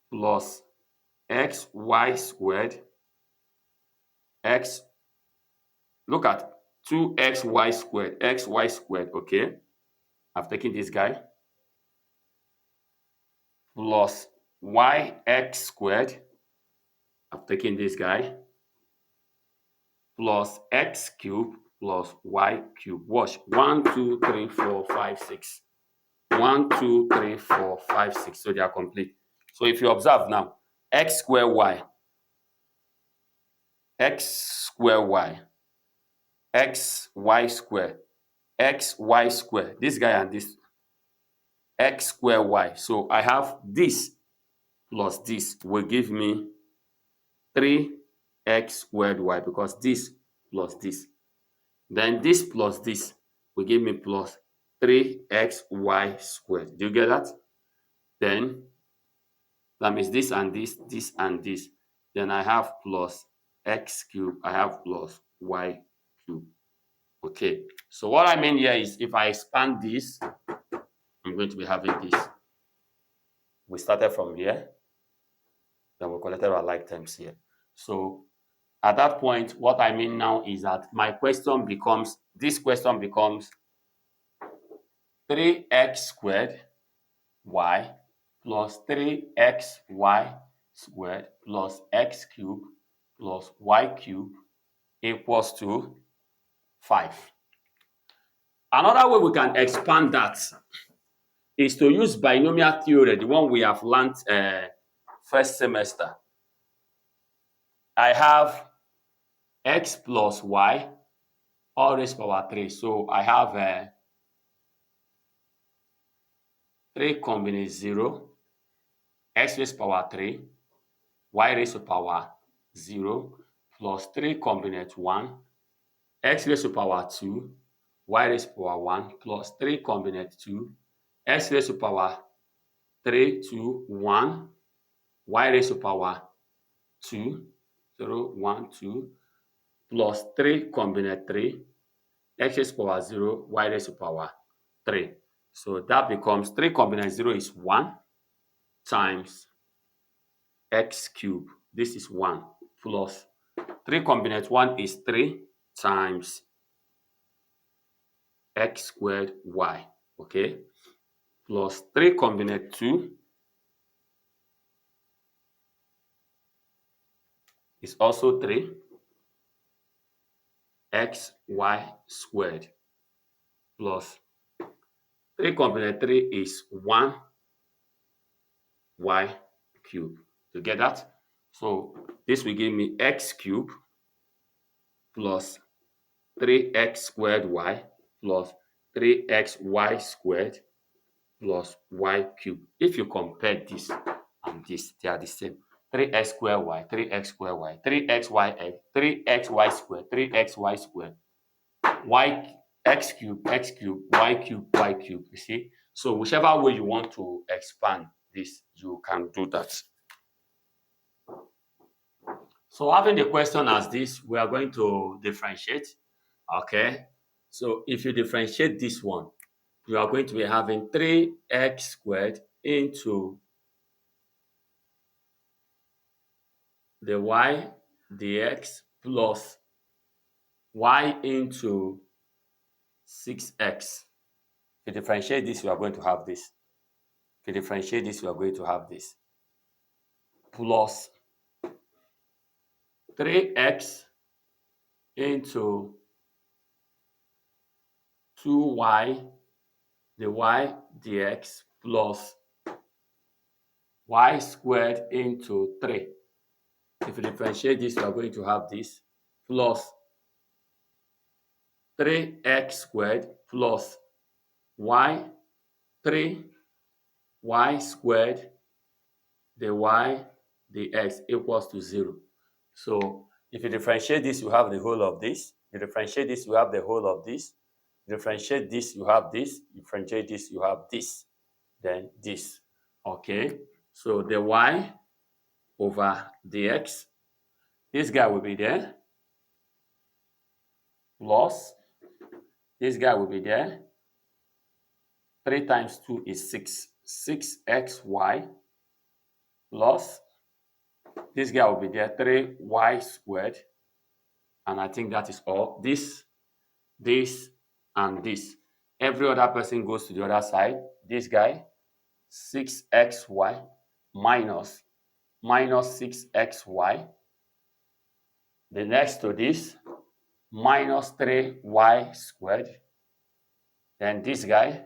plus xy squared. Look at 2xy squared. Xy squared, okay. I've taken this guy. Plus yx squared. I've taken this guy. Plus x cubed plus y cubed. Watch. 1, 2, 3, 4, 5, 6. 1, 2, 3, 4, 5, 6. So they are complete. So if you observe now, x squared y, x squared y, xy squared, xy squared. This guy and this x squared y. So I have this plus this will give me 3x squared y, because this plus this. Then this plus this will give me plus 3xy squared. Do you get that? Then that means this and this, this and this. Then I have plus x cubed, I have plus y cubed. Okay, so what I mean here is if I expand this, I'm going to be having this. We started from here, then we collected our like terms here. So at that point, what I mean now is that my question becomes, this question becomes 3x squared y plus 3xy squared plus x cubed plus y cubed equals to 5. Another way we can expand that is to use binomial theory, the one we have learned first semester. I have x plus y all raised to power 3. So I have 3 combined 0, x raised to power 3, y raised to power 0, plus 3 combined 1, x raised to power 2, y raised to power 1, plus 3 combined 2, x raised to power 3, 2, 1, y raised to power 2, 0, 1, 2, plus 3 combined 3, x raised to power 0, y raised to power 3. So that becomes 3 combined 0 is 1 times x cubed. This is 1 plus 3 combined 1 is 3 times x squared y, okay, plus 3 combined 2 is also 3 xy squared plus 3 combined 3 is 1 y cubed. You get that? So this will give me x cubed plus 3x squared y plus 3xy squared plus y cubed. If you compare this and this, they are the same. 3x squared y, 3x squared y, 3xy, 3xy squared, 3xy squared, y x cubed, y cubed, y cubed. You see? So whichever way you want to expand this, you can do that. So having the question as this, we are going to differentiate. Okay. So if you differentiate this one, you are going to be having 3x squared into the y dx plus y into 6x. If you differentiate this, you are going to have this. If you differentiate this, you are going to have this. Plus 3x into 2y, the y dx plus y squared into 3. If you differentiate this, you are going to have this plus 3x squared plus y 3y squared the y the x equals to 0. So if you differentiate this, you have the whole of this. You differentiate this, you have the whole of this. You differentiate this, you have this. You differentiate this, you have this. Then this. Okay. So the y over the x, this guy will be there, plus this guy will be there. 3 times 2 is 6. 6xy plus this guy will be there, 3y squared. And I think that is all. This, and this. Every other person goes to the other side. This guy, 6xy minus 6xy. The next to this, minus 3y squared. Then this guy,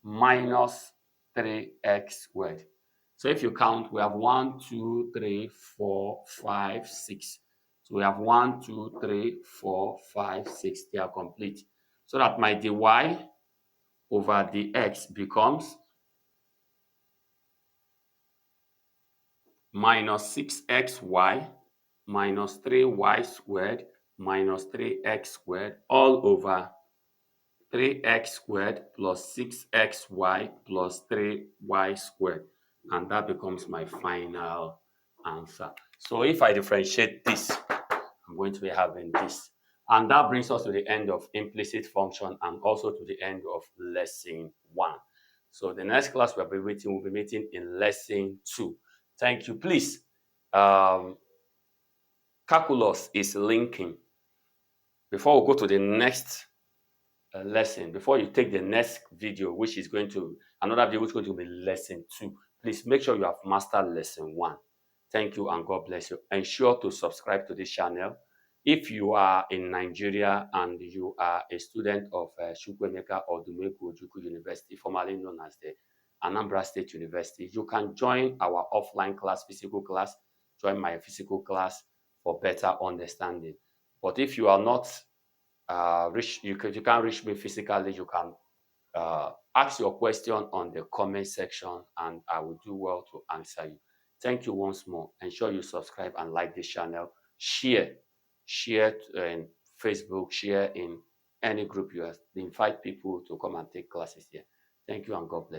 minus 3x squared. So if you count, we have 1, 2, 3, 4, 5, 6. So we have 1, 2, 3, 4, 5, 6. They are complete. So that my dy over the x becomes minus 6xy minus 3y squared minus 3x squared all over 3x squared plus 6xy plus 3y squared. And that becomes my final answer. So if I differentiate this, I'm going to be having this. And that brings us to the end of implicit function and also to the end of lesson 1. So the next class we'll be meeting in lesson 2. Thank you. Please, calculus is linking. Before we go to the next lesson, before you take the next video, which is going to another video which is going to be lesson 2, please make sure you have mastered lesson 1. Thank you and God bless you. Ensure to subscribe to this channel. If you are in Nigeria and you are a student of Chukwuemeka Odumegwu Ojukwu University, formerly known as the Anambra State University, you can join our offline class, physical class, join my physical class for better understanding. But if you are not you can't reach me physically, you can ask your question on the comment section and I will do well to answer you. Thank you once more. Ensure you subscribe and like this channel. Share in Facebook, share in any group you have. Invite people to come and take classes here. Thank you and God bless you.